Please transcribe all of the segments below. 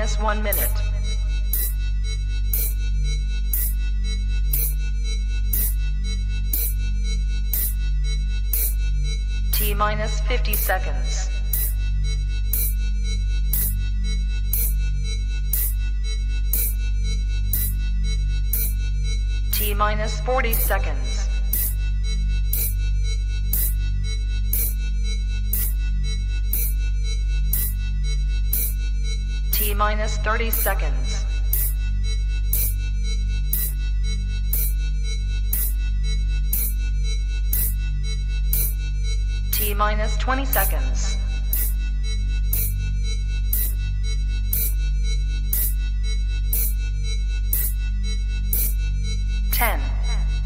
minus 1 minute. T minus 50 seconds. T minus 40 seconds. T minus 30 seconds. T minus 20 seconds. Ten,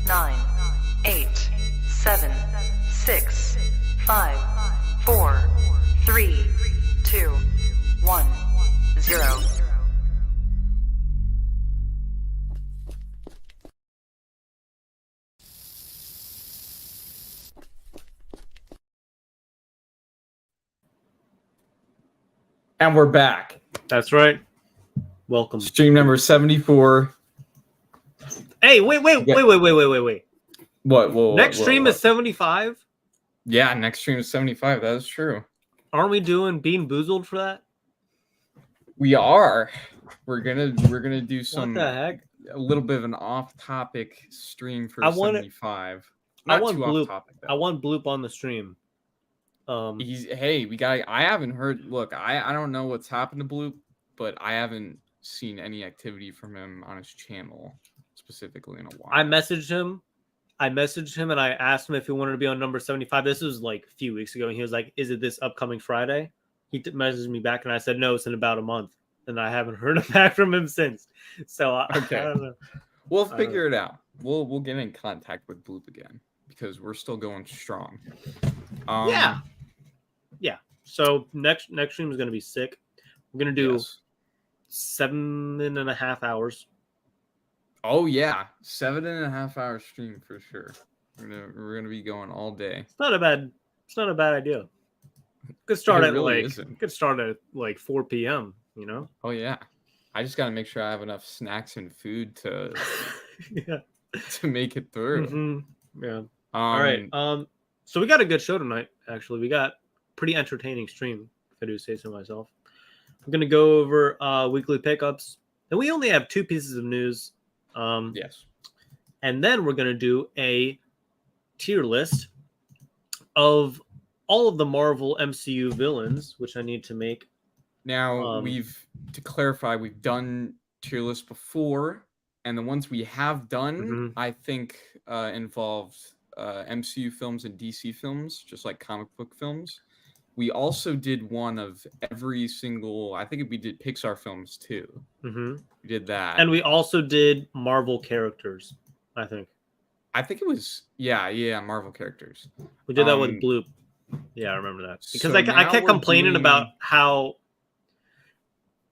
9, 8, 7, 6, 5, 4, 3, 2, 1, 0. And we're back. That's right. Welcome. Stream number 74. Hey, wait. What? Next stream is 75. Yeah, next stream is 75. That is true. Aren't we doing Bean Boozled for that? We are. We're gonna do some What the heck? a little bit of an off-topic stream for I want 75. I Not want too Bloop. off-topic though. I want Bloop on the stream. I haven't heard. Look, I don't know what's happened to Bloop, but I haven't seen any activity from him on his channel specifically in a while. I messaged him and I asked him if he wanted to be on number 75. This was like a few weeks ago, and he was like, "Is it this upcoming Friday?" He messaged me back, and I said, "No, it's in about a month." And I haven't heard back from him since. So Okay. I don't know. We'll figure it out. We'll get in contact with Bloop again because we're still going strong. Yeah. So next stream is going to be sick. We're going to do 7.5 hours. Oh yeah, 7.5 hour stream for sure. We're gonna be going all day. It's not a bad idea. Could start It at really like isn't. could start at like 4 p.m. You know. Oh yeah, I just gotta make sure I have enough snacks and food to Yeah. to make it through. Mm-hmm. Yeah. All right. So we got a good show tonight. Actually, we got pretty entertaining stream, if I do say so myself. I'm gonna go over weekly pickups, and we only have 2 pieces of news. Yes. And then we're gonna do a tier list of all of the Marvel MCU villains, which I need to make. Now to clarify, we've done tier lists before, and the ones we have done, I think, involved MCU films and DC films, just like comic book films. We also did one of every single. I think we did Pixar films too. Mm-hmm. We did that, and we also did Marvel characters. I think it was Marvel characters. We did that with Bloop. Yeah, I remember that because So I now kept we're complaining about how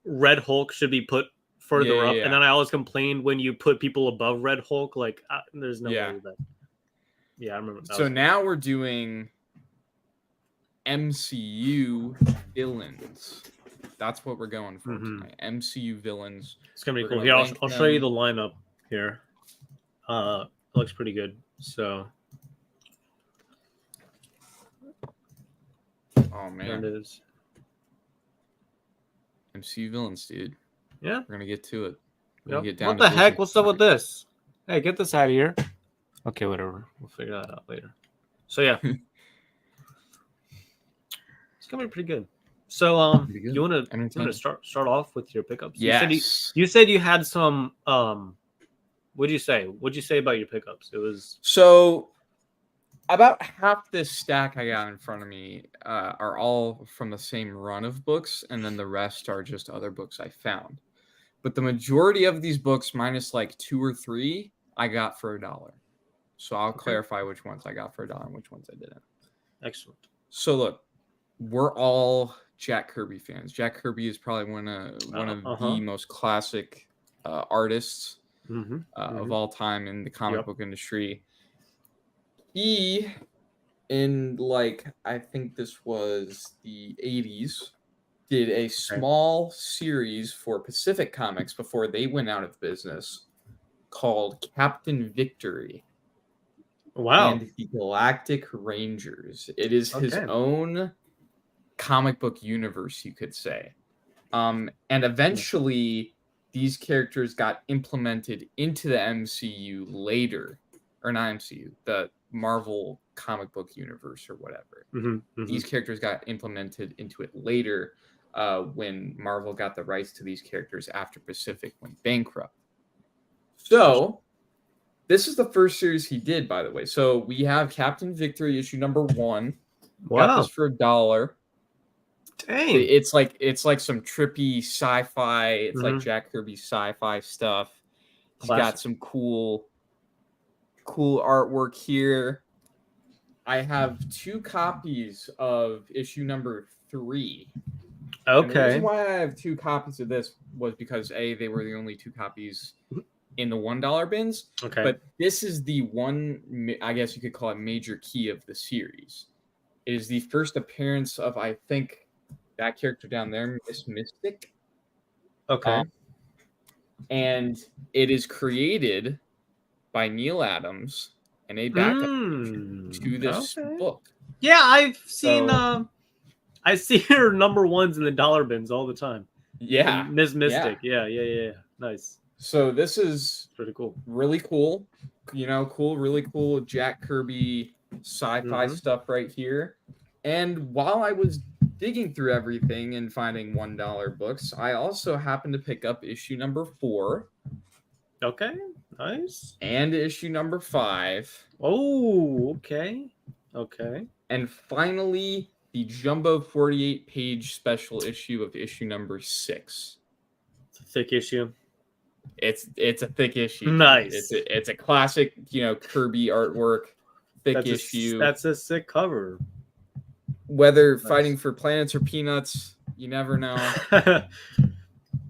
Red Hulk should be put further up, and then I always complained when you put people above Red Hulk. Like, there's no way that. Yeah, I remember. So now we're doing MCU villains. That's what we're going for tonight. MCU villains. It's gonna be cool. Here, I'll show you the lineup here. It looks pretty good. So, oh man, there it is. MCU villains, dude. Yeah, we're gonna get to it. Yep. What the heck? What's up with this? Hey, get this out of here. Okay, whatever. We'll figure that out later. So yeah, it's gonna be pretty good. So you want to start off with your pickups? Yes. You said you had some. What'd you say? What'd you say about your pickups? It was so about half this stack I got in front of me are all from the same run of books, and then the rest are just other books I found. But the majority of these books, minus like 2 or 3, I got for $1. So I'll clarify which ones I got for $1 and which ones I didn't. Excellent. So look, we're all Jack Kirby fans. Jack Kirby is probably one of the most classic artists of all time in the comic book industry. He, in like, I think this was the 80s, did a small series for Pacific Comics before they went out of business called Captain Victory. Wow. And the Galactic Rangers. It is his own comic book universe, you could say. And eventually, these characters got implemented into the MCU later. Or not MCU, the Marvel comic book universe or whatever. These characters got implemented into it later when Marvel got the rights to these characters after Pacific went bankrupt. So... this is the first series he did, by the way. So we have Captain Victory issue number 1. Wow. Got this for $1. Dang. It's like some trippy sci-fi. It's like Jack Kirby sci-fi stuff. He's got some cool artwork here. I have 2 copies of issue number 3. Okay. And the reason why I have 2 copies of this was because they were the only 2 copies in the $1 bins. Okay. But this is the one, I guess you could call it, major key of the series. It is the first appearance of, I think, that character down there, Miss Mystic. Okay. And it is created by Neil Adams and a backup to this book. Yeah, I've seen I see her number 1s in the dollar bins all the time. Yeah. And Miss Mystic. Yeah. Nice. So this is pretty cool. Really cool. Really cool Jack Kirby sci-fi stuff right here. And while I was digging through everything and finding $1 books, I also happened to pick up issue number 4. Okay, nice. And issue number 5. Oh, okay. And finally, the jumbo 48-page special issue of issue number 6. It's a thick issue. It's a thick issue. Nice. It's a classic, Kirby artwork, thick issue. That's a sick cover. Whether fighting for planets or peanuts, you never know.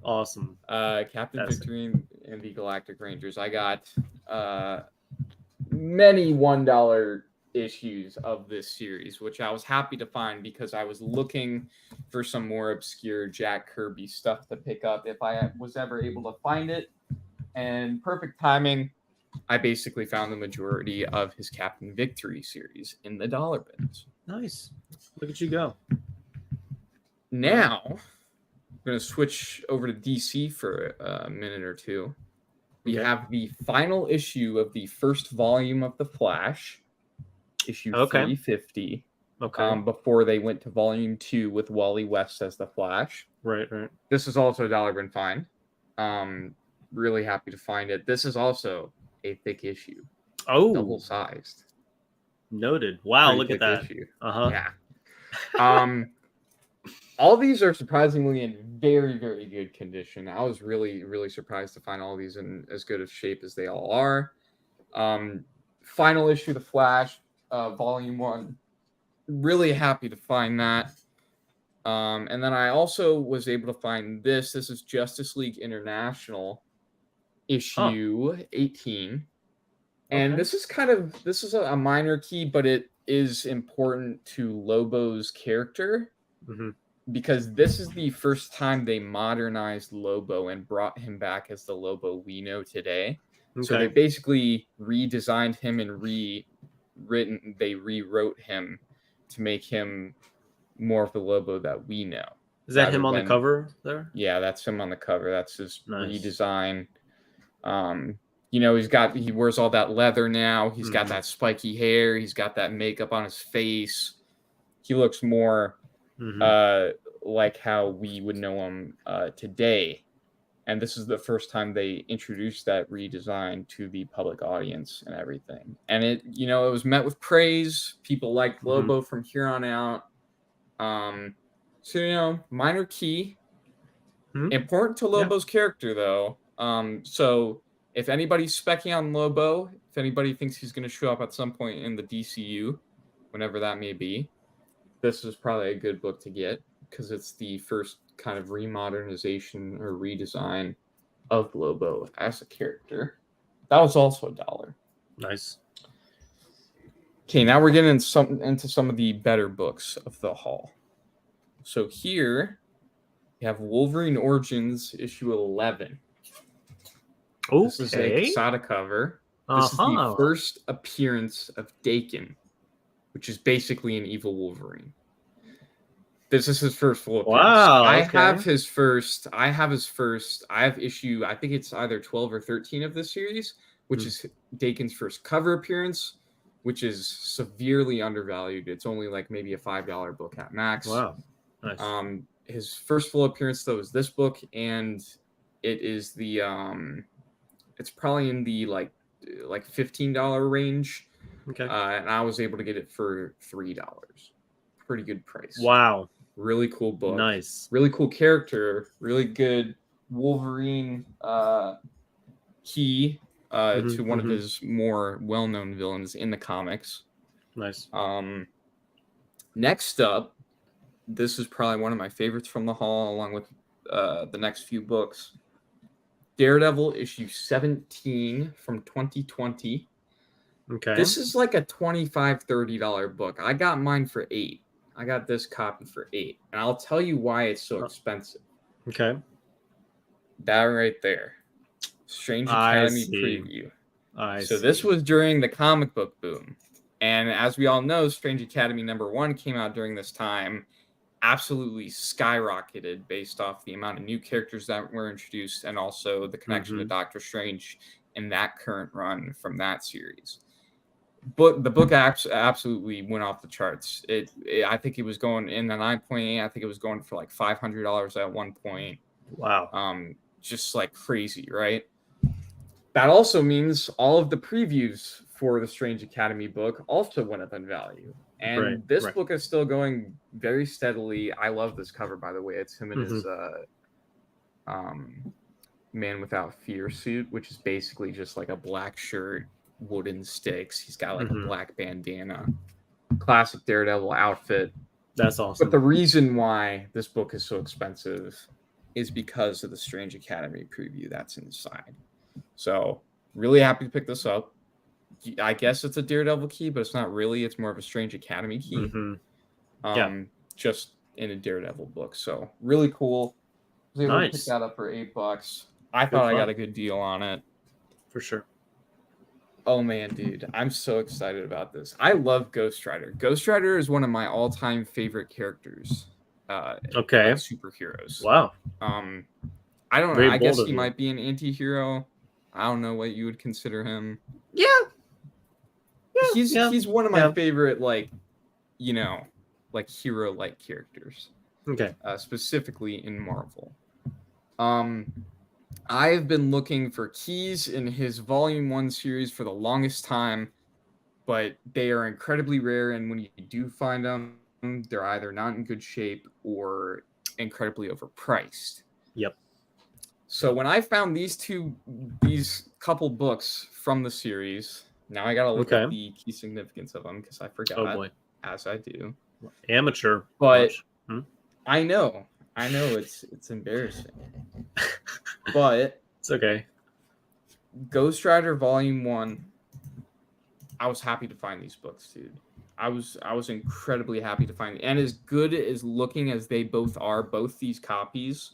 Awesome. Captain Victory and the Galactic Rangers. I got many $1 issues of this series, which I was happy to find because I was looking for some more obscure Jack Kirby stuff to pick up if I was ever able to find it. And perfect timing, I basically found the majority of his Captain Victory series in the dollar bins. Nice. Look at you go. Now, I'm going to switch over to DC for a minute or two. We have the final issue of the first volume of The Flash, issue 350. Before they went to volume 2 with Wally West as the Flash. Right. This is also a dollar bin find. Really happy to find it. This is also a thick issue. Oh, double sized. Noted. Wow, Pretty look at that. issue. Yeah. All these are surprisingly in very, very good condition. I was really, really surprised to find all these in as good of shape as they all are. Final issue, The Flash, volume 1. Really happy to find that. And then I also was able to find this. This is Justice League International, issue 18. And this is a minor key, but it is important to Lobo's character. Because this is the first time they modernized Lobo and brought him back as the Lobo we know today. So they basically redesigned him and rewrote him to make him more of the Lobo that we know. Is that him on the cover there? Yeah, that's him on the cover. That's his redesign. He wears all that leather now. He's got that spiky hair. He's got that makeup on his face. He looks more like how we would know him today. And this is the first time they introduced that redesign to the public audience and everything. And it was met with praise. People liked Lobo from here on out. Minor key. Important to Lobo's character, though. So if anybody's specking on Lobo, if anybody thinks he's going to show up at some point in the DCU, whenever that may be, this is probably a good book to get because it's the first kind of remodernization or redesign of Lobo as a character. That was also $1. Nice. Okay, now we're getting into some of the better books of the haul. So here You have Wolverine Origins issue 11. This is a Okay. Quesada cover. This is the first appearance of Dakin, which is basically an evil Wolverine. This is his first full appearance. Wow. I okay. have his first. I have issue. I think it's either 12 or 13 of this series, which is Dakin's first cover appearance, which is severely undervalued. It's only like maybe a $5 book at max. Wow. Nice. His first full appearance though is this book, and it is the it's probably in the like $15 range. Okay. And I was able to get it for $3. Pretty good price. Wow. Really cool book. Nice. Really cool character. Really good Wolverine key to one of his more well-known villains in the comics. Nice. Next up, this is probably one of my favorites from the haul, along with the next few books. Daredevil issue 17 from 2020. Okay. This is like a $25, $30 book. I got mine for $8. I got this copy for $8. And I'll tell you why it's so expensive. Okay. That right there. Strange Academy preview. So this was during the comic book boom. And as we all know, Strange Academy #1 came out during this time. Absolutely skyrocketed based off the amount of new characters that were introduced and also the connection to Doctor Strange in that current run from that series. But the book absolutely went off the charts. I think it was going in the 9.8. I think it was going for like $500 at one point. Wow. Just like crazy, right? That also means all of the previews for the Strange Academy book also went up in value. And this book is still going very steadily. I love this cover, by the way. It's him in his Man Without Fear suit, which is basically just like a black shirt, wooden sticks. He's got like a black bandana. Classic Daredevil outfit. That's awesome. But the reason why this book is so expensive is because of the Strange Academy preview that's inside. So, really happy to pick this up. I guess it's a Daredevil key, but it's not really. It's more of a Strange Academy key. Just in a Daredevil book. So, really cool. I was able to pick that up for $8. I thought I got a good deal on it. For sure. Oh, man, dude. I'm so excited about this. I love Ghost Rider. Ghost Rider is one of my all-time favorite characters. Superheroes. Wow. I don't know. I guess he might be an anti-hero. I don't know what you would consider him. Yeah. He's one of my favorite, like hero-like characters. Okay. Specifically in Marvel. I've been looking for keys in his Volume 1 series for the longest time, but they are incredibly rare, and when you do find them, they're either not in good shape or incredibly overpriced. Yep. So when I found these couple books from the series, now I gotta look at the key significance of them because I forgot. Oh boy. As I do. Amateur. But I know it's embarrassing. But it's okay. Ghost Rider Volume 1, I was happy to find these books, dude. I was incredibly happy to find and as good as looking as they both are, both these copies.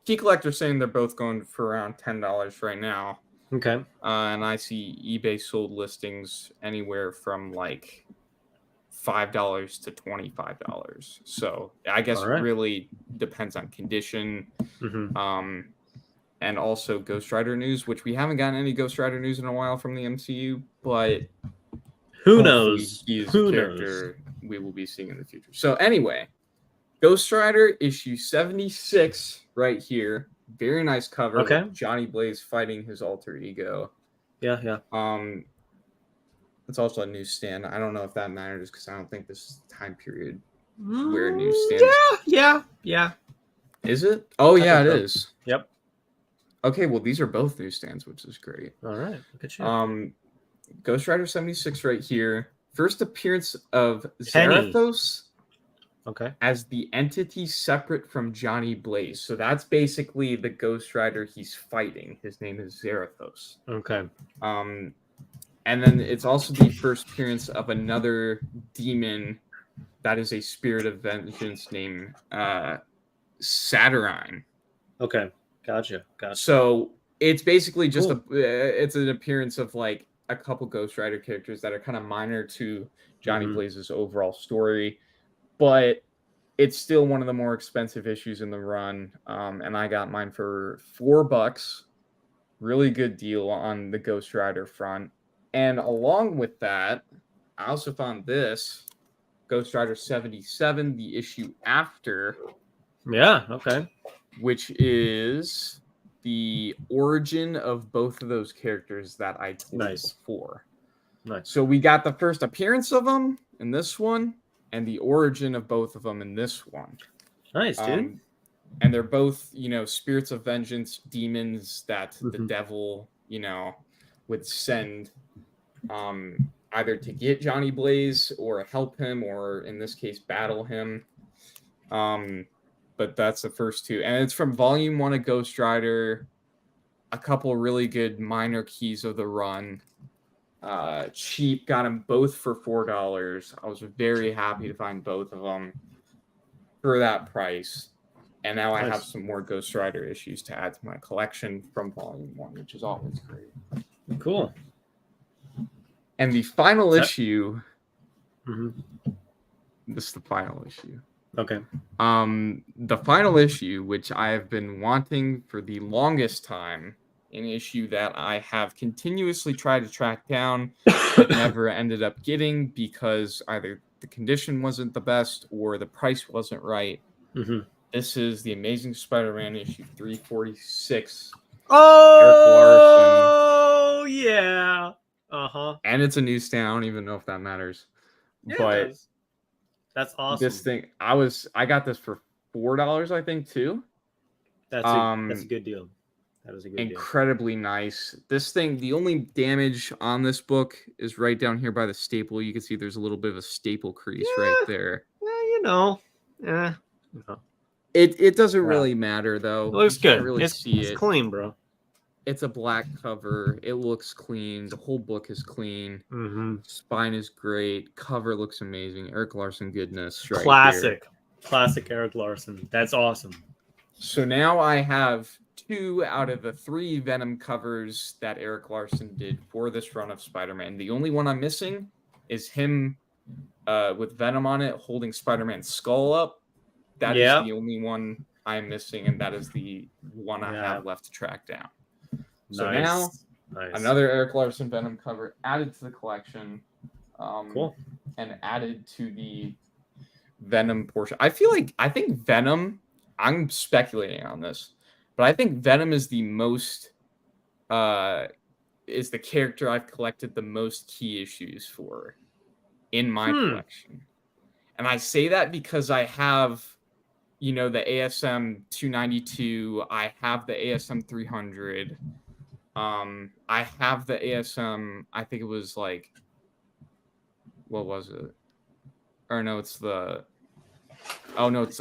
Key Collector's saying they're both going for around $10 right now. Okay. And I see eBay sold listings anywhere from like $5 to $25. So I guess it really depends on condition. And also Ghost Rider news, which we haven't gotten any Ghost Rider news in a while from the MCU, but who knows? He is a character we will be seeing in the future. So anyway, Ghost Rider issue 76 right here. Very nice cover. Okay. With Johnny Blaze fighting his alter ego. Yeah. It's also a newsstand. I don't know if that matters because I don't think this is the time period where newsstands. Yeah. Is it? Oh, yeah, it is. Yep. Okay, well, these are both newsstands, which is great. All right. Look at you. Ghost Rider 76 right here. First appearance of Zarathos as the entity separate from Johnny Blaze. So that's basically the Ghost Rider he's fighting. His name is Zarathos. Okay. And then it's also the first appearance of another demon that is a spirit of vengeance named Saturnine. Okay, gotcha. So it's basically just Cool. it's an appearance of like a couple Ghost Rider characters that are kind of minor to Johnny Blaze's overall story, but it's still one of the more expensive issues in the run. And I got mine for $4. Really good deal on the Ghost Rider front. And along with that, I also found this Ghost Rider 77, the issue after. Yeah, okay. Which is the origin of both of those characters that I told before. Nice. So we got the first appearance of them in this one, and the origin of both of them in this one. Nice, dude. And they're both, spirits of vengeance, demons that the devil, would send either to get Johnny Blaze or help him, or in this case, battle him. But that's the first two. And it's from Volume 1 of Ghost Rider. A couple really good minor keys of the run. Cheap, got them both for $4. I was very happy to find both of them for that price. And now I have some more Ghost Rider issues to add to my collection from Volume 1, which is always great. Cool. And the final issue... This is the final issue. Okay. The final issue, which I have been wanting for the longest time, an issue that I have continuously tried to track down, but never ended up getting because either the condition wasn't the best or the price wasn't right. This is the Amazing Spider-Man issue 346. Oh, yeah. And it's a newsstand. I don't even know if that matters. Yeah, but that's awesome. This thing, I got this for $4, I think, too. That's a good deal. That is a good incredibly deal. Nice. This thing, the only damage on this book is right down here by the staple. You can see there's a little bit of a staple crease right there. It doesn't really matter though. It looks good. Really it's clean, bro. It's a black cover. It looks clean. The whole book is clean. Spine is great. Cover looks amazing. Eric Larson goodness. Right Classic. here. Classic Eric Larson. That's awesome. So now I have 2 out of the 3 Venom covers that Eric Larson did for this run of Spider-Man. The only one I'm missing is him with Venom on it holding Spider-Man's skull up. That is the only one I'm missing, and that is the one I have left to track down. So now, another Eric Larson Venom cover added to the collection. Cool. And added to the Venom portion. I think Venom, I'm speculating on this, but I think Venom is the most, is the character I've collected the most key issues for in my collection. And I say that because I have, the ASM 292, I have the ASM 300, I have the ASM, I think it was like, what was it? Or no, it's the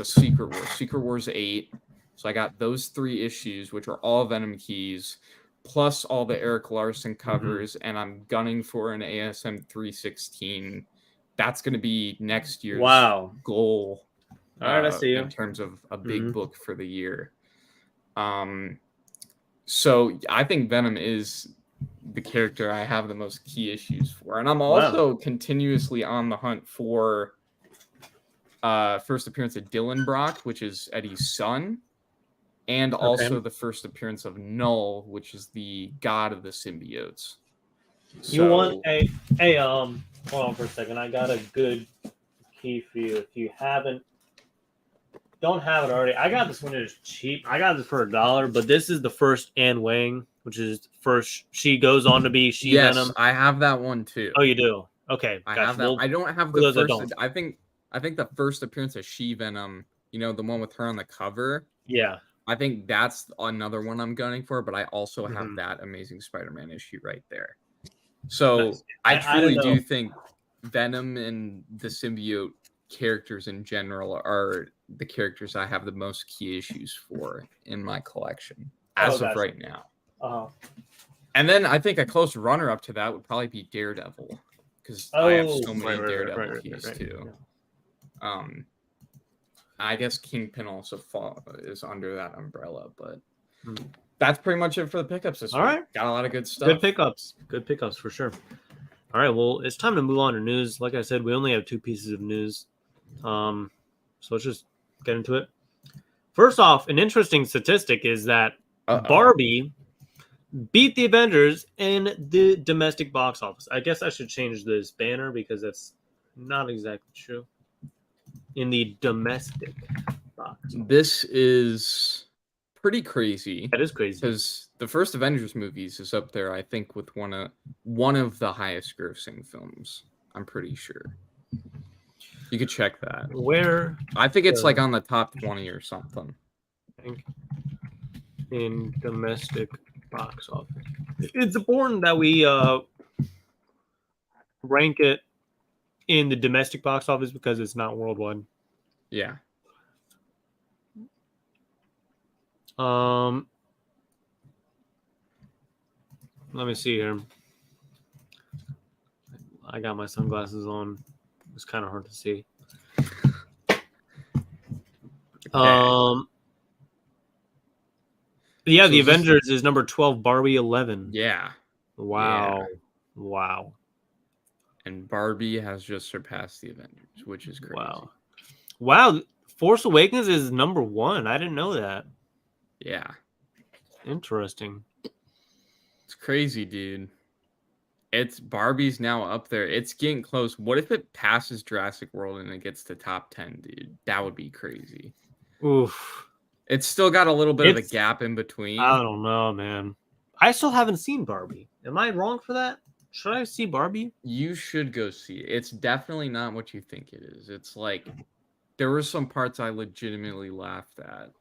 Secret Wars. Secret Wars 8. So I got those 3 issues, which are all Venom keys, plus all the Eric Larson covers, and I'm gunning for an ASM 316. That's going to be next year's goal. All right, I see you. In terms of a big book for the year. So I think Venom is the character I have the most key issues for. And I'm also continuously on the hunt for first appearance of Dylan Brock, which is Eddie's son, and also the first appearance of Null, which is the god of the symbiotes. You want hold on for a second. I got a good key for you. If you don't have it already, I got this one. It's cheap. I got this for $1, but this is the first Anne Wang, which is first. She goes on to be Venom. Yes, I have that one too. Oh, you do? Okay, I have that. I don't have the first. I think the first appearance of Venom, the one with her on the cover. Yeah. I think that's another one I'm gunning for, but I also have that Amazing Spider-Man issue right there. So I truly do think Venom and the symbiote characters in general are the characters I have the most key issues for in my collection as of right now. And then I think a close runner-up to that would probably be Daredevil, because I have so many Daredevil keys too. I guess Kingpin also is under that umbrella, but Hmm. that's pretty much it for the pickups this All week. right. Got a lot of good stuff. Good pickups. Good pickups for sure. All right. Well, it's time to move on to news. Like I said, we only have 2 pieces of news. So let's just get into it. First off, an interesting statistic is that Barbie beat the Avengers in the domestic box office. I guess I should change this banner because that's not exactly true. In the domestic box office. This is pretty crazy. That is crazy. Because the first Avengers movies is up there, I think, with one of the highest grossing films. I'm pretty sure. You could check that. Where? I think it's like on the top 20 or something. I think in domestic box office. It's important that we rank it in the domestic box office because it's not worldwide. Yeah. Let me see here. I got my sunglasses on. It's kind of hard to see. Yeah, So the Avengers is number 12, Barbie 11. Yeah. Wow. Yeah. Wow. And Barbie has just surpassed the Avengers, which is crazy. Wow. Force Awakens is number 1. I didn't know that. Yeah. Interesting. It's crazy, dude. It's Barbie's now up there. It's getting close. What if it passes Jurassic World and it gets to top 10, dude? That would be crazy. Oof. It's still got a little bit of a gap in between. I don't know, man. I still haven't seen Barbie. Am I wrong for that? Should I see Barbie? You should go see it. It's definitely not what you think it is. It's like there were some parts I legitimately laughed at.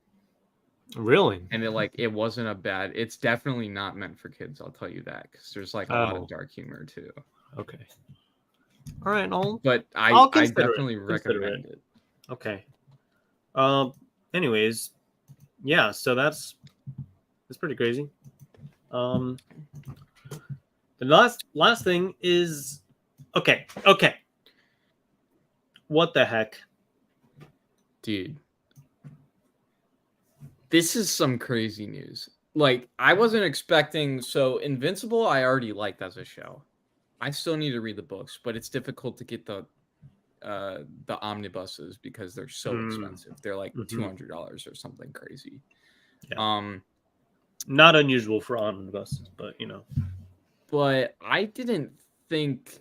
Really? And it wasn't a bad. It's definitely not meant for kids. I'll tell you that because there's like a lot of dark humor too. Okay. All right, but I'll I definitely recommend it. Okay. Anyways, yeah. So that's pretty crazy. The last thing is okay. What the heck, dude? This is some crazy news. Like, I wasn't expecting... So, Invincible, I already liked as a show. I still need to read the books, but it's difficult to get the omnibuses because they're so expensive. They're like $200 or something crazy. Yeah. Not unusual for omnibuses, but, you know. But I didn't think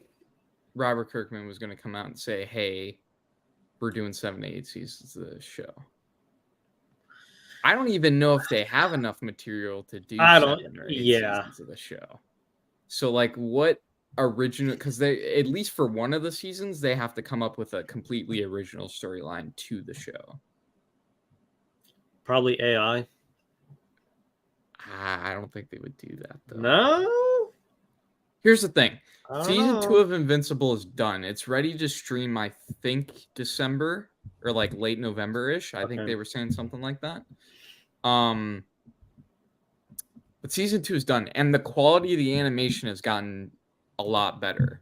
Robert Kirkman was going to come out and say, hey, we're doing 7 to 8 seasons of the show. I don't even know if they have enough material to do 7 or 8 seasons of the show. So, like, what original... Because they, at least for one of the seasons, they have to come up with a completely original storyline to the show. Probably AI. I don't think they would do that, though. No? Here's the thing. Season 2 of Invincible is done. It's ready to stream, I think, December or like late November-ish. I think they were saying something like that. But season 2 is done, and the quality of the animation has gotten a lot better,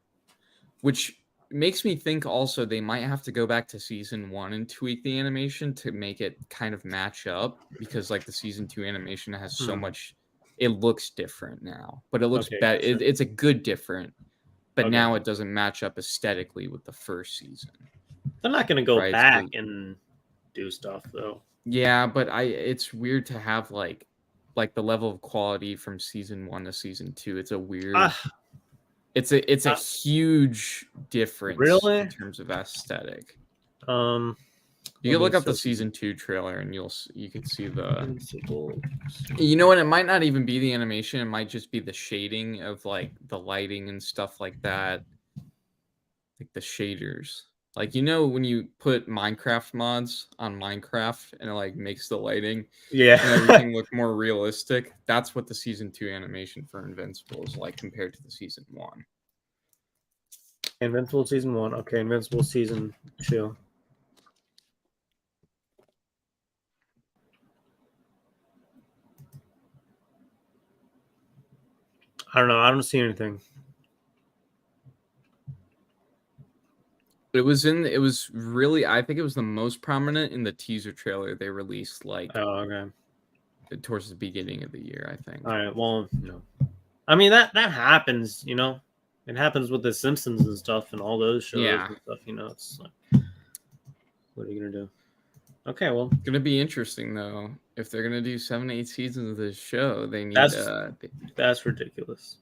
which makes me think also they might have to go back to season 1 and tweak the animation to make it kind of match up, because like the season 2 animation has so much... It looks different now, but it looks better. Sure. It's a good different, but now it doesn't match up aesthetically with the first season. They're not going to go back and do stuff though. Yeah, but it's weird to have like the level of quality from season 1 to season 2. It's a weird. It's a huge difference in terms of aesthetic. You can look up the season 2 trailer and you can see the... You know what? It might not even be the animation. It might just be the shading of like the lighting and stuff like that. Like the shaders. Like, you know, when you put Minecraft mods on Minecraft and it like makes the lighting and everything look more realistic. That's what the season 2 animation for Invincible is like compared to the season 1. Invincible season 1. Okay, Invincible season 2. I don't know. I don't see anything. It was really, I think it was the most prominent in the teaser trailer they released like Oh, okay. towards the beginning of the year, I think. All right. Well, no. I mean that happens, you know. It happens with the Simpsons and stuff and all those shows Yeah. and stuff, you know. It's like, what are you gonna do? Okay, well, It's gonna be interesting though. If they're gonna do 7 to 8 seasons of this show, they need that's ridiculous.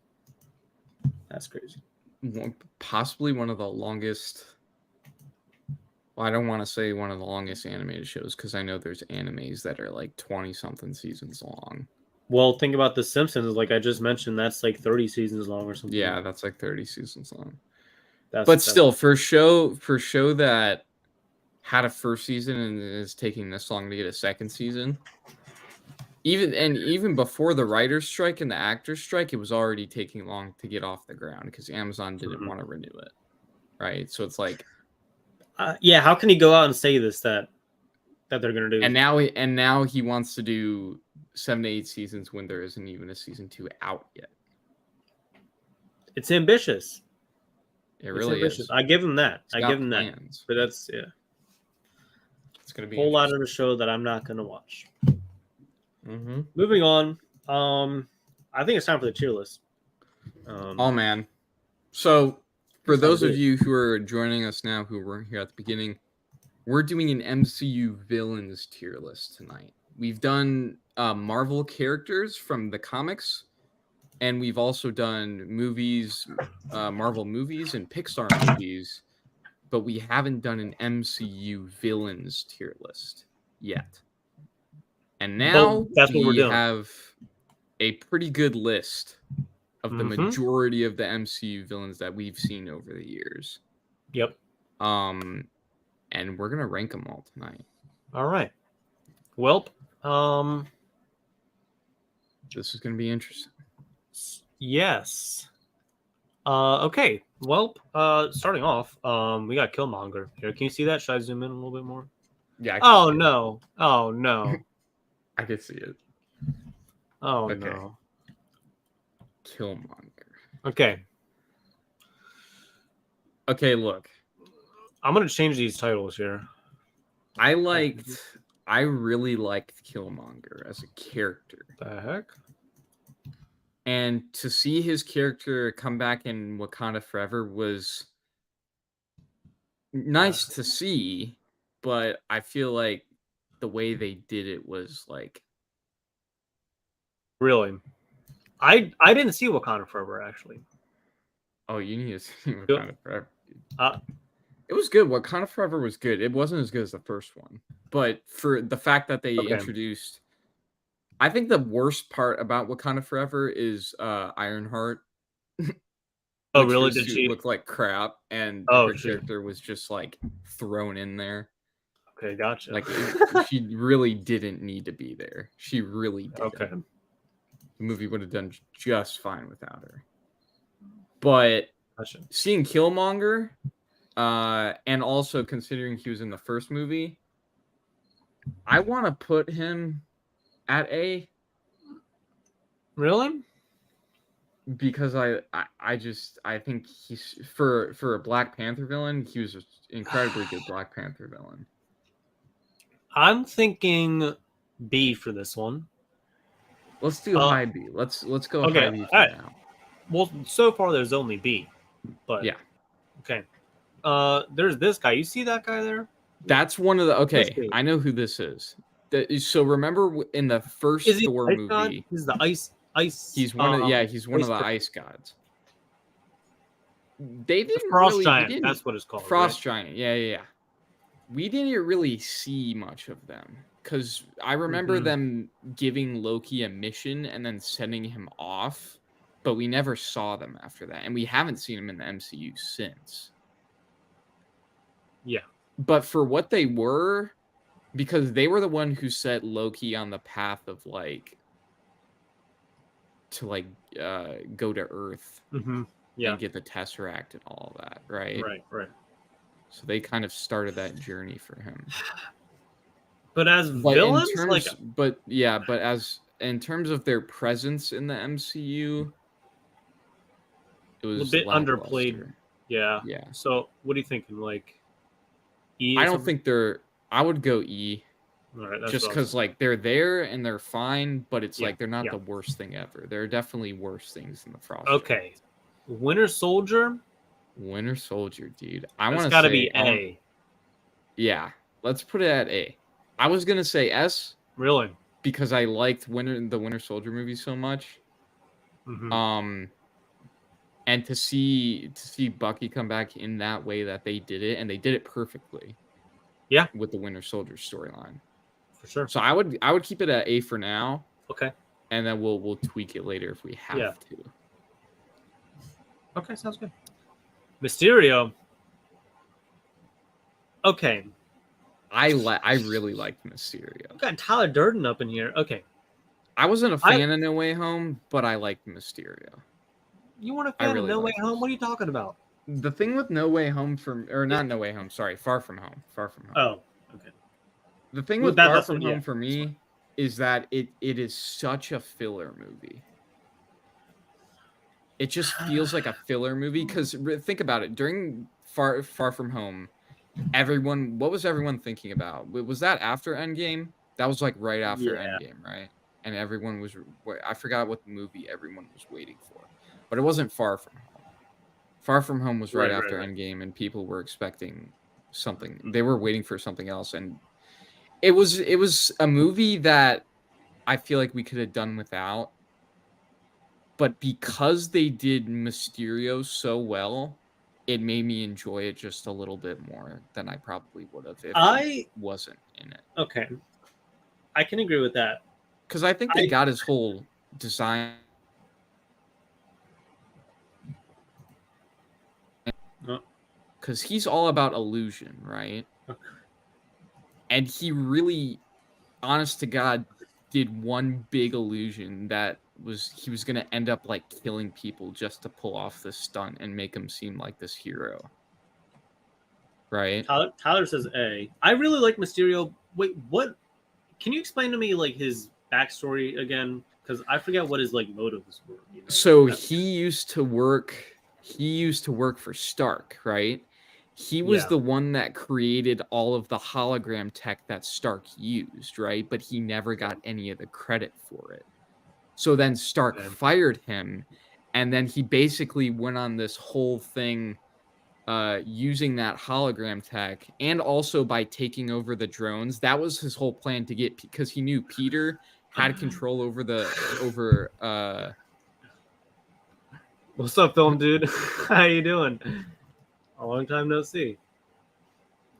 That's crazy. possibly one of the longest. Well, I don't want to say one of the longest animated shows because I know there's animes that are like 20-something seasons long. Well, think about the Simpsons. Like I just mentioned, that's like 30 seasons long or something. Yeah, that's like 30 seasons long. That's Still, for a show that had a first season and is taking this long to get a second season, even before the writer's strike and the actor's strike, it was already taking long to get off the ground because Amazon didn't want to renew it, right? So it's like, yeah, how can he go out and say this that they're gonna do? And now he wants to do 7 to 8 seasons when there isn't even a season 2 out yet. It's ambitious. It really is. I give him that. I give him plans. That. But that's it's gonna be a whole lot of a show that I'm not gonna watch. Mm-hmm. Moving on. I think it's time for the tier list. Oh man. So for those of you who are joining us now who weren't here at the beginning, we're doing an MCU villains tier list tonight. We've done Marvel characters from the comics, and we've also done movies, Marvel movies and Pixar movies, but we haven't done an MCU villains tier list yet. And now that's what we're doing. Have a pretty good list of the majority of the MCU villains that we've seen over the years. Yep. And we're gonna rank them all tonight. All right. Welp. This is gonna be interesting. Yes. Okay. Welp. Starting off, we got Killmonger here. Can you see that? Should I zoom in a little bit more? Yeah. Oh no. Oh no. I can see it. Oh no. Killmonger. Okay. Okay, look. I'm gonna change these titles here. I really liked Killmonger as a character. The heck? And to see his character come back in Wakanda Forever was nice to see, but I feel like the way they did it was like, really, I didn't see Wakanda Forever actually. Oh, you need to see Wakanda Forever. It was good. Wakanda Forever was good. It wasn't as good as the first one, but for the fact that they introduced, I think the worst part about Wakanda Forever is Ironheart. Oh, really? Did she look like crap? And her character was just like thrown in there. Okay, gotcha. Like she really didn't need to be there. She really didn't. Okay. The movie would have done just fine without her. But seeing Killmonger, and also considering he was in the first movie, I want to put him at A. Really? Because I think he's for a Black Panther villain, he was an incredibly good Black Panther villain. I'm thinking B for this one. Let's do high B. Let's go high B for now. Well, so far there's only B, but yeah. Okay. There's this guy. You see that guy there? That's one of the. Okay, I know who this is. So remember in the first Thor movie, God? He's the ice. He's one of he's one of the ice gods. They didn't Frost Giant. That's what it's called. Frost Giant. Yeah. We didn't really see much of them because I remember them giving Loki a mission and then sending him off, but we never saw them after that, and we haven't seen them in the MCU since. Yeah, but for what they were, because they were the one who set Loki on the path of to go to Earth, and get the Tesseract and all of that, right? Right. So they kind of started that journey for him. But as villains, as in terms of their presence in the MCU, it was a bit underplayed. Yeah. Yeah. So what are you thinking? Like E. I or don't something? think they're. I would go E. All right, that's Just what I was because like they're there and they're fine, but it's Yeah, like they're not yeah. the worst thing ever. There are definitely worse things than the Frost. Okay, Winter Soldier. Winter Soldier, dude. I That's want to got to say, be A. yeah. Let's put it at A. I was gonna say S Really? because I liked the Winter Soldier movie so much. Mm-hmm. And to see Bucky come back in that way that they did it, and they did it perfectly. Yeah, with the Winter Soldier storyline. for sure. So I would keep it at A for now, Okay. and then we'll tweak it later if we have Yeah. to. Okay, sounds good. Mysterio. Okay, I really liked Mysterio. I've got Tyler Durden up in here. Okay, I wasn't a fan of No Way Home, but I liked Mysterio. you weren't a I fan really of No Way like Home? this. What are you talking about? The thing with No Way Home not No Way Home, sorry, Far From Home. Far From Home. Oh, okay. The thing Well, with that- Far that's From what- Home yeah. for me is that it is such a filler movie. It just feels like a filler movie because think about it. During Far From Home, what was everyone thinking about? Was that after Endgame? That was like right after Yeah. Endgame, right? And everyone was, I forgot what movie everyone was waiting for, but it wasn't Far From Home. Far From Home was right after Endgame, and people were expecting something. They were waiting for something else, and it was a movie that I feel like we could have done without. But because they did Mysterio so well, it made me enjoy it just a little bit more than I probably would have if he wasn't in it. Okay, I can agree with that. Because I think they got his whole design. Because he's all about illusion, right? And he really, honest to God, did one big illusion that he was going to end up like killing people just to pull off this stunt and make him seem like this hero. Right? Tyler says A. I really like Mysterio. Wait, what? Can you explain to me like his backstory again? Because I forget what his like motives were. You know? So he used to work for Stark, right? He was the one that created all of the hologram tech that Stark used, right? But he never got any of the credit for it. So then Stark fired him, and then he basically went on this whole thing using that hologram tech, and also by taking over the drones. That was his whole plan to get, because he knew Peter had control over What's up, film dude? How you doing? A long time no see.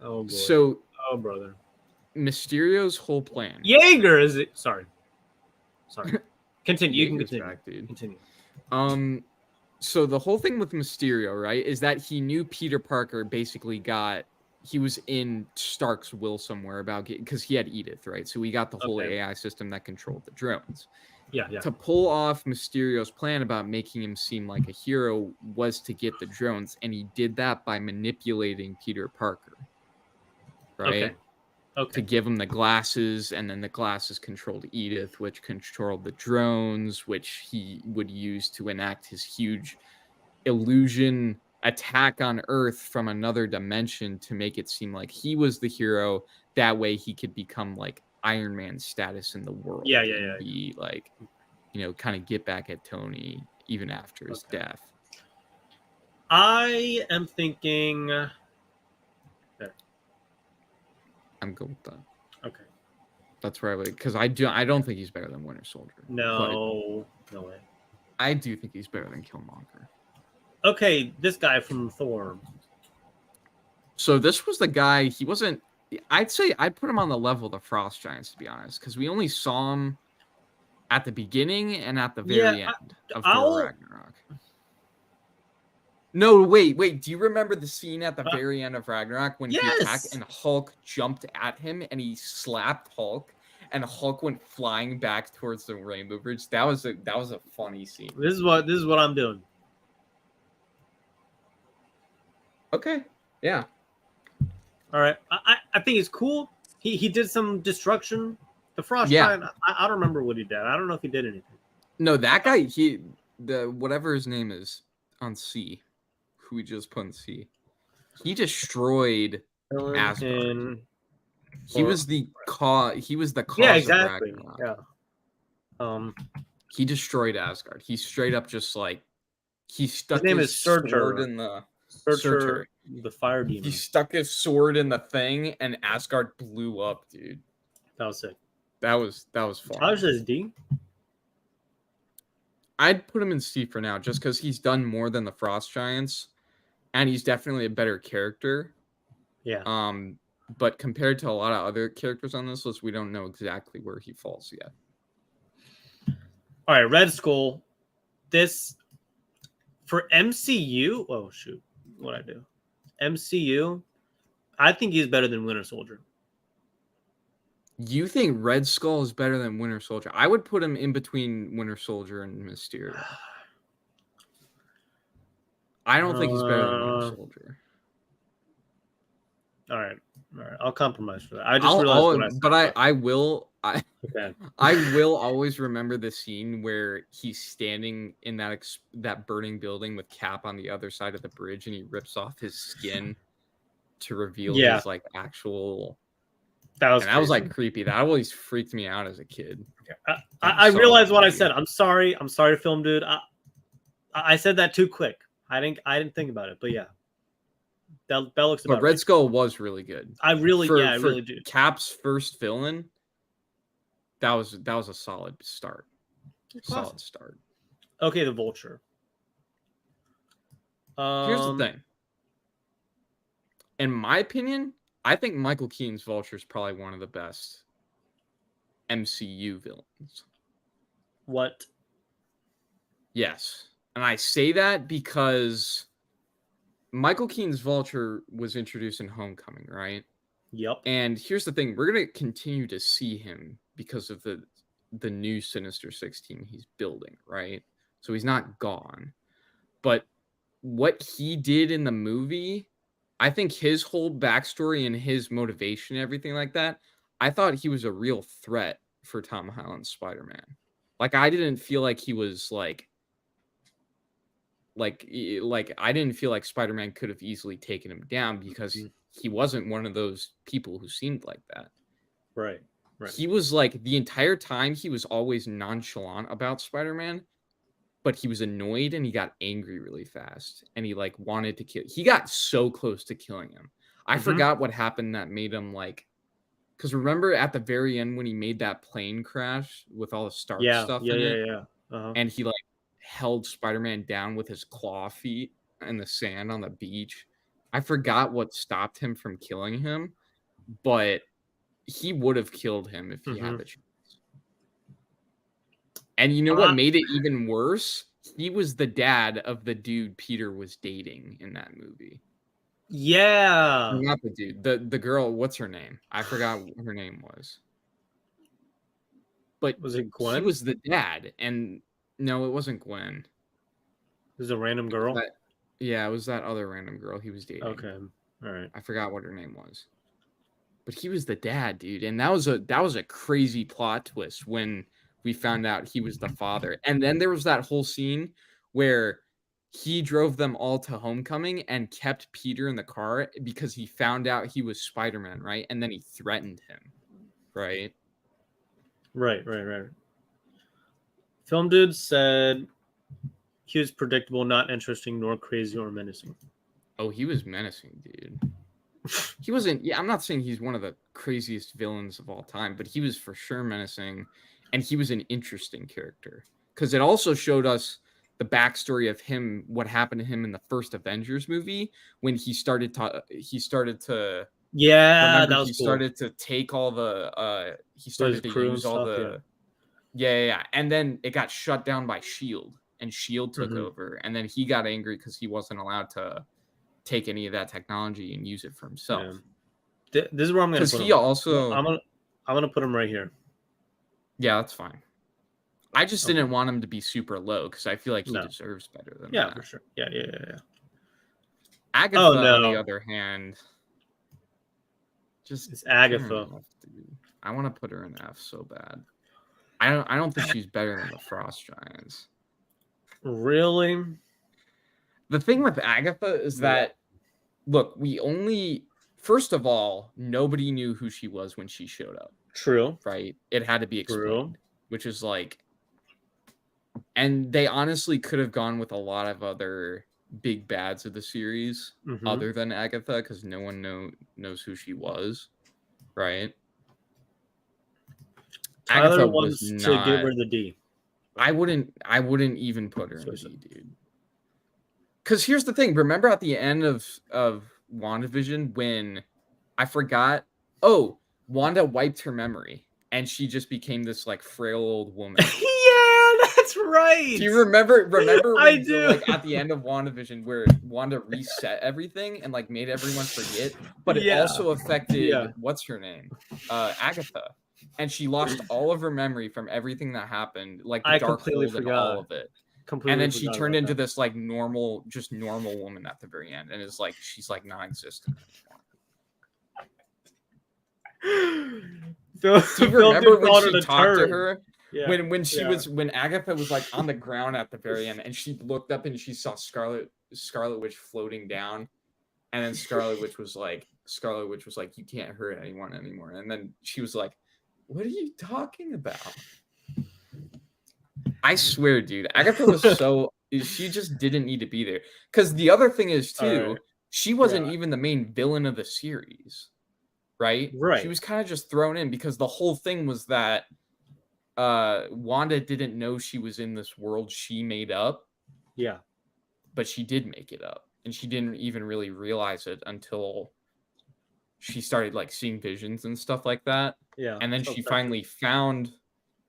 Oh boy. So, oh brother. Mysterio's whole plan. Jaeger is it? Sorry. Continue. You can continue. Back, dude. Continue. So the whole thing with Mysterio, right, is that he knew Peter Parker basically he was in Stark's will somewhere about because he had Edith, right? So we got the whole AI system that controlled the drones. Yeah. To pull off Mysterio's plan about making him seem like a hero was to get the drones, and he did that by manipulating Peter Parker, right? Okay. To give him the glasses, and then the glasses controlled Edith, which controlled the drones, which he would use to enact his huge illusion attack on Earth from another dimension to make it seem like he was the hero. That way he could become like Iron Man status in the world. Yeah. Be like, kind of get back at Tony even after his death. I am thinking. I'm good with that. Okay. That's where I would, because I don't think he's better than Winter Soldier. No way. I do think he's better than Killmonger. Okay, this guy from Thor. So this was the guy. He wasn't. I'd say I'd put him on the level of the Frost Giants, to be honest, because we only saw him at the beginning and at the very end of Thor Ragnarok. No, wait. Do you remember the scene at the very end of Ragnarok when he attacked and Hulk jumped at him and he slapped Hulk and Hulk went flying back towards the Rainbow Bridge? That was a funny scene. This is what I'm doing. Okay. Yeah. All right. I think it's cool. He did some destruction. The Frost Giant. I don't remember what he did. I don't know if he did anything. No, that guy. Whatever his name is on C. Who we just put in C. He destroyed Villain Asgard. in He or- was the cause. He was the cause yeah, of exactly. Ragnarok. Yeah. He destroyed Asgard. He straight up just like he stuck His name his is sword Searcher. in the Searcher, the fire demon. He stuck his sword in the thing, and Asgard blew up, dude. That was sick. That was fun. How is D? I'd put him in C for now, just because he's done more than the Frost Giants, and he's definitely a better character. Yeah. But compared to a lot of other characters on this list, we don't know exactly where he falls yet. All right, Red Skull. This for MCU. Oh shoot, what I do? MCU. I think he's better than Winter Soldier. You think Red Skull is better than Winter Soldier? I would put him in between Winter Soldier and Mysterio. I don't think he's better than Winter Soldier. All right. I'll compromise for that. I just realized when I said that. I will. Okay. I will always remember the scene where he's standing in that burning building with Cap on the other side of the bridge, and he rips off his skin to reveal his like actual. That was like creepy. That always freaked me out as a kid. Okay. I realized what I said. I'm sorry, film dude. I said that too quick. I didn't think about it, but yeah. That looks about But Red right. Skull was really good. I really do. Cap's first villain, that was a solid start. Solid start. Okay, the Vulture. Here's the thing. In my opinion, I think Michael Keaton's Vulture is probably one of the best MCU villains. What? Yes. And I say that because Michael Keaton's Vulture was introduced in Homecoming, right? Yep. And here's the thing. We're going to continue to see him because of the new Sinister Six team he's building, right? So he's not gone. But what he did in the movie, I think his whole backstory and his motivation and everything like that, I thought he was a real threat for Tom Holland's Spider-Man. Like, I didn't feel like he was like I didn't feel like Spider-Man could have easily taken him down because he wasn't one of those people who seemed like that. Right. He was like the entire time he was always nonchalant about Spider-Man, but he was annoyed and he got angry really fast and he like wanted to kill. He got so close to killing him. I forgot what happened that made him like, because remember at the very end when he made that plane crash with all the Stark stuff in it? Uh-huh. And he like held Spider-Man down with his claw feet in the sand on the beach. I forgot what stopped him from killing him, but he would have killed him if he had the chance. And you know what made it even worse? He was the dad of the dude Peter was dating in that movie. Yeah. Not the dude. The girl, what's her name? I forgot what her name was. But was it Gwen? He was the dad, and no, it wasn't Gwen. It was a random girl? It was that other random girl he was dating. Okay. All right. I forgot what her name was. But he was the dad, dude. And that was a crazy plot twist when we found out he was the father. And then there was that whole scene where he drove them all to Homecoming and kept Peter in the car because he found out he was Spider-Man, right? And then he threatened him, right? Right. Film Dude said he was predictable, not interesting, nor crazy or menacing. Oh, he was menacing, dude. He wasn't. Yeah, I'm not saying he's one of the craziest villains of all time, but he was for sure menacing, and he was an interesting character because it also showed us the backstory of him, what happened to him in the first Avengers movie when he started to yeah, that was he started to take all the he started to use all the and then it got shut down by SHIELD and SHIELD took over, and then he got angry because he wasn't allowed to take any of that technology and use it for himself. Yeah. This is where I'm going to put him. Because he also... I'm gonna put him right here. Yeah, that's fine. I just didn't want him to be super low because I feel like he deserves better than that. Yeah, for sure. Yeah. Agatha, on the other hand, it's Agatha. I want to put her in F so bad. I don't think she's better than the Frost Giants. Really? The thing with Agatha is that, look, we only first of all, nobody knew who she was when she showed up. True. Right? It had to be explained, True. which is like, and they honestly could have gone with a lot of other big bads of the series other than Agatha, because no one knows who she was, right? Tyler Agatha wants was to not. give her the D. I wouldn't even put her in D, dude. Because here's the thing. Remember at the end of WandaVision when I forgot? Oh, Wanda wiped her memory and she just became this like frail old woman. Yeah, that's right. Do you remember I when do. like at the end of WandaVision where Wanda reset everything and like made everyone forget, but it also affected what's her name? Agatha. And she lost all of her memory from everything that happened, like the dark hold and all of it. And then she turned into this like normal woman at the very end, and it's like she's like non-existent anymore. Do you remember when she talked to her? Yeah. When Agatha was like on the ground at the very end, and she looked up and she saw Scarlet Witch floating down, and then Scarlet Witch was like, "You can't hurt anyone anymore." And then she was like, "What are you talking about?" I swear, dude, Agatha was she just didn't need to be there. Because the other thing is too, she wasn't even the main villain of the series, right? She was kind of just thrown in because the whole thing was that Wanda didn't know she was in this world she made up. Yeah. But she did make it up. And she didn't even really realize it until she started like seeing visions and stuff like that. Yeah. And then she finally found,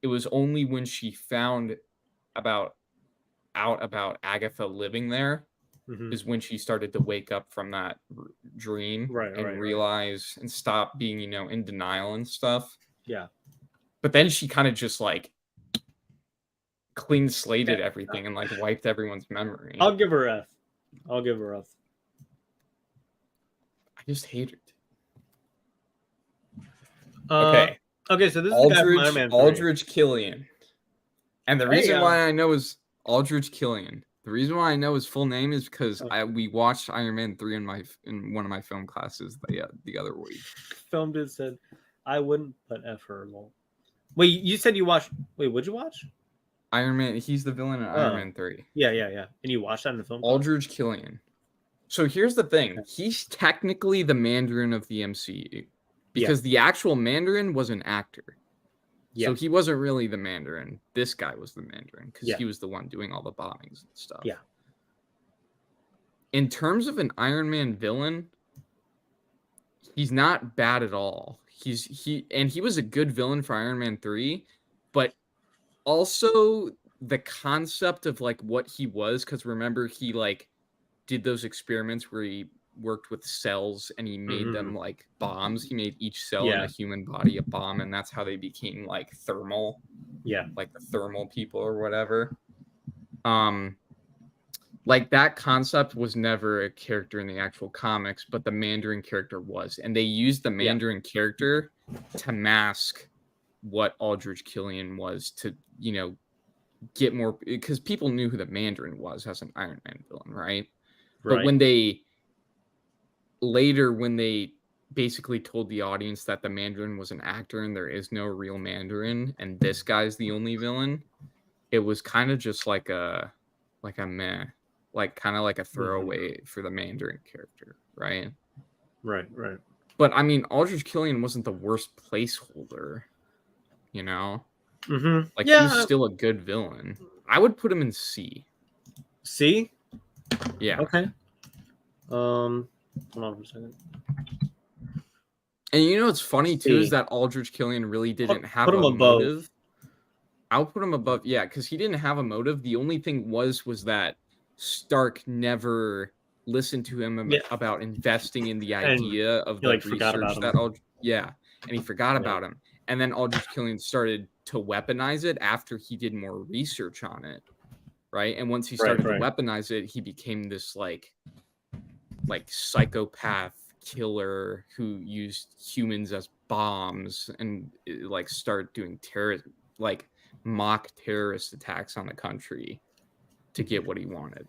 it was only when she found out about Agatha living there is when she started to wake up from that dream and realize and stop being, in denial and stuff. Yeah. But then she kind of just like clean slated everything and like wiped everyone's memory. I'll give her F. I just hate it. Okay, so this is Aldrich Killian. And the reason why I know is Aldrich Killian. The reason why I know his full name is because we watched Iron Man 3 in one of my film classes the other week. Film dude said, I wouldn't put F her. Wait, you said you watched... Wait, what'd you watch? Iron Man. He's the villain in Iron Man 3. Yeah. And you watched that in the film? Aldrich Killian. So here's the thing. He's technically the Mandarin of the MCU. Because the actual Mandarin was an actor. Yeah. So he wasn't really the Mandarin. This guy was the Mandarin because he was the one doing all the bombings and stuff. Yeah. In terms of an Iron Man villain, he's not bad at all. He was a good villain for Iron Man 3, but also the concept of like what he was, because remember he like did those experiments where he worked with cells and he made them like bombs. He made each cell in a human body a bomb, and that's how they became like thermal. Yeah. Like the thermal people or whatever. Like that concept was never a character in the actual comics, but the Mandarin character was. And they used the Mandarin character to mask what Aldrich Killian was to, get more, because people knew who the Mandarin was as an Iron Man villain, right? But when they basically told the audience that the Mandarin was an actor and there is no real Mandarin and this guy's the only villain, it was kind of just like a meh, like kind of like a throwaway for the Mandarin character, right? Right. But I mean, Aldrich Killian wasn't the worst placeholder, Like he was still a good villain. I would put him in C. C? Yeah. Okay. Hold on for a second. And it's funny too is that Aldrich Killian really didn't have a motive. I'll put him above, because he didn't have a motive. The only thing was that Stark never listened to him about investing in the idea of the research that and he forgot about him. And then Aldrich Killian started to weaponize it after he did more research on it, right? And once he started to weaponize it, he became this like psychopath killer who used humans as bombs and like start doing mock terrorist attacks on the country to get what he wanted.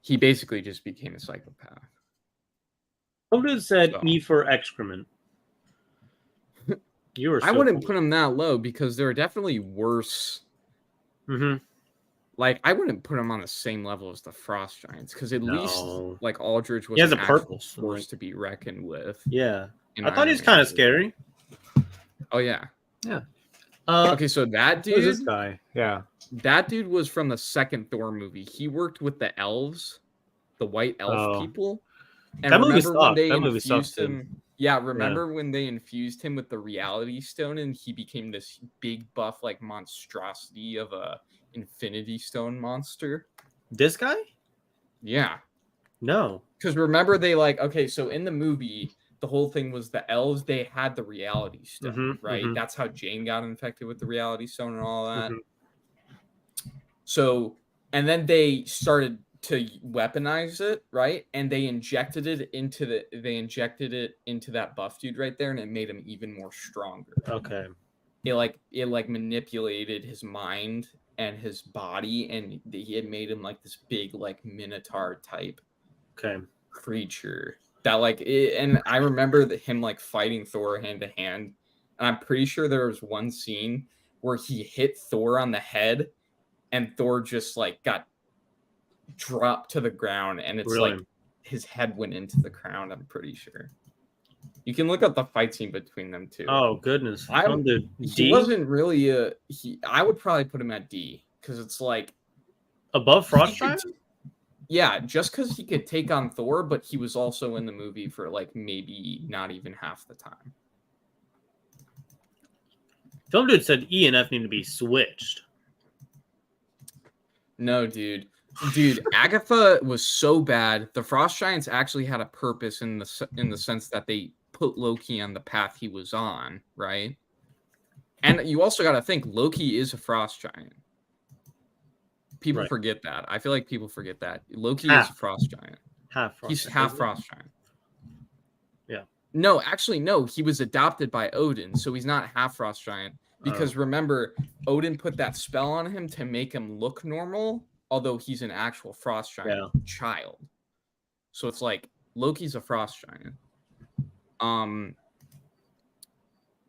He basically just became a psychopath. Some dude said So. E for excrement. You were. I wouldn't put him that low because there are definitely worse. Mm-hmm. Like, I wouldn't put him on the same level as the Frost Giants because at least like Aldrich was has an a actual purpose, force like- to be reckoned with. Yeah, in I thought he was Iron kind Man of scary. Oh yeah. Yeah. Okay, so that Who's this dude, guy? Yeah. that dude was from the second Thor movie. He worked with the elves, the white elf Oh. people. And That movie remember when sucked. they That movie infused sucked, him? Yeah, remember when they infused him with the reality stone and he became this big buff like monstrosity of a infinity stone monster? This guy? Yeah. No. Because remember they like, okay, so in the movie, the whole thing was the elves, they had the reality stone, Mhm, right? mhm. That's how Jane got infected with the reality stone and all that. Mhm. So, and then they started to weaponize it, right? And they injected it into that buff dude right there, and it made him even more stronger. Okay. It manipulated his mind and his body, and it made him like this big like minotaur type Okay. creature that and I remember him like fighting Thor hand to hand, and I'm pretty sure there was one scene where he hit Thor on the head and Thor just like got dropped to the ground, and it's Really? like his head went into the ground. I'm pretty sure you can look up the fight scene between them two. Oh goodness. He wasn't really I would probably put him at D because it's like above Frost Giant. Yeah, just because he could take on Thor, but he was also in the movie for like maybe not even half the time. Film dude said E and F need to be switched. No, dude, Agatha was so bad. The Frost Giants actually had a purpose in the sense that they put Loki on the path he was on, right? And you also got to think Loki is a Frost Giant. People forget that. I feel like people forget that Loki is a Frost Giant. He's half Frost Giant. Yeah. No, actually, no. He was adopted by Odin, so he's not half Frost Giant. Because remember, Odin put that spell on him to make him look normal, although he's an actual Frost Giant child. So it's like Loki's a Frost Giant.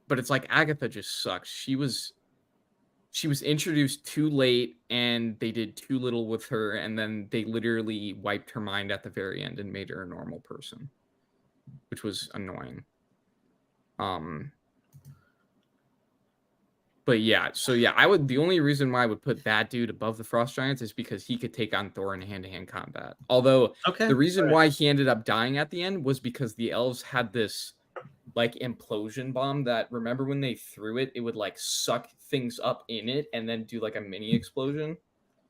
But it's like Agatha just sucks. She was introduced too late, and they did too little with her, and then they literally wiped her mind at the very end and made her a normal person, which was annoying. But yeah, so yeah, the only reason why I would put that dude above the Frost Giants is because he could take on Thor in hand-to-hand combat. Although the reason why he ended up dying at the end was because the elves had this like implosion bomb that, remember when they threw it, it would like suck things up in it and then do like a mini explosion.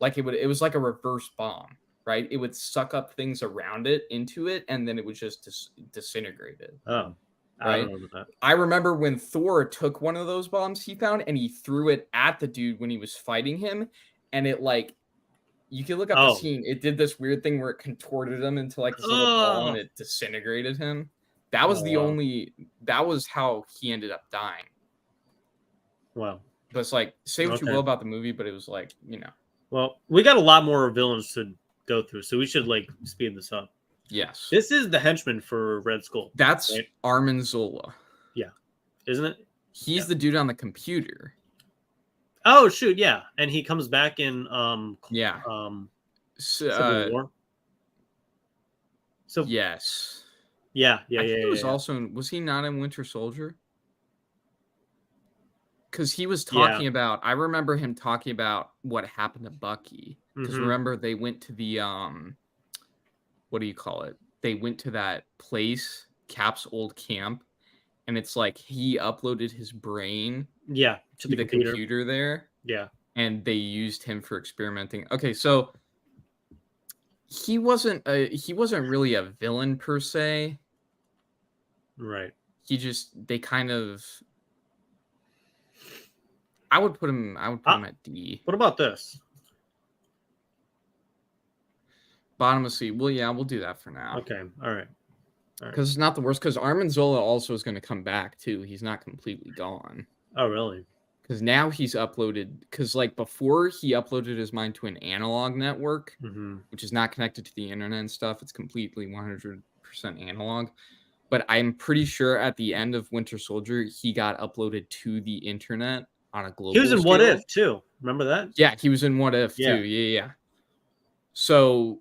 Like it was like a reverse bomb, right? It would suck up things around it into it, and then it would just disintegrate it. Oh. Right? I don't know that. I remember when Thor took one of those bombs he found and he threw it at the dude when he was fighting him, and it like, you can look up the scene. It did this weird thing where it contorted him into like this little ball and it disintegrated him. That was that was how he ended up dying. Wow. But it's like, say what you will about the movie, but it was like, you know. Well, we got a lot more villains to go through, so we should like speed this up. Yes. This is the henchman for Red Skull. That's right? Armin Zola. Yeah. Isn't it? He's the dude on the computer. Oh shoot, yeah. And he comes back in Civil War. So yes. Yeah. I think he was also was he not in Winter Soldier? Because he was talking about, I remember him talking about what happened to Bucky. Because remember, they went to the what do you call it? They went to that place, Cap's old camp, and it's like he uploaded his brain to the computer there. Yeah. And they used him for experimenting. Okay, so he wasn't really a villain per se. Right. They kind of, I would put him at D. What about this? Bottom of C. Well, yeah, we'll do that for now. Okay. All right. Because it's not the worst. Because Armin Zola also is going to come back too. He's not completely gone. Oh, really? Because now he's uploaded. Because like before, he uploaded his mind to an analog network, which is not connected to the internet and stuff. It's completely 100% analog. but I'm pretty sure at the end of Winter Soldier, he got uploaded to the internet on a global He was in scale. What If too. Remember that? Yeah, he was in What If Yeah. too. Yeah. So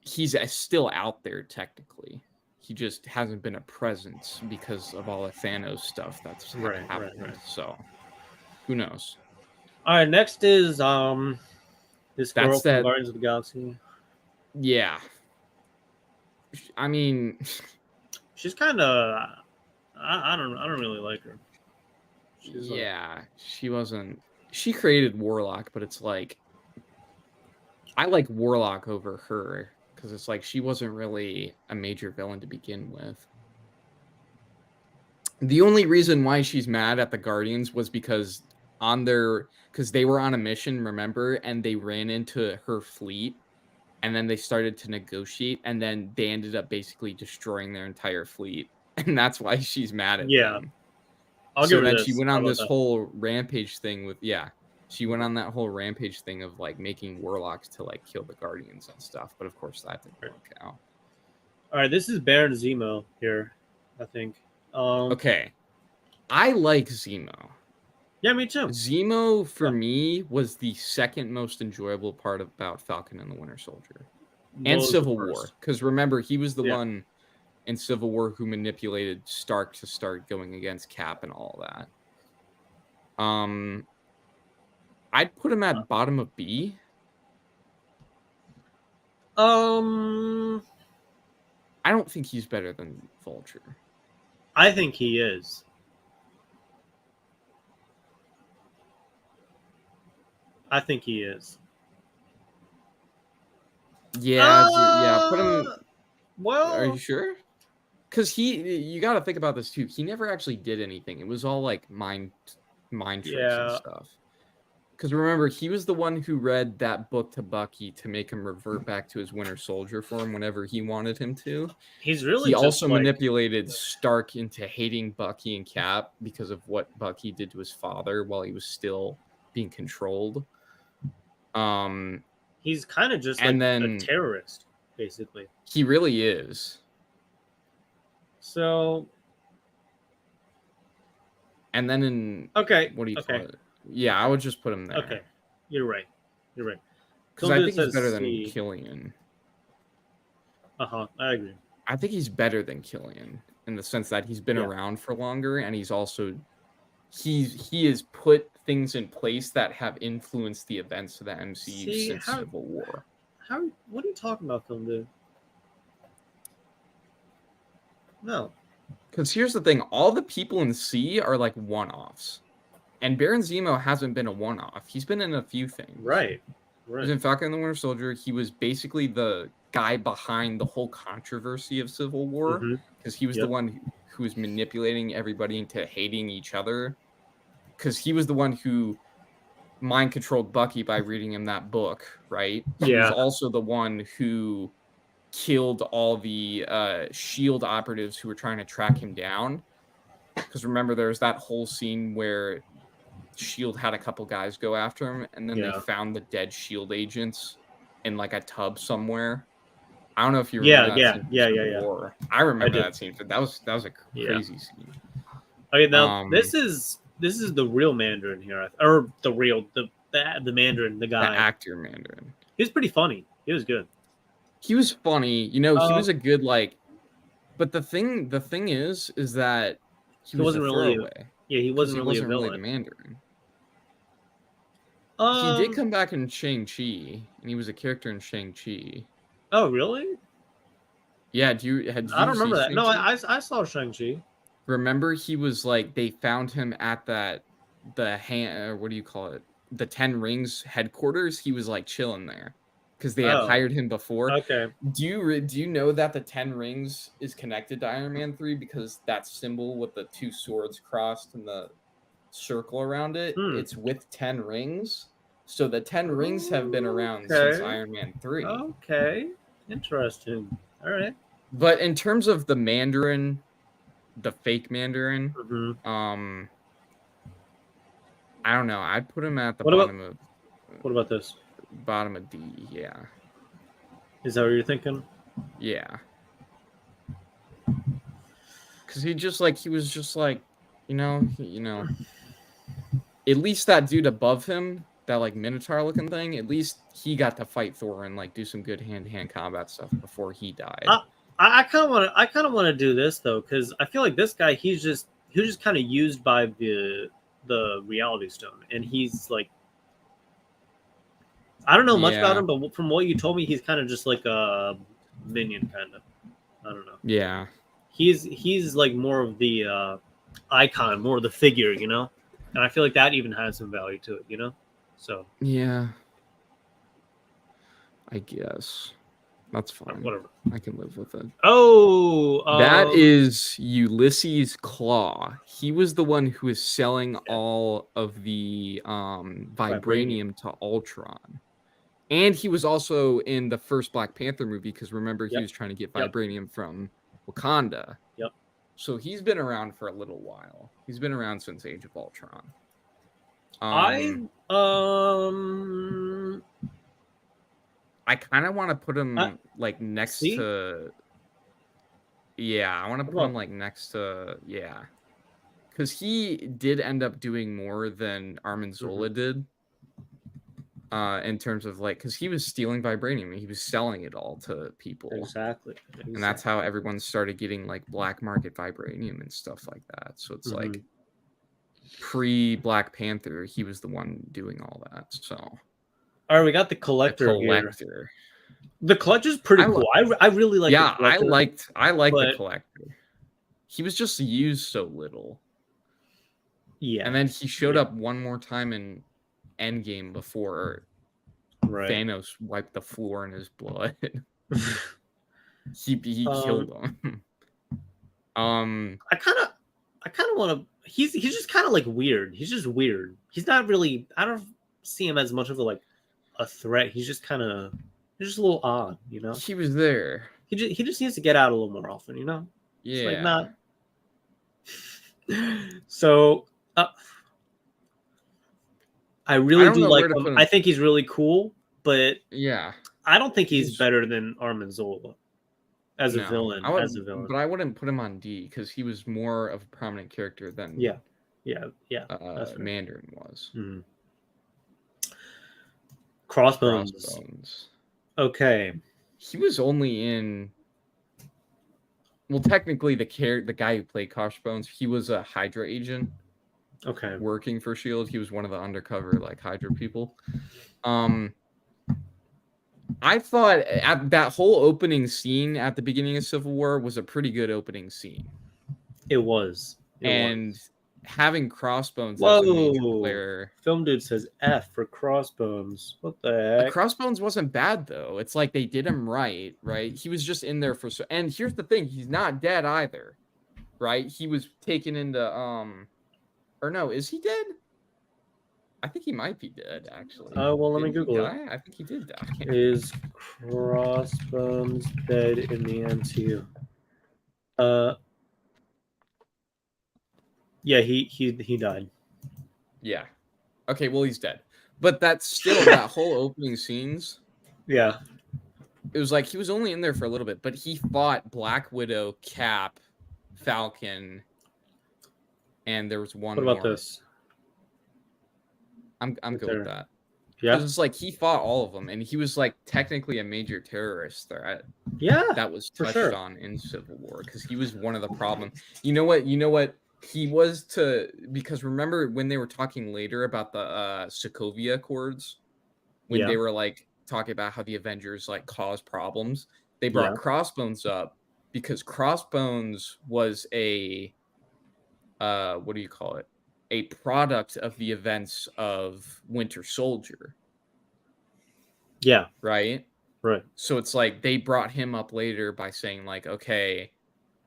he's still out there technically. He just hasn't been a presence because of all the Thanos stuff that's happened. Right. So who knows? All right, next is this girl That's from that. Guardians of the Galaxy. Yeah. I mean, She's kind of I don't really like her. She's yeah, she wasn't. She created Warlock, but it's like I like Warlock over her because it's like she wasn't really a major villain to begin with. The only reason why she's mad at the Guardians was because they were on a mission, remember, and they ran into her fleet, and then they started to negotiate, and then they ended up basically destroying their entire fleet, and that's why she's mad at them. I'll give her then this. she went How on about this that? whole rampage thing with she went on that whole rampage thing of like making warlocks to like kill the Guardians and stuff, but of course that didn't work out. All right, this is Baron Zemo here, I think. Okay, I like Zemo. Yeah, me too. Zemo for me was the second most enjoyable part about Falcon and the Winter Soldier and Civil War, because remember he was the one in Civil War who manipulated Stark to start going against Cap and all that. I'd put him at bottom of B. I don't think he's better than Vulture. I think he is. Yeah, put him. Well, are you sure? Because you got to think about this too. He never actually did anything. It was all like mind tricks and stuff. Because remember, he was the one who read that book to Bucky to make him revert back to his Winter Soldier form whenever he wanted him to. He also manipulated Stark into hating Bucky and Cap because of what Bucky did to his father while he was still being controlled. He's kind of just like a terrorist, basically. He really is. So. And then what do you call it? Yeah, I would just put him there. Okay, you're right. Because I think he's better than Killian. I agree. I think he's better than Killian in the sense that he's been around for longer, and he's also he has put things in place that have influenced the events of the MCU since Civil War. What are you talking about, film dude? No. Because here's the thing, all the people in C are like one-offs. And Baron Zemo hasn't been a one-off. He's been in a few things. Right. He was in Falcon and the Winter Soldier. He was basically the guy behind the whole controversy of Civil War. Because he was the one who was manipulating everybody into hating each other. Because he was the one who mind-controlled Bucky by reading him that book, right? He was also the one who killed all the S.H.I.E.L.D. operatives who were trying to track him down. Because remember, there's that whole scene where S.H.I.E.L.D. had a couple guys go after him, and then they found the dead S.H.I.E.L.D. agents in like a tub somewhere. I don't know if you remember that scene. War. I remember that scene. That was a crazy scene. Okay, now this is the real Mandarin here, or the Mandarin, the guy, the actor Mandarin. He was pretty funny. He was good. He was funny. You know, he was a good But the thing is that he wasn't really he wasn't really the Mandarin. He did come back in Shang-Chi, and he was a character in Shang-Chi. Oh, really? Yeah, I don't remember that. Shang-Chi? No, I saw Shang-Chi. Remember, he was like, they found him at the 10 Rings headquarters. He was like chilling there because they had hired him before. Okay. Do you know that the 10 Rings is connected to Iron Man 3 because that symbol with the two swords crossed and the circle around it, it's with 10 rings. So the 10 rings have been around since Iron Man 3. Okay. Interesting. All right. But in terms of the Mandarin, the fake Mandarin, I don't know. I'd put him at the bottom of. What about this? Bottom of D, yeah. Is that what you're thinking? Yeah. because he was just like, at least that dude above him, that like Minotaur looking thing, at least he got to fight Thor and like do some good hand-to-hand combat stuff before he died. I kind of want to do this though, because I feel like this guy, he was just kind of used by the Reality Stone, and he's like, I don't know much about him, but from what you told me, he's kind of just like a minion, kind of. I don't know. Yeah, he's like more of the icon, more of the figure, you know, and I feel like that even has some value to it, you know. So yeah, I guess that's fine. Whatever, I can live with it. Oh, that is Ulysses Claw. He was the one who was selling all of the vibranium to Ultron. And he was also in the first Black Panther movie, because remember, he was trying to get vibranium from Wakanda. Yep. So he's been around for a little while. He's been around since Age of Ultron. I kind of want to put him like next to. Yeah, I want to put him like next to because he did end up doing more than Armin Zola did. In terms of like, because he was stealing vibranium, he was selling it all to people. Exactly. And that's how everyone started getting like black market vibranium and stuff like that. So it's like pre-Black Panther, he was the one doing all that. So all right, we got the collector. Here. The collector's pretty cool. I really like. Yeah, I like the collector. He was just used so little. Yeah, and then he showed up one more time in Endgame before Thanos wiped the floor in his blood. he killed him. I kind of want to. He's just kind of like weird. He's just weird. He's not really. I don't see him as much of a threat. He's just kind of. He's just a little odd, you know. He was there. He just needs to get out a little more often, you know. Yeah. It's like not. So. I really do like him. I think he's really cool, but I don't think he's better than Armin Zola as a villain. But I wouldn't put him on D because he was more of a prominent character than Mandarin was. Mm-hmm. Crossbones. Okay. He was only in. Well, technically, the guy who played Crossbones, he was a Hydra agent. Okay. Working for S.H.I.E.L.D. He was one of the undercover like Hydra people. I thought that whole opening scene at the beginning of Civil War was a pretty good opening scene. It was. Having Crossbones as a major player. Film Dude says F for Crossbones. What the heck? Crossbones wasn't bad though. It's like they did him right? He was just in there for and here's the thing, he's not dead either. Right? He was taken into or no, is he dead? I think he might be dead, actually. Well, let me Google it. I think he did die. Is Crossbones dead in the MCU? Yeah, he died. Yeah. Okay, well, he's dead. But that's still that whole opening scenes. Yeah. It was like he was only in there for a little bit, but he fought Black Widow, Cap, Falcon, and there was one more. What about this? I'm good with that. Yeah. It was like he fought all of them, and he was like technically a major terrorist threat. Yeah. That was touched on in Civil War because he was one of the problem. You know what? He was because remember when they were talking later about the Sokovia Accords, when they were like talking about how the Avengers like caused problems, they brought Crossbones up because Crossbones was a what do you call it? A product of the events of Winter Soldier. Yeah. Right? Right. So it's like they brought him up later by saying like, okay,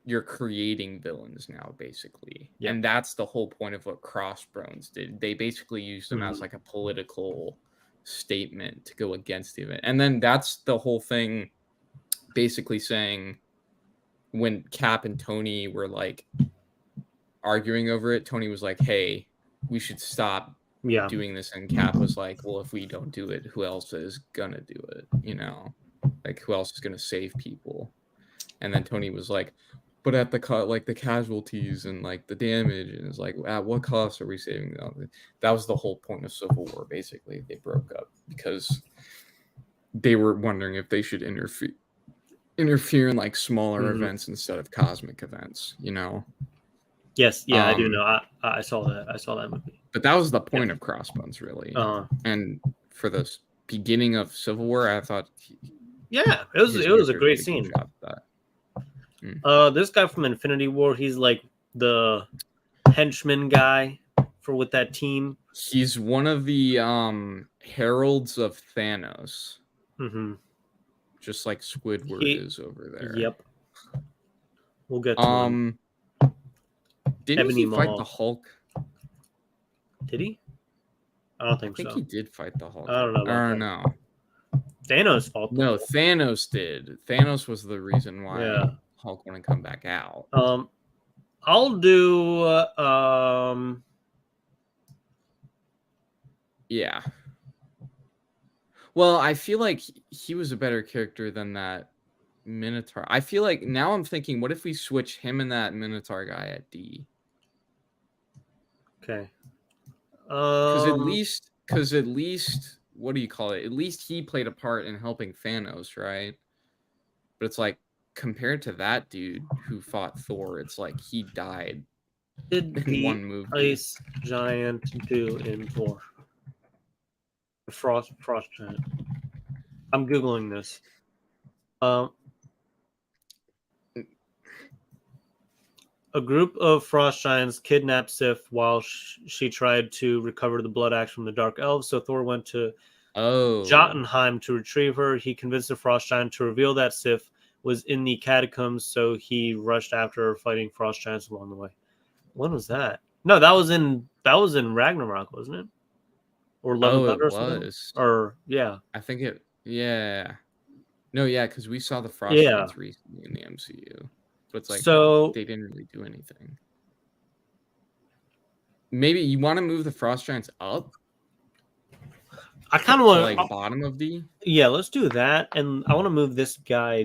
you're creating villains now, basically. Yeah. And that's the whole point of what Crossbones did. They basically used them as like a political statement to go against the event. And then that's the whole thing basically saying when Cap and Tony were like arguing over it, Tony was like, hey, we should stop doing this. And Cap was like, well, if we don't do it, who else is gonna do it? You know, like who else is gonna save people? And then Tony was like, but at the like the casualties and like the damage, and it's like, at what cost are we saving them? That was the whole point of Civil War. Basically, they broke up because they were wondering if they should interfere in like smaller events instead of cosmic events. Yes, yeah, I do know. I saw that. I saw that movie. But that was the point of Crossbones, really. And for the beginning of Civil War, I thought, it was a great scene. This guy from Infinity War, he's like the henchman guy with that team. He's one of the heralds of Thanos. Mm-hmm. Just like Squidward is over there. Yep. We'll get to him. Didn't he fight the Hulk? Did he? I don't think so. I think he did fight the Hulk. I don't know. Or no. Thanos fought the Hulk. Thanos did. Thanos was the reason why Hulk wouldn't come back out. I'll do yeah. Well, I feel like he was a better character than that Minotaur. I feel like now I'm thinking, what if we switch him and that Minotaur guy at D? Okay. Because at least, what do you call it? At least he played a part in helping Thanos, right? But it's like, compared to that dude who fought Thor, it's like he died in one movie. Ice giant do in Thor? The frost giant. I'm googling this. A group of frost giants kidnapped Sif while she tried to recover the blood axe from the Dark Elves. So Thor went to Jotunheim to retrieve her. He convinced the frost giant to reveal that Sif was in the catacombs, so he rushed after her, fighting frost giants along the way. When was that? No, that was in Ragnarok, wasn't it? Or Love and Thunder, or something? Or I think it. Yeah. No, yeah, because we saw the frost giants recently in the MCU. But it's like, they didn't really do anything. Maybe you want to move the frost giants up? I kind of want like bottom of D. Yeah, let's do that, and I want to move this guy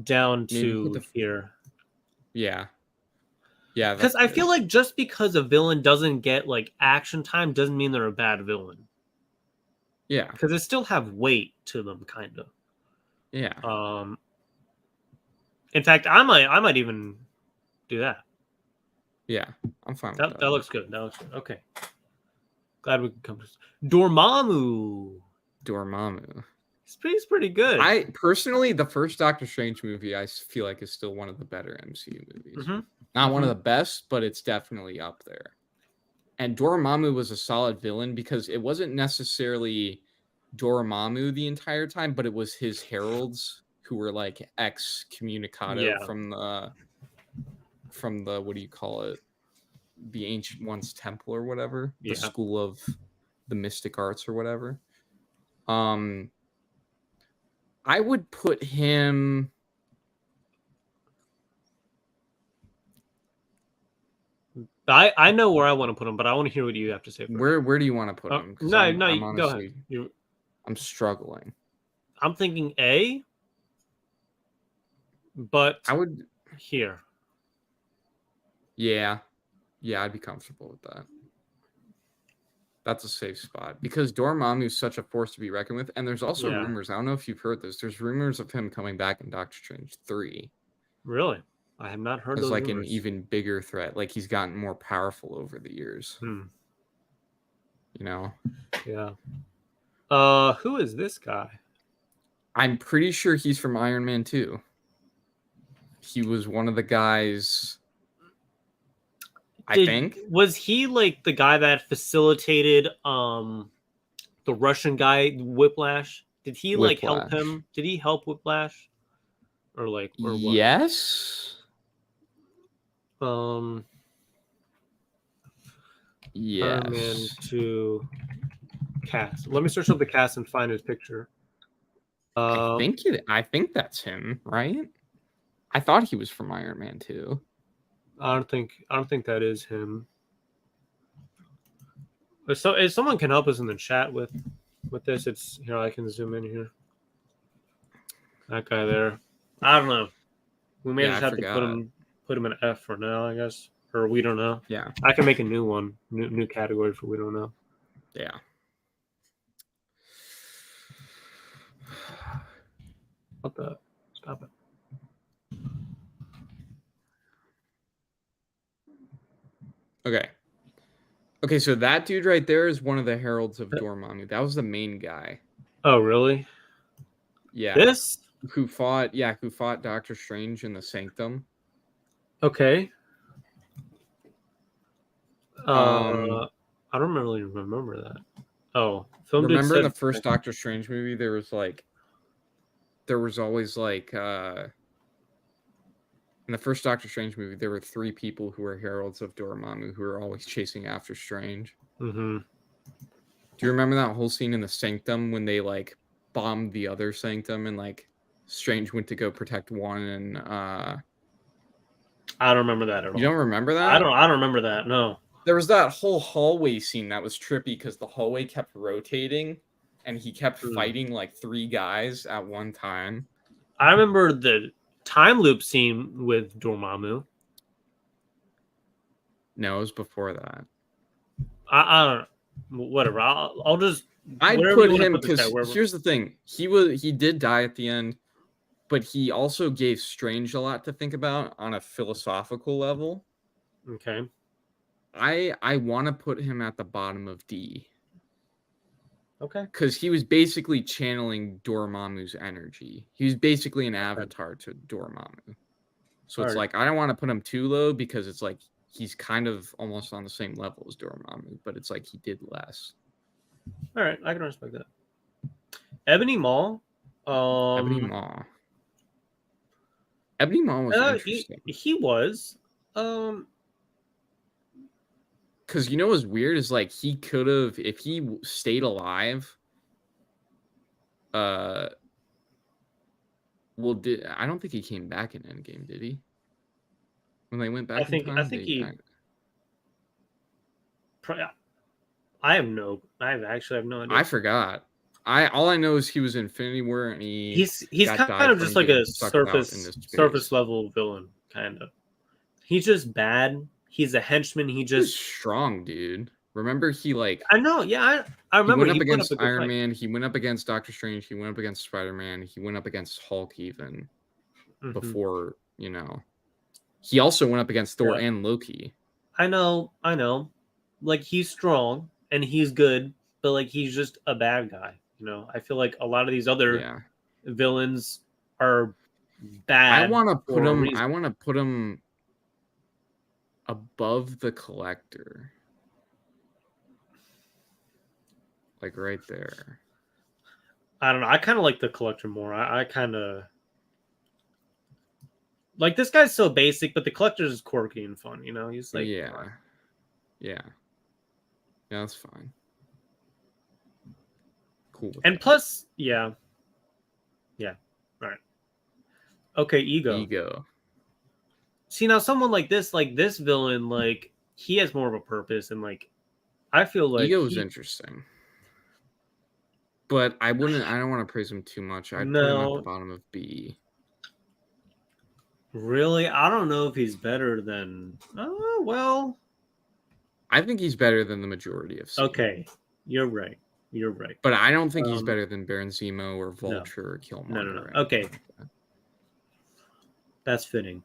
down to here. Yeah, because I feel like just because a villain doesn't get like action time doesn't mean they're a bad villain. Yeah, because they still have weight to them, kind of. Yeah. In fact, I might even do that. Yeah, I'm fine with that. That looks good. That looks good. Okay. Glad we can come to Dormammu. He's pretty good. I personally, the first Doctor Strange movie, I feel like is still one of the better MCU movies. Mm-hmm. Not one of the best, but it's definitely up there. And Dormammu was a solid villain because it wasn't necessarily Dormammu the entire time, but it was his heralds who were like excommunicado from the what do you call it? The Ancient One's Temple or whatever, the School of the Mystic Arts or whatever. I would put him. I know where I want to put him, but I want to hear what you have to say. Where do you want to put him? I'm honestly, go ahead. I'm struggling. I'm thinking A, but I would here. Yeah, I'd be comfortable with that. That's a safe spot because Dormammu is such a force to be reckoned with, and there's also rumors. I don't know if you've heard this. There's rumors of him coming back in Doctor Strange 3. Really? I have not heard. It's like rumors. An even bigger threat. Like he's gotten more powerful over the years. You know? Yeah. Who is this guy? I'm pretty sure he's from Iron Man 2. He was one of the guys. I think. Was he like the guy that facilitated the Russian guy Whiplash? Did he like help him? Did he help Whiplash? Or what? Yes. Yes. Iron Man 2 cast. Let me search up the cast and find his picture. I think that's him, right? I thought he was from Iron Man 2. I don't think that is him. So if someone can help us in the chat with this, it's here. I can zoom in here. That guy there. I don't know. We may Yeah, just I have to forgot. put him in F for now, I guess, or we don't know. Yeah, I can make a new one, new category for we don't know. yeah. What the? Stop it. Okay. Okay, so that dude right there is one of the heralds of Dormammu. That was the main guy. Oh, really? Yeah. This? Who fought Doctor Strange in the Sanctum. Okay. Um I don't really remember that. Oh, film dude remember in the said. first Doctor Strange movie there was always like in the first Doctor Strange movie there were 3 people who were heralds of Dormammu who were always chasing after Strange. Mm-hmm. Do you remember that whole scene in the Sanctum when they like bombed the other Sanctum and like Strange went to go protect one and I don't remember that at all. you don't remember that? I don't remember that. No. There was that whole hallway scene that was trippy because the hallway kept rotating and he kept fighting like 3 guys at one time. I remember the time loop scene with Dormammu. No, it was before that. I don't know. Whatever. I'll just. I'd wherever put you wanna him put this guy, because wherever. here's the thing. He did die at the end, but he also gave Strange a lot to think about on a philosophical level. Okay. I want to put him at the bottom of D. Okay. Because he was basically channeling Dormammu's energy. He was basically an avatar to Dormammu. So it's like, I don't want to put him too low because it's like he's kind of almost on the same level as Dormammu, but it's like he did less. All right, I can respect that. Ebony Maw. Ebony Maw. Ebony Maw was interesting. He was. Because you know what's weird is like he could have, if he stayed alive, I don't think he came back in Endgame, did he? When they went back in time? I think he. I actually have no idea. I forgot. All I know is he was Infinity War and he's kind of just like a surface level villain, kind of. He's just bad. He's a henchman. He's strong, dude. Remember he like I know, yeah, I remember he went up against Iron Man, he went up against Doctor Strange, he went up against Spider-Man, he went up against Hulk even before, you know. He also went up against Thor and Loki. I know. Like he's strong and he's good, but like he's just a bad guy. You know, I feel like a lot of these other villains are bad. I want to put him above the Collector. Like right there. I don't know. I kind of like the Collector more. I kind of like this guy's so basic, but the Collector is quirky and fun. You know, he's like yeah, that's fine. Cool. And plus, yeah. All right. Okay, Ego. See, now someone like this villain, like he has more of a purpose, and like I feel like Ego is interesting, but I don't want to praise him too much. I'd put him at the bottom of B. Really, I don't know if he's better than. Oh well. I think he's better than the majority of C. Okay, you're right. But I don't think he's better than Baron Zemo or Vulture or Killmonger. No. Okay. That's fitting.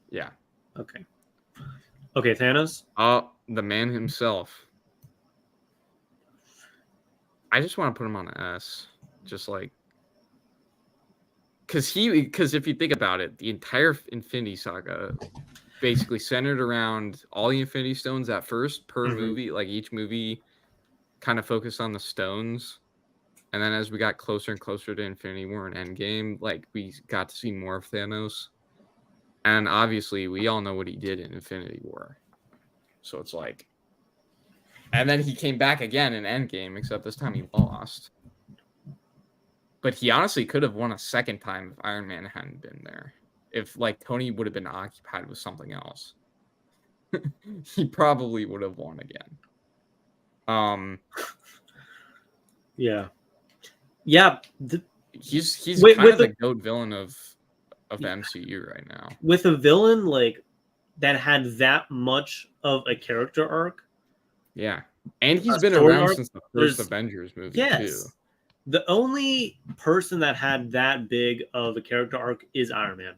Yeah. Okay, Thanos? The man himself. I just want to put him on an S. Just like... Because if you think about it, the entire Infinity Saga basically centered around all the Infinity Stones at first per movie. Like each movie kind of focused on the stones, and then as we got closer and closer to Infinity War and Endgame, like we got to see more of Thanos, and obviously we all know what he did in Infinity War, so it's like, and then he came back again in Endgame, except this time he lost, but he honestly could have won a second time if Iron Man hadn't been there. If like Tony would have been occupied with something else, he probably would have won again. Yeah. He's kind of the GOAT villain of of the MCU right now. With a villain like that had that much of a character arc. Yeah. And he's A been story around arc, since the there's- first Avengers movie, Yes. too. The only person that had that big of a character arc is Iron Man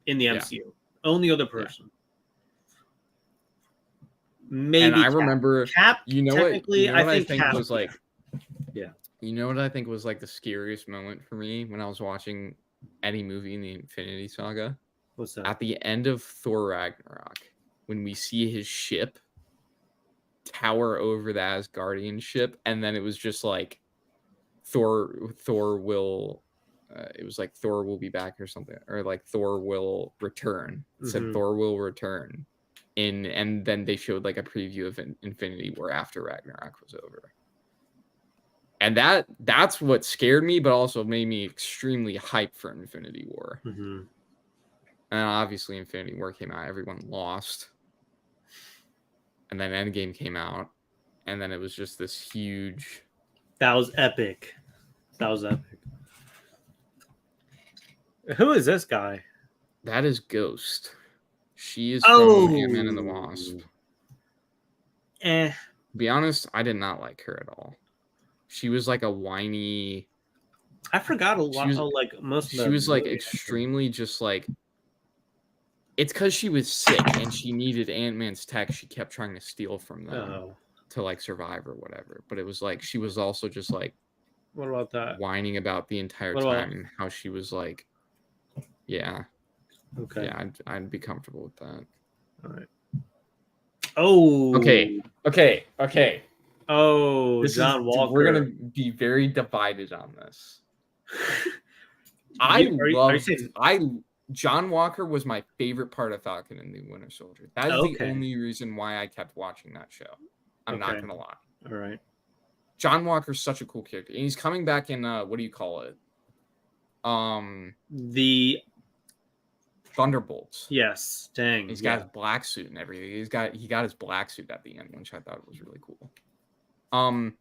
in the Yeah. MCU. Only other person. Maybe And I Cap. remember, Cap. you know what? Technically, You know what I think think Cap. was like, Yeah. You know what I think was like the scariest moment for me when I was watching any movie in the Infinity Saga? What's that? At the end of Thor Ragnarok, when we see his ship tower over the Asgardian ship, and then it was just like Thor will it was like Thor will be back or something, or like Thor will return. It said Thor will return and then they showed like a preview of Infinity War after Ragnarok was over. And that's what scared me, but also made me extremely hyped for Infinity War. Mm-hmm. And obviously Infinity War came out, everyone lost. And then Endgame came out, and then it was just this huge... That was epic. Who is this guy? That is Ghost. She is from Ant-Man and the Wasp. Eh. To be honest, I did not like her at all. She was like a whiny... I forgot a lot. Most of she was like extremely just like... It's because she was sick and she needed Ant-Man's tech. She kept trying to steal from them to like survive or whatever. But it was like she was also just like... What about that? Whining about the entire time and how she was like... Yeah. Okay. Yeah, I'd be comfortable with that. All right. Oh. Okay. Oh, John Walker. We're gonna be very divided on this. John Walker was my favorite part of Falcon and the Winter Soldier. That is the only reason why I kept watching that show. I'm not gonna lie. All right. John Walker's such a cool character, and he's coming back in what do you call it? The Thunderbolts. Yes. Dang. He's got his black suit and everything. He got his black suit at the end, which I thought was really cool. And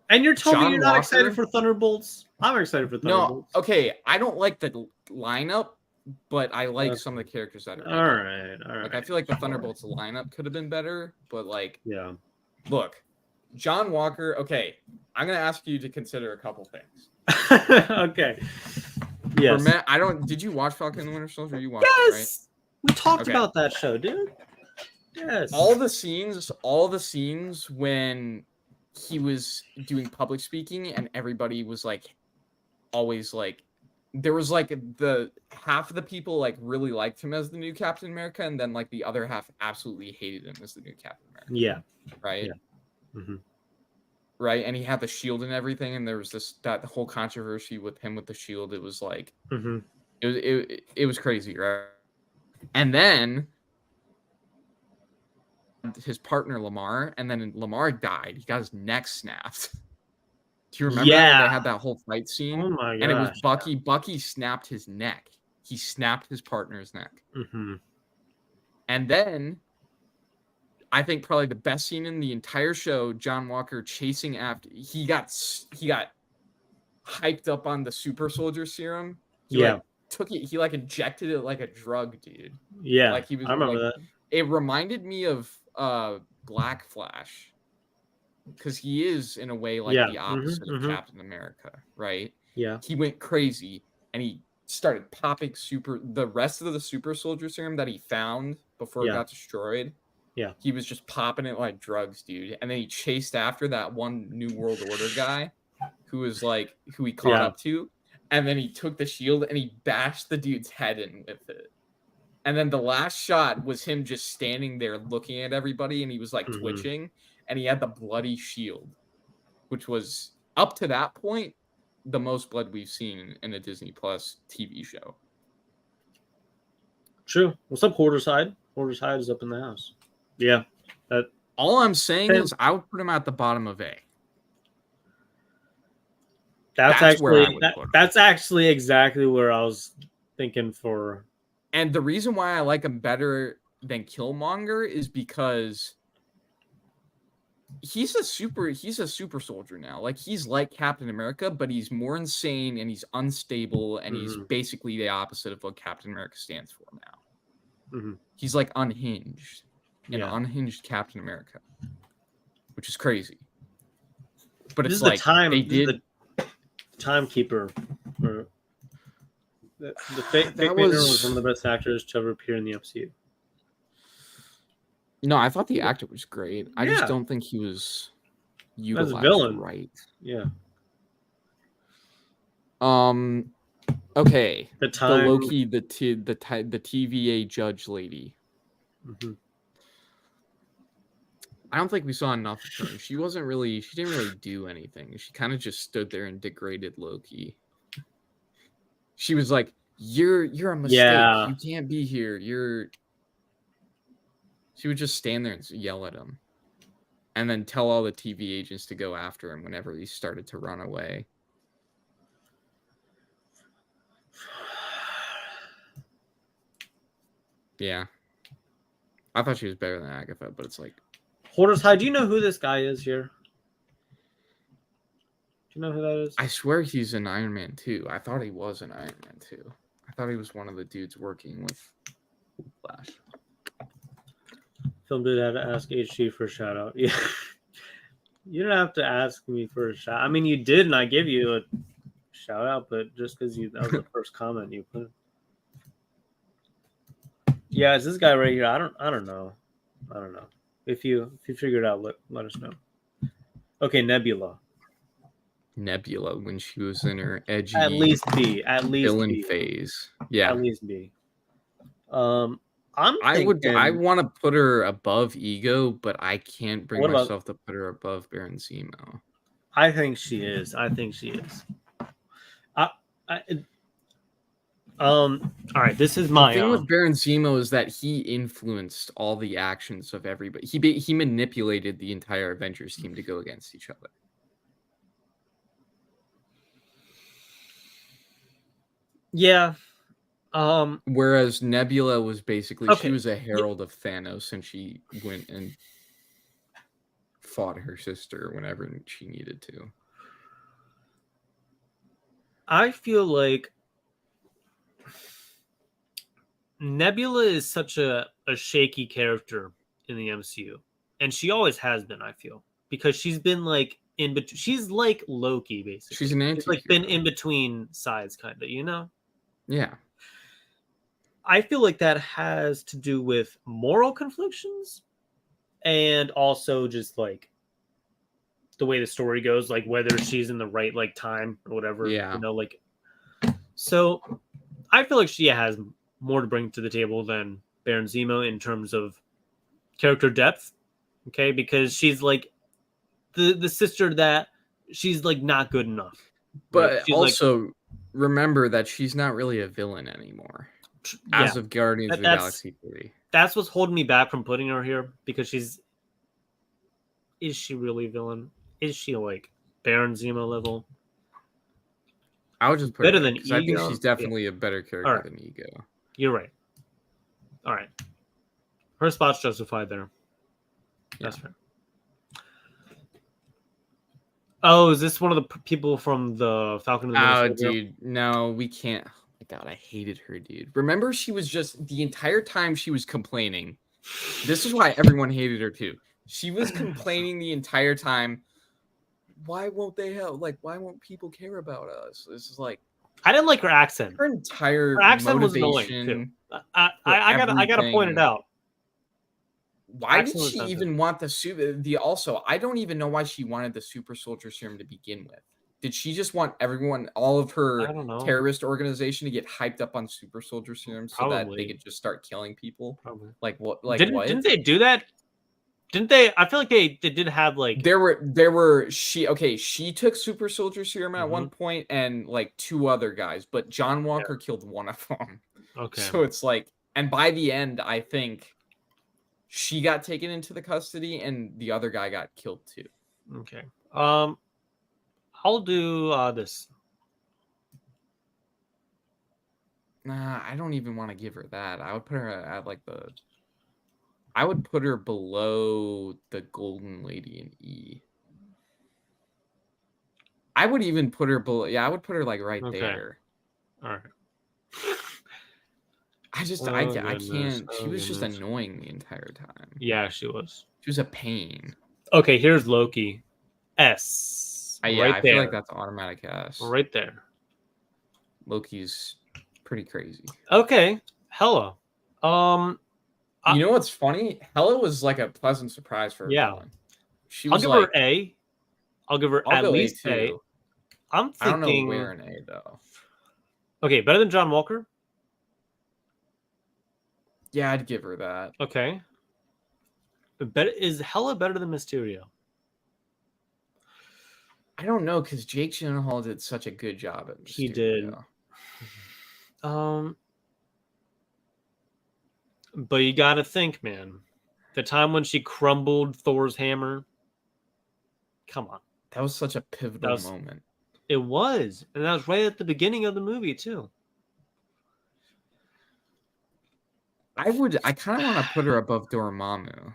you're telling me you're not excited for Thunderbolts? I'm excited for Thunderbolts. No, okay. I don't like the lineup, but I like some of the characters that are. All right. Like I feel like the Thunderbolts lineup could have been better, but like, yeah. Look, John Walker. Okay, I'm gonna ask you to consider a couple things. Okay. Yes. For Matt, Did you watch Falcon and the Winter Soldier? You watched yes. it, right? We talked about that show, dude. Yes. All the scenes when he was doing public speaking and everybody was like, always like, there was like the half of the people like really liked him as the new Captain America, and then like the other half absolutely hated him as the new Captain America. Yeah. Right. Yeah. Mm-hmm. Right, and he had the shield and everything, and there was that whole controversy with him with the shield. It was like, it was crazy, right? And then his partner Lamar, and then Lamar died. He got his neck snapped. Do you remember that? They had that whole fight scene? Oh my god! And it was Bucky. Bucky snapped his neck. He snapped his partner's neck. Mm-hmm. And then, I think probably the best scene in the entire show, John Walker chasing after. He got hyped up on the super soldier serum. He took it. He like injected it like a drug, dude. Yeah, like he was. I remember that. It reminded me of Black Flash, because he is in a way like the opposite of Captain America, right? Yeah, he went crazy and he started popping the rest of the super soldier serum that he found before it got destroyed. Yeah, he was just popping it like drugs, dude. And then he chased after that one New World Order guy who he caught up to. And then he took the shield and he bashed the dude's head in with it. And then the last shot was him just standing there looking at everybody, and he was like twitching, and he had the bloody shield, which was up to that point the most blood we've seen in a Disney Plus TV show. True. What's up, Quarterside? Quarterside is up in the house. Yeah. All I'm saying is I would put him at the bottom of A. That's actually exactly where I was thinking for. And the reason why I like him better than Killmonger is because he's a super soldier now. Like he's like Captain America, but he's more insane and he's unstable and he's basically the opposite of what Captain America stands for now. He's like unhinged, an unhinged Captain America, which is crazy. But This it's is like the time. they This did. is the timekeeper. Or the Faith That Banner was- was one of the best actors to ever appear in the MCU. No, I thought the actor was great. I just Yeah. don't think he was As a utilized villain. right. Yeah. Okay. The The time. Loki, the TVA judge lady. I don't think we saw enough of her. She didn't really do anything. She kind of just stood there and degraded Loki. She was like, You're a mistake. Yeah. You can't be here. She would just stand there and yell at him. And then tell all the TV agents to go after him whenever he started to run away. Yeah. I thought she was better than Agatha, but it's like... Hoarder's High, do you know who this guy is here? Do you know who that is? I swear he's in Iron Man 2. I thought he was in Iron Man 2. I thought he was one of the dudes working with Flash. Film dude had to ask HG for a shout out. Yeah. You don't have to ask me for a shout. I mean, you did, and I give you a shout out, but just because that was the first comment you put. Yeah, it's this guy right here. I don't know. If you figure it out, let us know. Okay, Nebula. Nebula, when she was in her edgy At least villain B. phase. Yeah. At least B. I want to put her above Ego, but I can't bring What about- myself to put her above Baron Zemo. I think she is. All right, this is my The thing with Baron Zemo is that he influenced all the actions of everybody. He manipulated the entire Avengers team to go against each other. Yeah. Whereas Nebula was basically Okay. she was a herald of Thanos, and she went and fought her sister whenever she needed to. I feel like Nebula is such a shaky character in the MCU, and she always has been. I feel because she's been like in between. She's like Loki, basically. She's an She's like been anti-hero. in between sides, kind of. You know. Yeah. I feel like that has to do with moral conflictions, and also just like the way the story goes, like whether she's in the right like time or whatever. Yeah. You know, like. So, I feel like she has more to bring to the table than Baron Zemo in terms of character depth. Okay, because she's like the sister that she's like not good enough. But right? She's also remember that she's not really a villain anymore. As of Guardians of the Galaxy 3. That's what's holding me back from putting her here because is she really a villain? Is she like Baron Zemo level? I would just put Better her than because I think Ego? she's definitely a better character right. than Ego. You're right. All right. Her spot's justified there. That's fair. Oh, is this one of the people from the Falcon and the Winter Soldier? Dude, no, we can't. Oh my God, I hated her, dude. Remember, she was just the entire time she was complaining. This is why everyone hated her too. She was complaining the entire time. Why won't they help? Like, why won't people care about us? This is like I didn't like her accent. her entire Her accent was motivation. annoying too. I gotta point it out. Why did Accent was she offensive. even want the super? Also, I don't even know why she wanted the super soldier serum to begin with. Did she just want everyone, all of I her don't know. terrorist organization, to get hyped up on super soldier serum so that Probably. they could just start killing people? Probably. Like what? Like didn't what? didn't they do that? Didn't they? I feel like they did have like There were she took super soldier serum at one Mhm. point and like two other guys, but John Walker killed one of them. okay. So it's like, and by the end, I think she got taken into the custody and the other guy got killed too. Okay. I'll do this. Nah, I don't even want to give her that. I would put her at like the I would put her below the Golden Lady in E. I would even put her below. Yeah, I would put her like right Okay. there. All right. I Goodness. can't. She Oh, was just goodness. annoying the entire time. Yeah, she was. She was a pain. Okay, here's Loki. S. Yeah, Right I there. feel like that's automatic S. Right there. Loki's pretty crazy. Okay. Hela. You know what's funny? Hela was like a pleasant surprise for everyone. She I'll was give like, her A. I'll give her I'll at go least A A. too. I'm I don't know thinking. where in A though. Okay, better than John Walker. Yeah, I'd give her that. Okay. Is Hela better than Mysterio? I don't know because Jake Gyllenhaal did such a good job at Mysterio. He did. But you got to think, man. The time when she crumbled Thor's hammer. Come on. That was such a pivotal moment. It was. And that was right at the beginning of the movie, too. I kind of want to put her above Dormammu.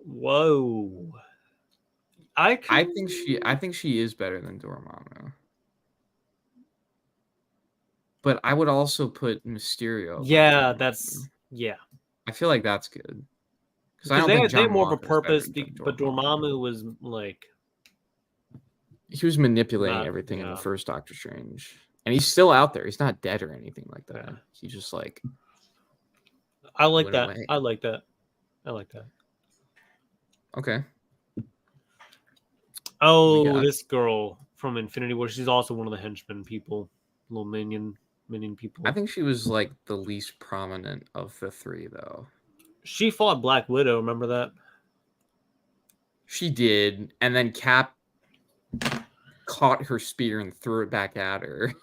Whoa. I think she is better than Dormammu. But I would also put Mysterio. Yeah, yeah. I feel like that's good. Because I don't think they had more of a purpose, but Dormammu was like... He was manipulating everything in the first Doctor Strange. And he's still out there. He's not dead or anything like that. Yeah. He just like... I like that. Away. I like that. Okay. Oh, this girl from Infinity War. She's also one of the henchmen people. Little minion people. I think she was like the least prominent of the three, though. She fought Black Widow. Remember that? She did. And then Cap caught her spear and threw it back at her.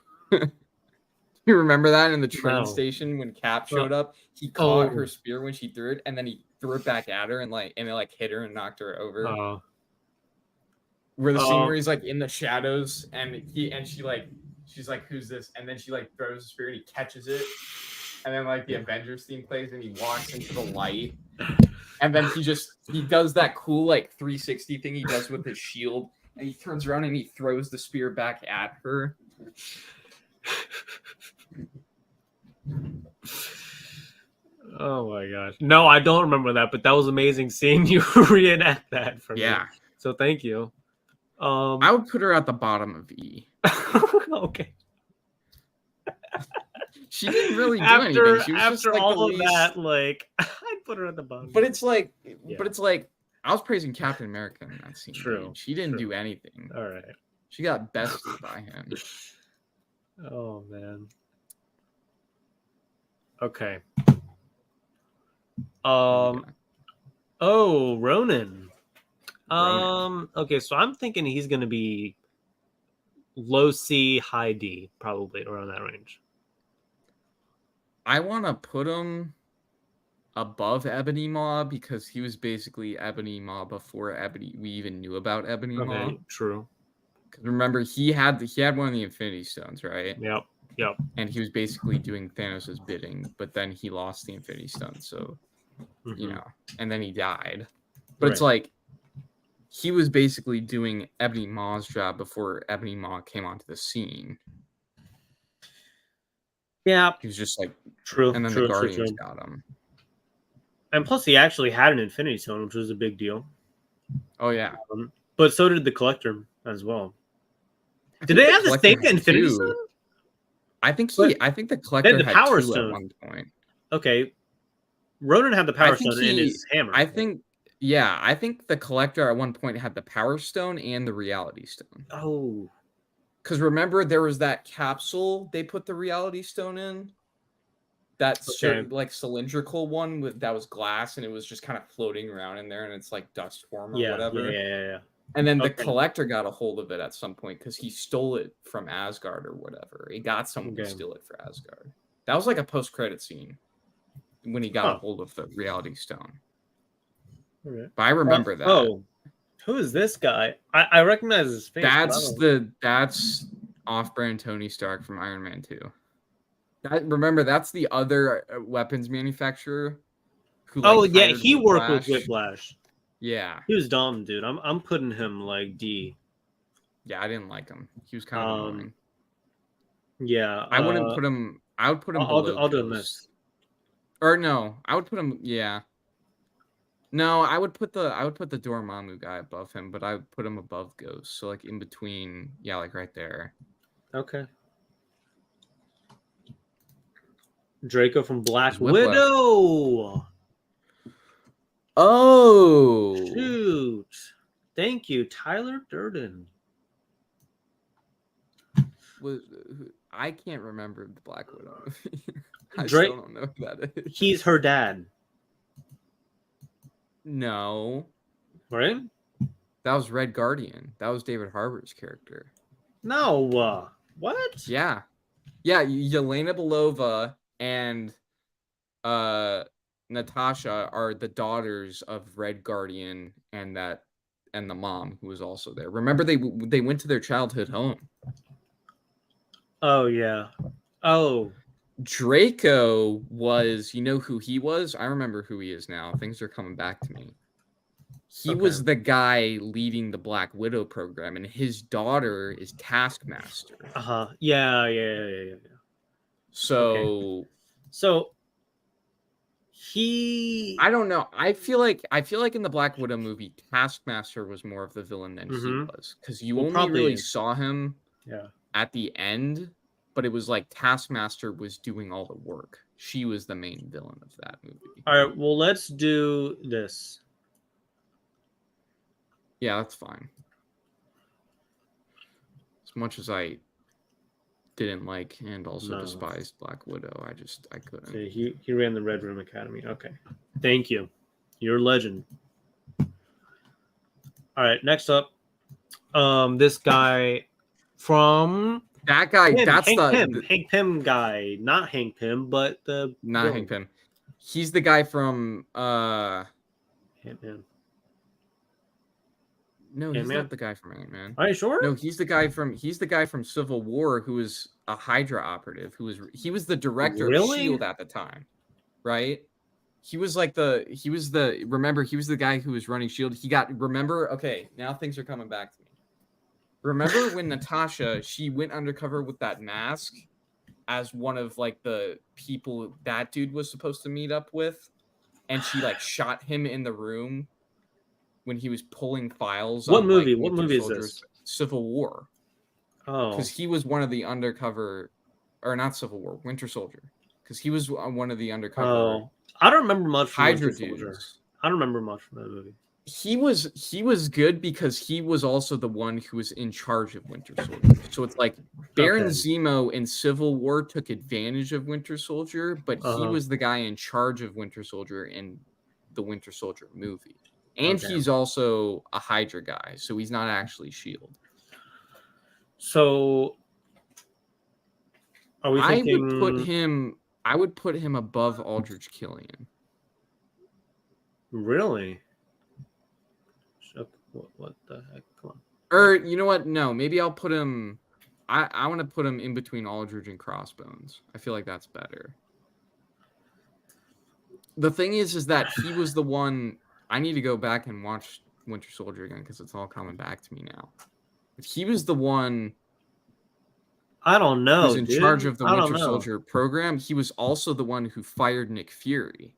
You remember that in the train station when Cap showed up? He caught her spear when she threw it, and then he threw it back at her and it hit her and knocked her over. Where the scene where he's like in the shadows and she's like, who's this? And then she like throws the spear and he catches it. And then like the Avengers theme plays and he walks into the light. And then he does that cool like 360 thing he does with his shield. And he turns around and he throws the spear back at her. Oh my gosh. No, I don't remember that, but that was amazing seeing you reenact that for me. So thank you. I would put her at the bottom of E. Okay. She didn't really do anything. She was after just, all of that, like I'd put her at the bottom. But it's like I was praising Captain America in that scene. True. Dude. She didn't do anything. All right. She got bested by him. Oh man. Okay. Ronan. Okay, so I'm thinking he's gonna be low C, high D, probably around that range. I want to put him above Ebony Maw because he was basically Ebony Maw before we even knew about Ebony Maw. True. Because remember, he had one of the Infinity Stones, right? Yep. And he was basically doing Thanos' bidding, but then he lost the Infinity Stone, so and then he died. But it's like he was basically doing Ebony Maw's job before Ebony Maw came onto the scene. Yeah. He was just like true. And then the Guardians got him. And plus he actually had an Infinity Stone, which was a big deal. Oh yeah. But so did the Collector as well. Did they have the same Infinity Stone? I think the Collector had Power Stone at one point. Okay. Ronan had the Power Stone in his hammer. I think the Collector at one point had the Power Stone and the Reality Stone. Oh. Because remember, there was that capsule they put the Reality Stone in. That like cylindrical one that was glass, and it was just kind of floating around in there, and it's like dust form or whatever. Yeah. And then the Collector got a hold of it at some point because he stole it from Asgard or whatever. He got someone to steal it for Asgard. That was like a post-credit scene when he got a hold of the Reality Stone. Right. But I remember that. Oh, who is this guy? I recognize his face. That's off-brand Tony Stark from Iron Man 2. Remember, that's the other weapons manufacturer who Oh like yeah, hired he worked with Whiplash. Whiplash. Yeah, He was dumb, dude. I'm putting him like D. yeah, I didn't like him. He was kind of annoying. Yeah. I wouldn't put him. I would put him below I'll do a Ghost. miss. Or no, I would put him. Yeah. No, I would put the Dormammu guy above him, but I would put him above Ghost. So like in between, yeah, like right there. Okay. Draco from Black Whiplash. Widow. Oh, Shoot. Thank you, Tyler Durden. I can't remember the Black Widow movie. I Drake. still don't know who that is. He's her dad, No, right? that was Red Guardian. That was David Harbour's character. No. What? Yeah, Yelena Belova and Natasha are the daughters of Red Guardian and the mom who was also there. Remember they went to their childhood home. Oh yeah. Oh. Draco was, you know who he was? I remember who he is now. Things are coming back to me. He was the guy leading the Black Widow program, and his daughter is Taskmaster. Yeah. So, he. I don't know. I feel like in the Black Widow movie, Taskmaster was more of the villain than he was, because you only really saw him at the end, but it was like Taskmaster was doing all the work. She was the main villain of that movie. All right, well, let's do this. Yeah, that's fine. As much as I didn't like and also despised Black Widow, I couldn't. Okay, he ran the Red Room Academy. Okay. Thank you. You're a legend. All right, next up. This guy from that guy, Pym, that's Hank Pym guy. Not Hank Pym, but the not Hank Pym. He's the guy from Ant-Man. No, he's not the guy from Ant-Man. Are you sure? No, he's the guy from Civil War who was a Hydra operative. He was the director of SHIELD at the time, right? He was the guy who was running SHIELD. Okay, now things are coming back to me. Remember when Natasha, she went undercover with that mask as one of like the people that dude was supposed to meet up with, and she like shot him in the room when he was pulling files. What on, movie? Like, what movie is this? Civil War. Oh, because he was one of the undercover, or not Civil War, Winter Soldier. Because he was one of the undercover. Oh, I don't remember much from Hydra Winter Soldier. dudes. I don't remember much from that movie. He was good because he was also the one who was in charge of Winter Soldier. So it's like Baron Zemo in Civil War took advantage of Winter Soldier, but he was the guy in charge of Winter Soldier in the Winter Soldier movie. And he's also a Hydra guy, so he's not actually SHIELD. So are we thinking... I would put him above Aldrich Killian. Really? What the heck? Come on. Or you know what? No, maybe I'll put him. I want to put him in between Aldridge and Crossbones. I feel like that's better. The thing is that he was the one. I need to go back and watch Winter Soldier again because it's all coming back to me now. But he was the one. I don't know. Who's in charge of the Winter Soldier program? He was also the one who fired Nick Fury.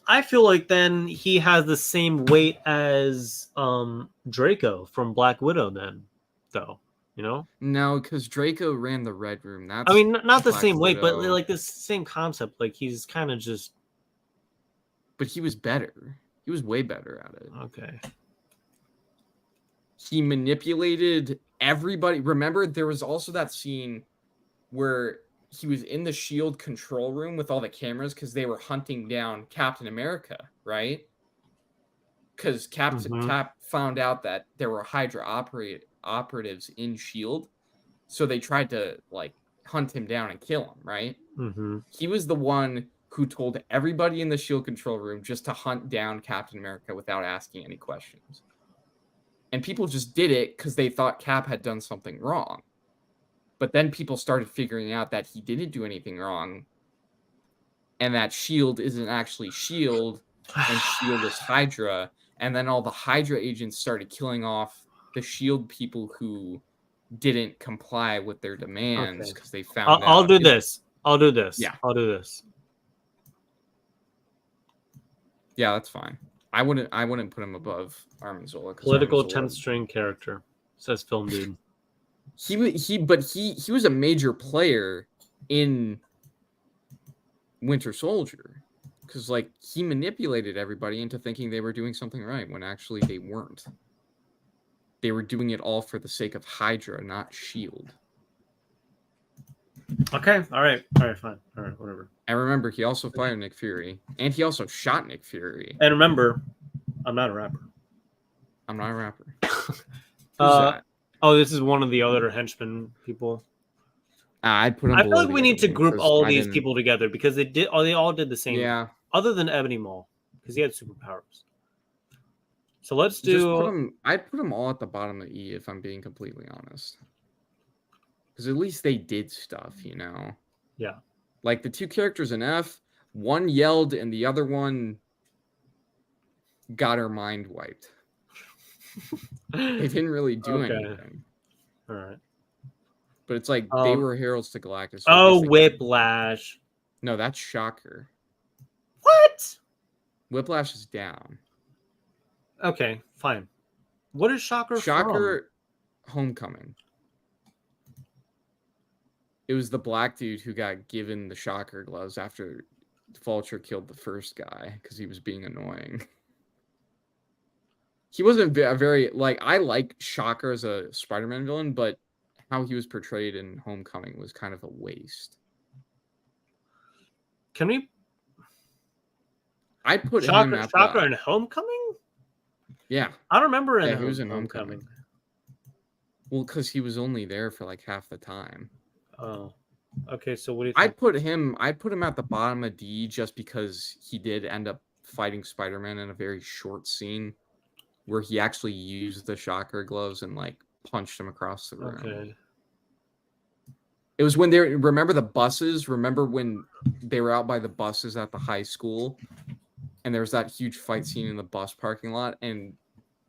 I feel like then he has the same weight as Draco from Black Widow then, though, you know? No, because Draco ran the Red Room. That's I mean, not the Black same weight, but Widow. like the same concept. Like he's kind of just... But he was better. He was way better at it. Okay. He manipulated everybody. Remember, there was also that scene where he was in the SHIELD control room with all the cameras because they were hunting down Captain America, right? Because Cap found out that there were Hydra operatives in SHIELD, so they tried to like hunt him down and kill him, right? Mm-hmm. He was the one who told everybody in the SHIELD control room just to hunt down Captain America without asking any questions. And people just did it because they thought Cap had done something wrong. But then people started figuring out that he didn't do anything wrong. and that Shield isn't actually Shield, and Shield is Hydra, and then all the Hydra agents started killing off the Shield people who didn't comply with their demands because they found I'll out. do this. I'll do this. Yeah. I'll do this. Yeah, that's fine. I wouldn't put him above Armin Zola. Political 10th string character, says Film Dude. He was a major player in Winter Soldier because like he manipulated everybody into thinking they were doing something right when actually they weren't. They were doing it all for the sake of Hydra, not Shield. Okay, all right, fine, all right, whatever. And remember, he also fired Nick Fury, and he also shot Nick Fury. And remember, I'm not a rapper. I'm not a rapper. Who's that? Oh, this is one of the other henchmen people. I'd put him. I feel like below we the need to other group because all I these didn't- people together because they all did the same. Yeah. Other than Ebony Maw, because he had superpowers. So let's Just do. put them. I'd put them all at the bottom of E if I'm being completely honest. Because at least they did stuff, you know. Yeah. Like the two characters in F, one yelled and the other one got her mind wiped. They didn't really do Okay. anything. All right. But it's like they were heralds to Galactus. So I Oh, guess they- Whiplash. No, that's Shocker. What? Whiplash is down. Okay, fine. What is Shocker from? Shocker, Homecoming. It was the black dude who got given the Shocker gloves after Vulture killed the first guy because he was being annoying. He wasn't a very like I like Shocker as a Spider-Man villain, but how he was portrayed in Homecoming was kind of a waste. Can we? I put him Shocker, at Shocker the, in Homecoming? yeah. I don't remember in He was in Homecoming. Homecoming. Well, because he was only there for like half the time. Oh, okay. So what do you think? I'd put him at the bottom of D just because he did end up fighting Spider-Man in a very short scene where he actually used the Shocker gloves and like punched him across the room. Okay. It was when they remember the buses. Remember when they were out by the buses at the high school, and there was that huge fight scene in the bus parking lot, and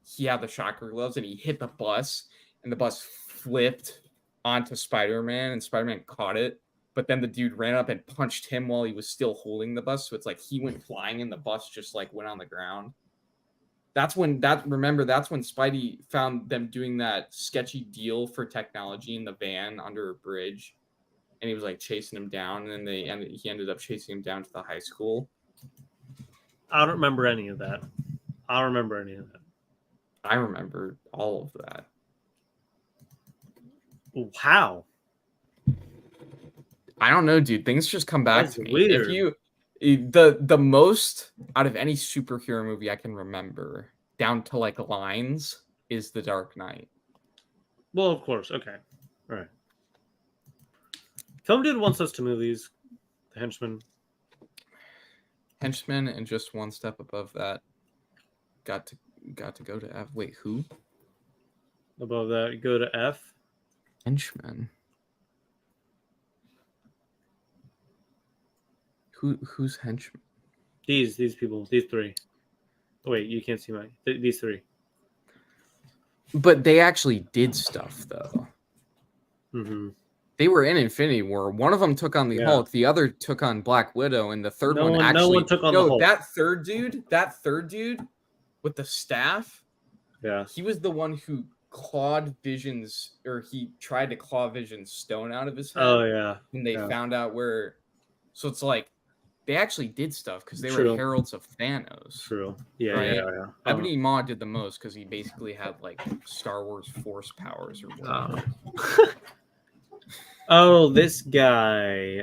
he had the Shocker gloves and he hit the bus, and the bus flipped onto Spider-Man, and Spider-Man caught it. But then the dude ran up and punched him while he was still holding the bus. So it's like he went flying and the bus just like went on the ground. That's when Spidey found them doing that sketchy deal for technology in the van under a bridge. And he was like chasing him down, and then he ended up chasing him down to the high school. I don't remember any of that. I don't remember any of that. I remember all of that. How? I don't know, dude. Things just come back That's to me. weird. If you the most out of any superhero movie I can remember, down to like lines, is The Dark Knight. Well, of course. Okay. All right. Film Dude wants us to move these. The Henchman. Henchman, and just one step above that, got to go to F. Wait, who? Above that, go to F. Henchman. Who's henchman? These people. These three. Oh, wait, you can't see mine. These three. But they actually did stuff though. Mm-hmm. They were in Infinity War. One of them took on the Yeah. Hulk. The other took on Black Widow, and the third No one one took on the Hulk. That third dude with the staff. Yeah. He was the one who clawed Vision's, or he tried to claw Vision's stone out of his head. Oh yeah. And they Yeah. found out where. So it's like they actually did stuff because they True. were heralds of Thanos. True. Yeah. Right. Yeah. Ebony Maw did the most because he basically had like Star Wars Force powers or whatever. Oh, this guy.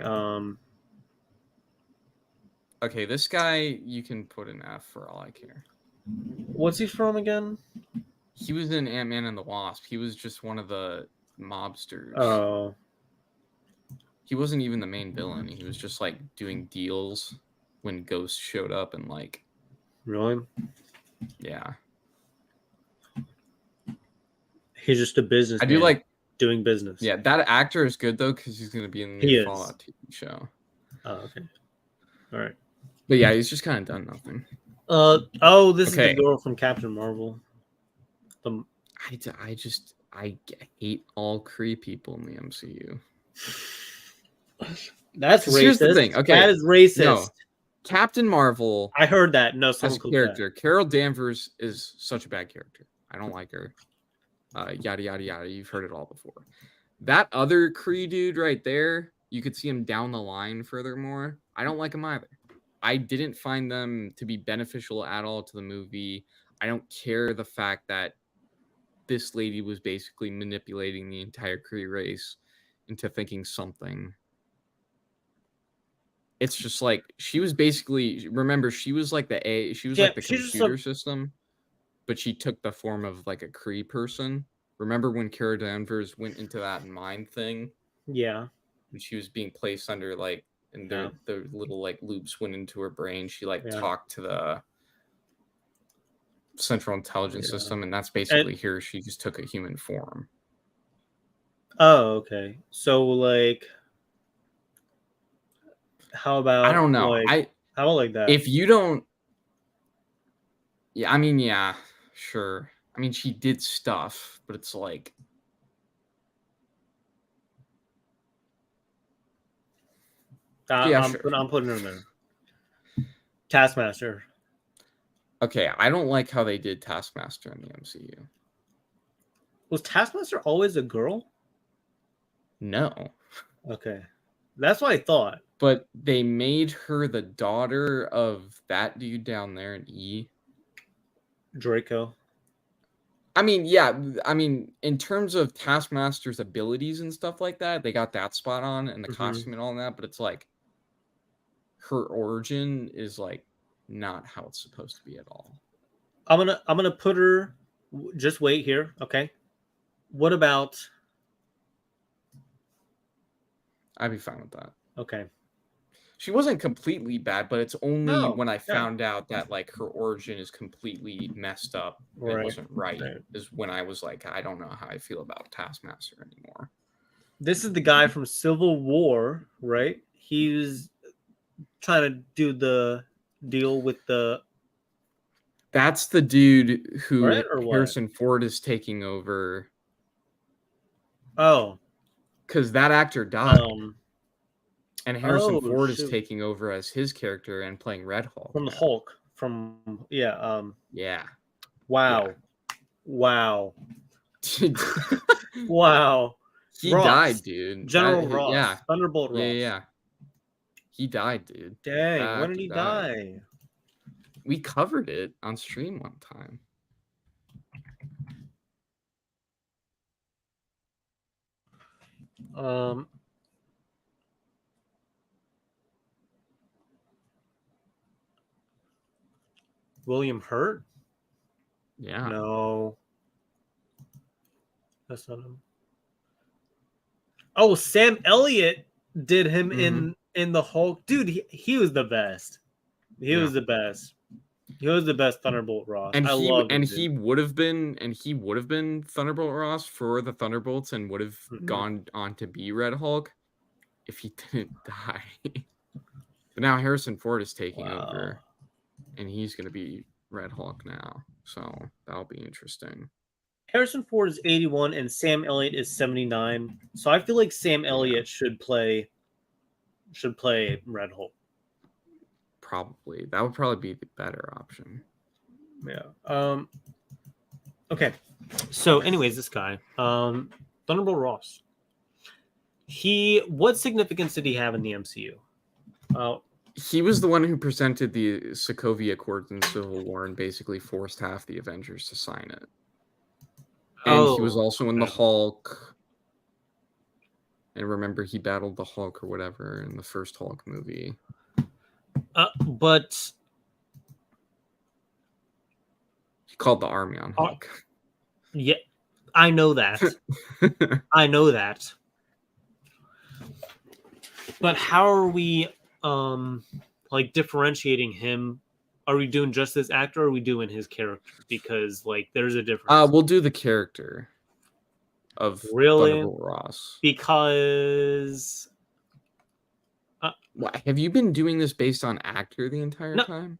Okay, this guy you can put an F for all I care. What's he from again? He was in Ant-Man and the Wasp. He was just one of the mobsters. Oh. He wasn't even the main villain. He was just like doing deals when Ghost showed up and like, Really? yeah. He's just a business. I do like, doing business. yeah, that actor is good though because he's going to be in the He new is. Fallout TV show. Oh, okay. All right. But yeah, he's just kind of done nothing. This is Okay. the girl from Captain Marvel. I hate all Kree people in the MCU. That's racist. Here's the thing. Okay, that is racist. No, Captain Marvel I heard that. No, as someone a clicked character, Carol Danvers is such a bad character. I don't like her. Yada yada yada. You've heard it all before. That other Kree dude right there, you could see him down the line. Furthermore, I don't like him either. I didn't find them to be beneficial at all to the movie. I don't care the fact that this lady was basically manipulating the entire Kree race into thinking something. It's just like she was basically, remember, she was like the computer system, but she took the form of like a Kree person. Remember when Kara Danvers went into that mind thing? Yeah. And she was being placed under like, and the little like loops went into her brain. She talked to the central intelligence system, and that's basically here. She just took a human form. Oh, okay. So like, how about I don't know. How about like that? If you don't, yeah, I mean, yeah, sure. I mean, she did stuff, but it's like, I'm putting her in there. Taskmaster. Okay, I don't like how they did Taskmaster in the MCU. Was Taskmaster always a girl? No. Okay. That's what I thought. But they made her the daughter of that dude down there in E. Draco. I mean, yeah. I mean, in terms of Taskmaster's abilities and stuff like that, they got that spot on and the costume and all that. But it's like her origin is like not how it's supposed to be at all. I'm gonna put her. Just wait here, okay? What about? I'd be fine with that. Okay. She wasn't completely bad, but it's only when I found out that like her origin is completely messed up. It wasn't right. Is when I was like, I don't know how I feel about Taskmaster anymore. This is the guy from Civil War, right? He was trying to do the deal with the. That's the dude who Harrison what? Ford is taking over. Oh, because that actor died. And Harrison Ford is taking over as his character and playing Red Hulk. From the Hulk. Yeah. Wow. Yeah. Wow. Wow. He died, dude. General Ross. Yeah. Thunderbolt Ross. Yeah. He died, dude. Dang. When did he die? We covered it on stream one time. William Hurt? Yeah. No. That's not him. Oh, Sam Elliott did him in the Hulk. Dude, he was the best. He was the best. He was the best Thunderbolt Ross. He would have been Thunderbolt Ross for the Thunderbolts and would have gone on to be Red Hulk if he didn't die. But now Harrison Ford is taking over, and he's going to be Red Hulk now. So that'll be interesting. Harrison Ford is 81 and Sam Elliott is 79. So I feel like Sam Elliott should play Red Hulk. Probably. That would probably be the better option. Yeah. Okay. So anyways, this guy, Thunderbolt Ross. What significance did he have in the MCU? He was the one who presented the Sokovia Accords in Civil War and basically forced half the Avengers to sign it. And he was also in the Hulk. And remember, he battled the Hulk or whatever in the first Hulk movie. But he called the army on Hulk. Yeah, I know that. I know that. But how are we like differentiating him? Are we doing just this actor or are we doing his character? Because like there's a difference. We'll do the character of Thunderbolt Ross. Because What, have you been doing this based on actor the entire No. time?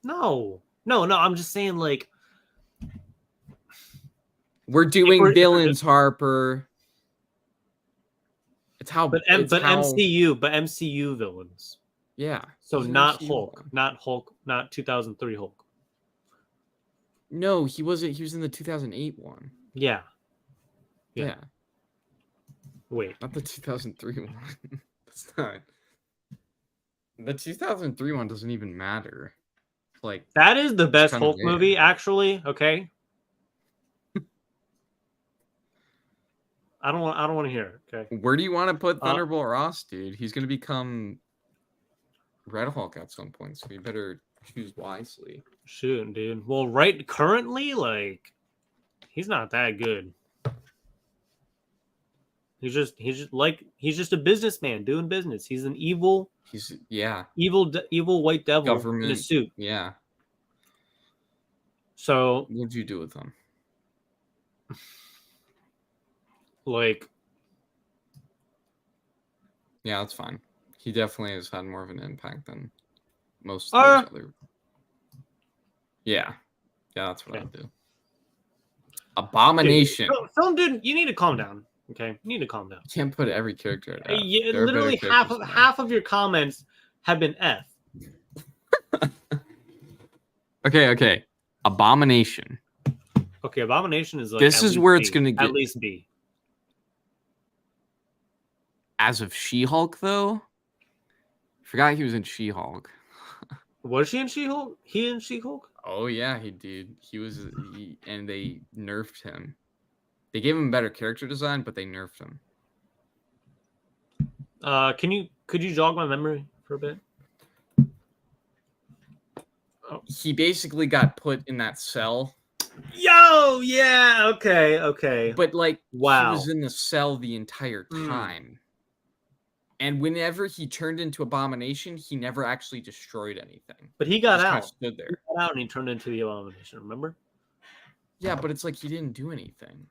No. I'm just saying, like, We're doing if we're villains, Harper. It's how. but MCU villains. Yeah. So he's an not MCU Hulk, villain. not 2003 Hulk. No, he wasn't. He was in the 2008 one. Yeah. Yeah. Wait. Not the 2003 one. That's not. The 2003 one doesn't even matter. Like, That is the best kinda Hulk weird. movie, actually. Okay. I don't want to hear it. Okay. where do you want to put Thunderbolt Ross, dude? He's gonna become Red Hulk at some point, so you better choose wisely. Shoot, dude. Well, right currently, like, he's not that good. He's just a businessman doing business. He's an evil white devil Government in a suit. Yeah. So, What'd you do with him? like, Yeah, that's fine. He definitely has had more of an impact than most of those other. Yeah, that's what Okay. I'd do. Abomination. Film dude, you need to calm down. Okay, you need to calm down. You can't put every character at F. Yeah, There are literally better characters than half of your comments have been F. Okay. Abomination. Okay, Abomination is like This at is least where B. it's gonna get. At least B. As of She-Hulk, though, I forgot he was in She-Hulk. Was she in She-Hulk? He in She-Hulk? Oh yeah, he did. And they nerfed him. They gave him better character design, but they nerfed him. Could you jog my memory for a bit? He basically got put in that cell. Yo, yeah, okay. But like, wow, he was in the cell the entire time. And whenever he turned into Abomination, he never actually destroyed anything. But he got just out. Kind of stood there. He got out and he turned into the Abomination. Remember? Yeah, but it's like he didn't do anything.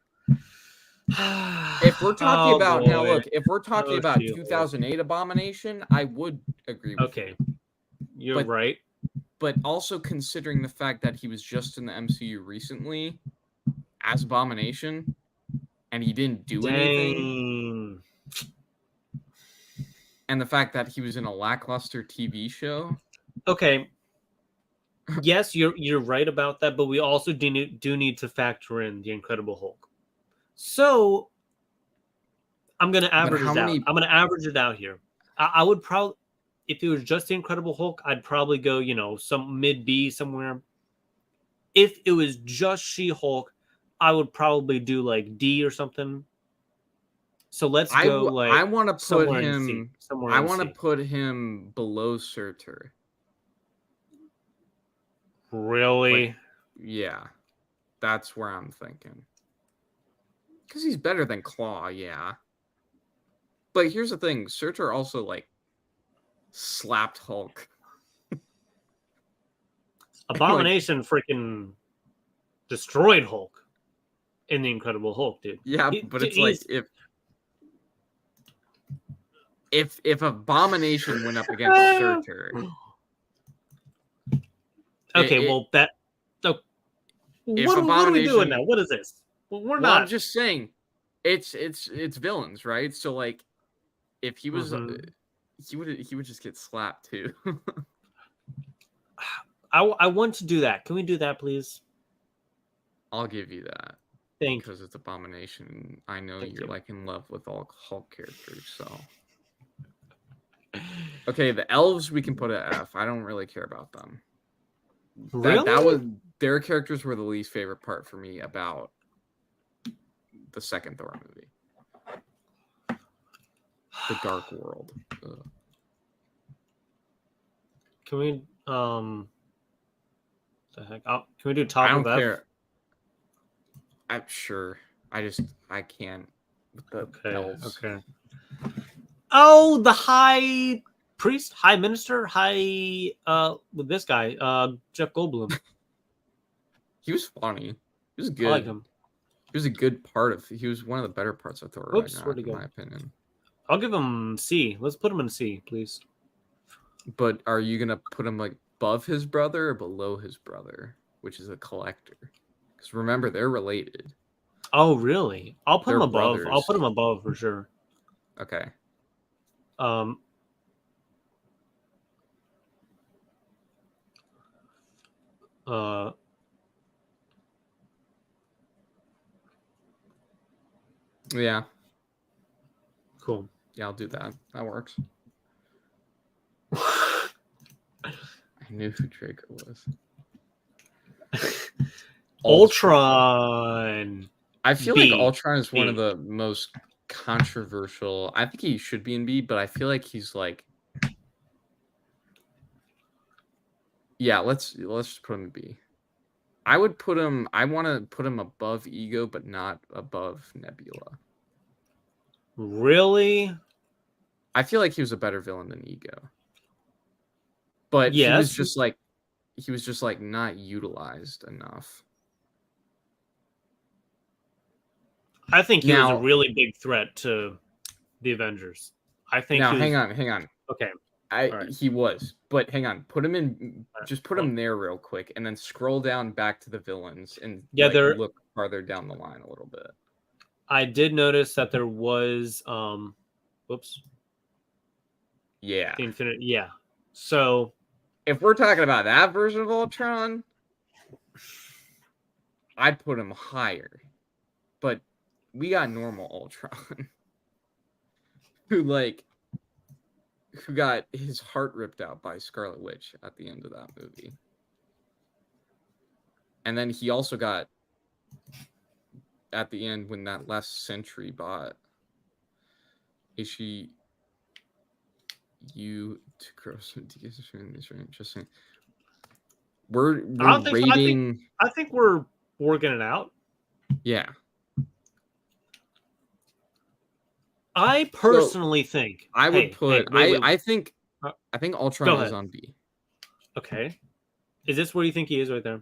If we're talking about now, look, if we're talking about 2008 Abomination, I would agree with you. You're right. But also considering the fact that he was just in the MCU recently as Abomination, and he didn't do anything, and the fact that he was in a lackluster TV show. Okay. Yes, you're right about that, but we also do need to factor in the Incredible Hulk. So I'm gonna average it out. I'm gonna average it out here. I would probably, if it was just the Incredible Hulk, I'd probably go, some mid B somewhere. If it was just She-Hulk, I would probably do like D or something. So let's go I want to put him. Somewhere I want to put him below Surtur. Really? Like, yeah, that's where I'm thinking. Because he's better than Claw, yeah. But here's the thing: Surtur also like slapped Hulk. Abomination freaking destroyed Hulk in the Incredible Hulk, dude. Yeah, but it's like if Abomination went up against Surtur. Okay, what are we doing now? What is this? We're not. I'm just saying, it's villains, right? So like, if he was, he would just get slapped too. I want to do that. Can we do that, please? I'll give you that. Thank you. Because it's Abomination. I know you're like in love with all Hulk characters, so. Okay, the elves we can put at F. I don't really care about them. That was their characters were the least favorite part for me about the second Thor movie. The Dark World. Ugh. Can we the heck? Can we do top of F? Care. I'm sure. I can't with the elves. Okay. Oh, the high priest, high minister, with this guy, Jeff Goldblum. He was funny. He was good. I like him. He was a good part of. He was one of the better parts of Thor. Oops, right now, in my opinion. I'll give him C. Let's put him in C, please. But are you gonna put him like above his brother or below his brother, which is a collector? Because remember, they're related. Oh, really? I'll put They're him above. I'll brothers. put him above for sure. Okay. Um. Uh. Yeah. Cool. Yeah, I'll do that. That works. I knew who Draco was. Ultron. I feel B. like Ultron is one of B. the most controversial. I think he should be in B, but I feel like he's like, yeah, let's just put him in B. I would put him. I want to put him above Ego, but not above Nebula. Really? I feel like he was a better villain than Ego, but Yes. he was just like not utilized enough. I think he was a really big threat to the Avengers. I think. Now, hang on. Okay. He was, but hang on. Put him in. Right. Just put him there real quick, and then scroll down back to the villains and look farther down the line a little bit. I did notice that there was. Whoops. Yeah. The Infinite. Yeah. So, if we're talking about that version of Ultron, I'd put him higher. But we got normal Ultron, who got his heart ripped out by Scarlet Witch at the end of that movie. And then he also got, at the end, when that last Sentry bot, Ishii, you to gross interesting. We're rating. I think we're working it out. Yeah. I personally think I would put. Wait. I think Ultron is on B. Okay. Is this where you think he is right there?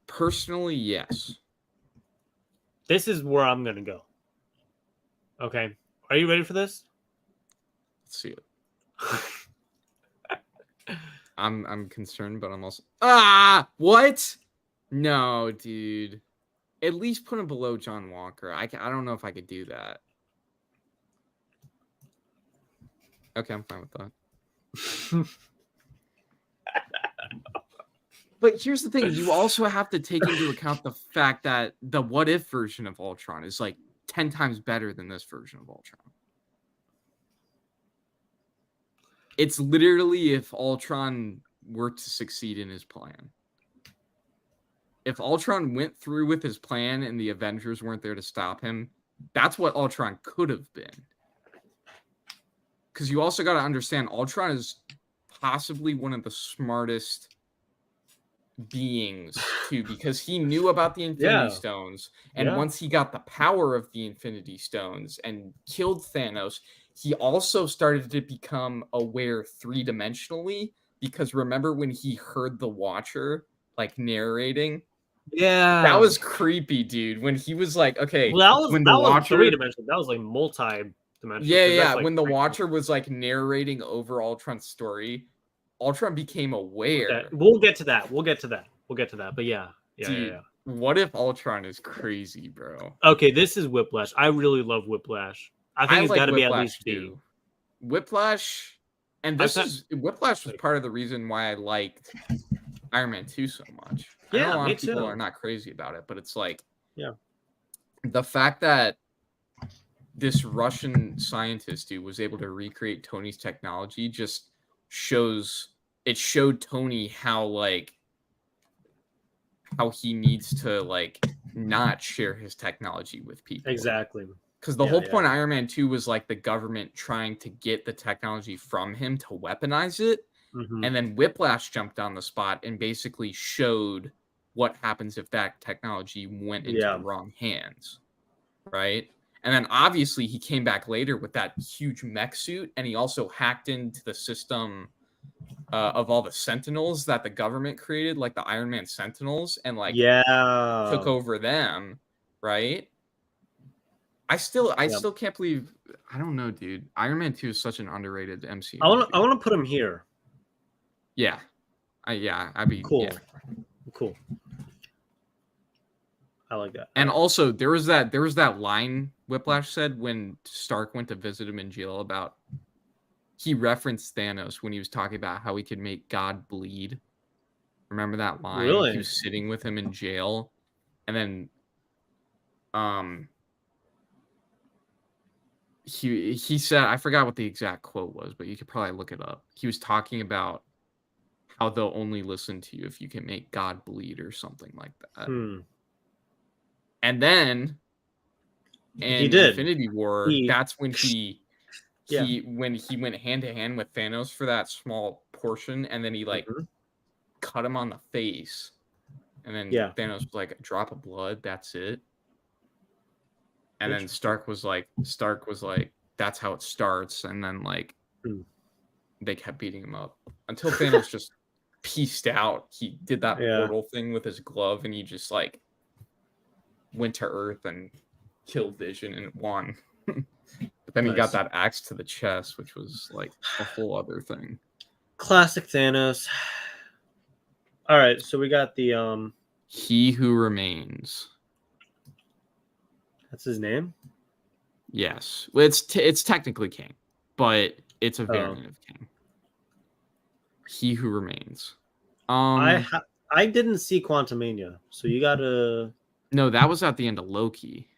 Personally, yes. This is where I'm gonna go. Okay. Are you ready for this? Let's see it. I'm concerned, but I'm also what? No, dude. At least put him below John Walker. I don't know if I could do that. Okay, I'm fine with that. But here's the thing. You also have to take into account the fact that the what if version of Ultron is like 10 times better than this version of Ultron. It's literally if Ultron were to succeed in his plan. If Ultron went through with his plan and the Avengers weren't there to stop him, that's what Ultron could have been. Because you also got to understand, Ultron is possibly one of the smartest beings, too, because he knew about the Infinity Stones. And once he got the power of the Infinity Stones and killed Thanos, he also started to become aware three-dimensionally. Because remember when he heard the Watcher, like, narrating? Yeah. That was creepy, dude. When he was like, okay, well, when the Watcher... three-dimensional. That was, like, multi-dimensional. Yeah. Like, when the Watcher was, like, narrating over Ultron's story, Ultron became aware. Okay. We'll get to that. But yeah. Dude, what if Ultron is crazy, bro? Okay, this is Whiplash. I really love Whiplash. I think it's got to be at least B. Whiplash, and Whiplash was part of the reason why I liked Iron Man 2 so much. Yeah, I know a lot me of people too. are not crazy about it, but it's like, the fact that this Russian scientist dude was able to recreate Tony's technology just showed Tony how he needs to not share his technology with people. Exactly. Because the whole point of Iron Man 2 was like the government trying to get the technology from him to weaponize it. Mm-hmm. And then Whiplash jumped on the spot and basically showed what happens if that technology went into the wrong hands. Right? And then obviously he came back later with that huge mech suit, and he also hacked into the system of all the Sentinels that the government created, like the Iron Man Sentinels, and took over them, right? I still can't believe. I don't know, dude. Iron Man 2 is such an underrated MCU. I movie. want to put him here. Yeah, I'd be Cool. Yeah. Cool. I like that. And also, there was that line Whiplash said when Stark went to visit him in jail about. He referenced Thanos when he was talking about how he could make God bleed. Remember that line? Really? He was sitting with him in jail, and then, he said, I forgot what the exact quote was, but you could probably look it up. He was talking about how they'll only listen to you if you can make God bleed or something like that. And then, He in did. Infinity War, that's when he went hand to hand with Thanos for that small portion, and then he cut him on the face, and then Thanos was like, a drop of blood, that's it. And then Stark was like, that's how it starts, and then they kept beating him up until Thanos just pieced out. He did that portal thing with his glove, and he just went to Earth and killed Vision and won. But then he got that axe to the chest, which was a whole other thing. Classic Thanos. All right, so we got the He Who Remains. That's his name? Yes. Well, it's technically King, but it's a variant of King. He Who Remains. I didn't see Quantumania, so you gotta. No, that was at the end of Loki.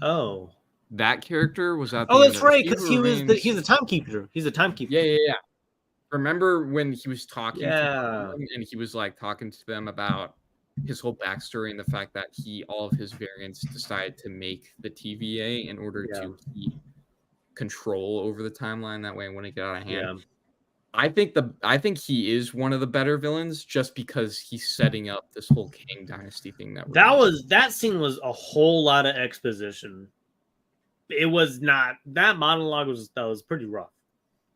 Oh. That character was at the end that's of... right, because he's a timekeeper. He's a timekeeper. Yeah. Remember when he was talking to them, and he was talking to them about his whole backstory and the fact that all of his variants decided to make the TVA in order to keep control over the timeline. That way it wouldn't get out of hand. Yeah. I think he is one of the better villains just because he's setting up this whole Kang Dynasty thing that scene was a whole lot of exposition. It was not that monologue was pretty rough.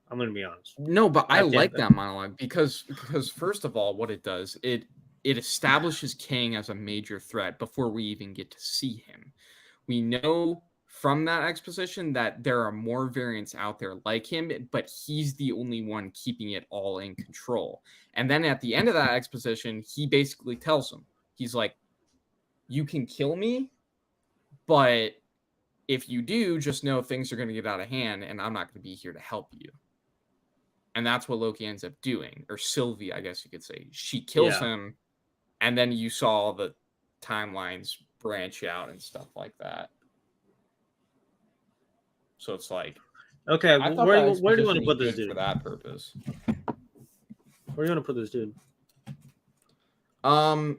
I'm gonna be honest. No, but I like that monologue because first of all, what it does, it establishes Kang as a major threat before we even get to see him. We know from that exposition that there are more variants out there like him, but he's the only one keeping it all in control. And then at the end of that exposition, he basically tells him, he's like, you can kill me, but if you do, just know things are going to get out of hand and I'm not going to be here to help you. And that's what Loki ends up doing. Or Sylvie, I guess you could say. She kills him, and then you saw the timelines branch out and stuff like that. So it's like... Okay, where do you want to put this dude? For that purpose. Where do you want to put this dude? Hang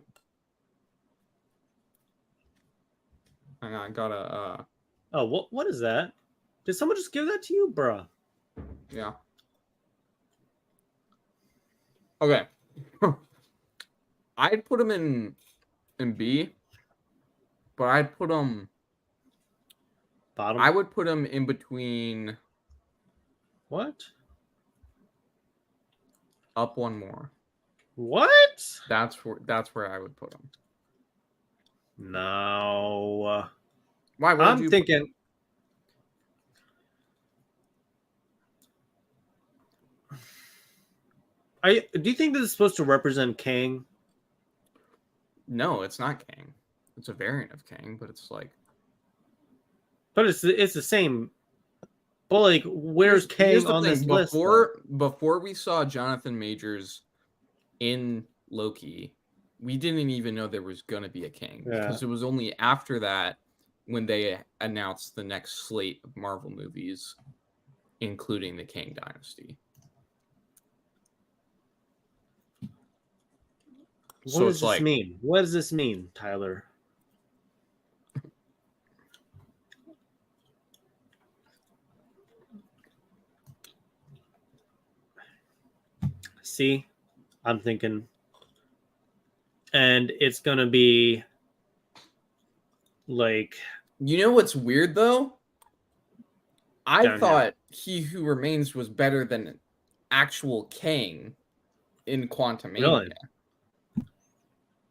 on, I gotta... Oh, what is that? Did someone just give that to you, bruh? Yeah. Okay. I'd put him in B, but I'd put him bottom. I would put him in between. What? Up one more. What? That's where I would put him. No. Why? I'm thinking. Do you think this is supposed to represent Kang? No, it's not Kang. It's a variant of Kang, but it's like. But it's the same. But like, where's Kang on this list? Before we saw Jonathan Majors in Loki, we didn't even know there was gonna be a Kang because it was only after that when they announced the next slate of Marvel movies, including the Kang Dynasty. What does this mean? What does this mean, Tyler? See, I'm thinking, and it's gonna be like. You know what's weird though? I thought He Who Remains was better than actual Kang in Quantumania. Really?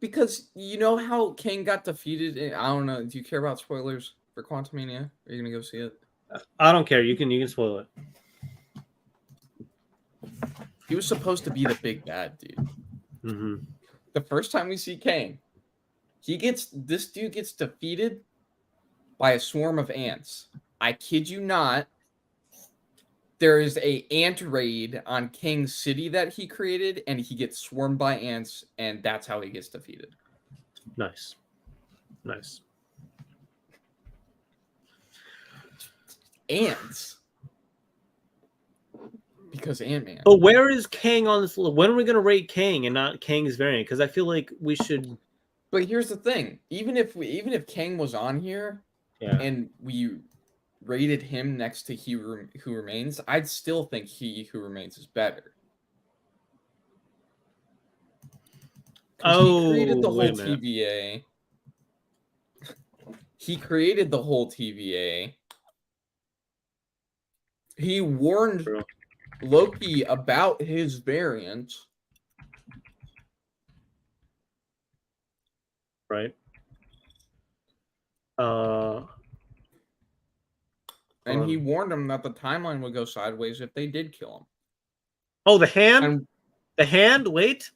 Because you know how Kang got defeated. I don't know. Do you care about spoilers for Quantumania? Are you gonna go see it? I don't care. You can spoil it. He was supposed to be the big bad dude. Mm-hmm. The first time we see Kang, this dude gets defeated by a swarm of ants. I kid you not. There is a ant raid on Kang's city that he created, and he gets swarmed by ants, and that's how he gets defeated. Nice. Ants. Because Ant-Man. But where is Kang on this list? When are we going to rate Kang and not Kang's variant? Because I feel like we should. But here's the thing: even if Kang was on here, and we rated him next to He Who Remains, I'd still think He Who Remains is better. Oh, he created the whole TVA. He created the whole TVA. He warned Loki about his variant. Right. And he warned him that the timeline would go sideways if they did kill him. Oh, the hand? The hand? Wait.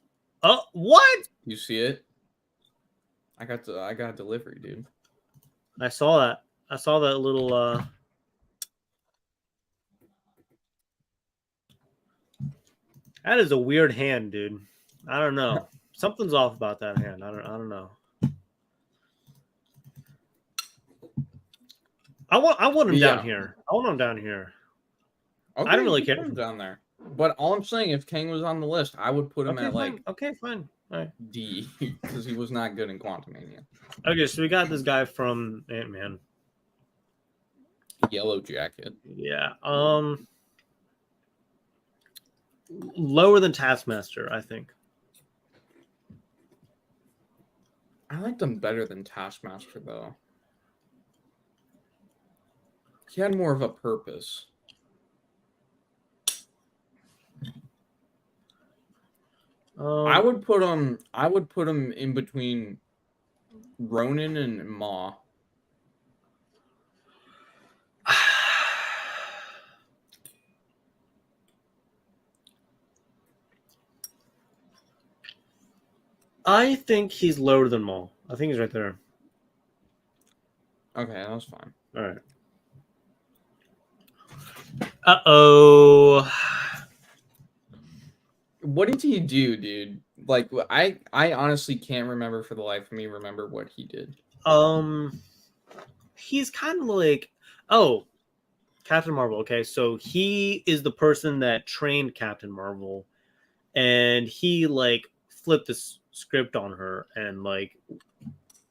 What? You see it? I got delivery, dude. I saw that. I saw that little That is a weird hand, dude. I don't know. Something's off about that hand. I don't know. I want him down here. I want him down here. Okay, I don't really care. Put him down there. But all I'm saying, if Kang was on the list, I would put him at fine. Okay, fine. All right. D, because he was not good in Quantumania. Okay, so we got this guy from Ant-Man. Yellow Jacket. Yeah. Lower than Taskmaster, I think. I liked him better than Taskmaster, though. He had more of a purpose. I would put him in between Ronan and Ma. I think he's lower than Maul. I think he's right there. Okay, that's fine. All right. Uh-oh. What did he do, dude? Like, I honestly can't remember for the life of me what he did. He's kind of like, Captain Marvel. Okay, so he is the person that trained Captain Marvel, and he like flipped the script on her and like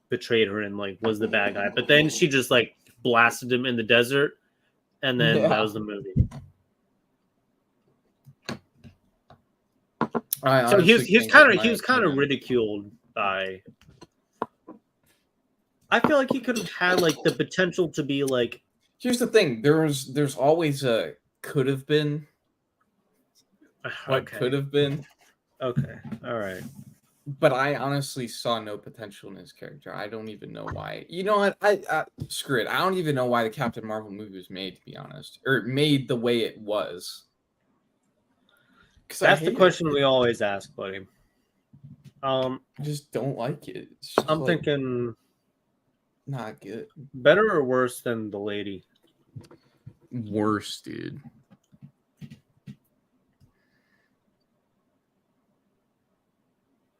betrayed her and like was the bad guy. But then she just like blasted him in the desert, and then that was the movie. So he was kind of ridiculed by. I feel like he could have had like the potential to be like. Here's the thing: there's always a could have been. What could have been? Okay, all right. But I honestly saw no potential in his character. I don't even know why. You know what? I screw it. I don't even know why the Captain Marvel movie was made, to be honest, or made the way it was. That's the question we always ask, buddy. I just don't like it. I'm thinking not good. Better or worse than the lady? Worse, dude.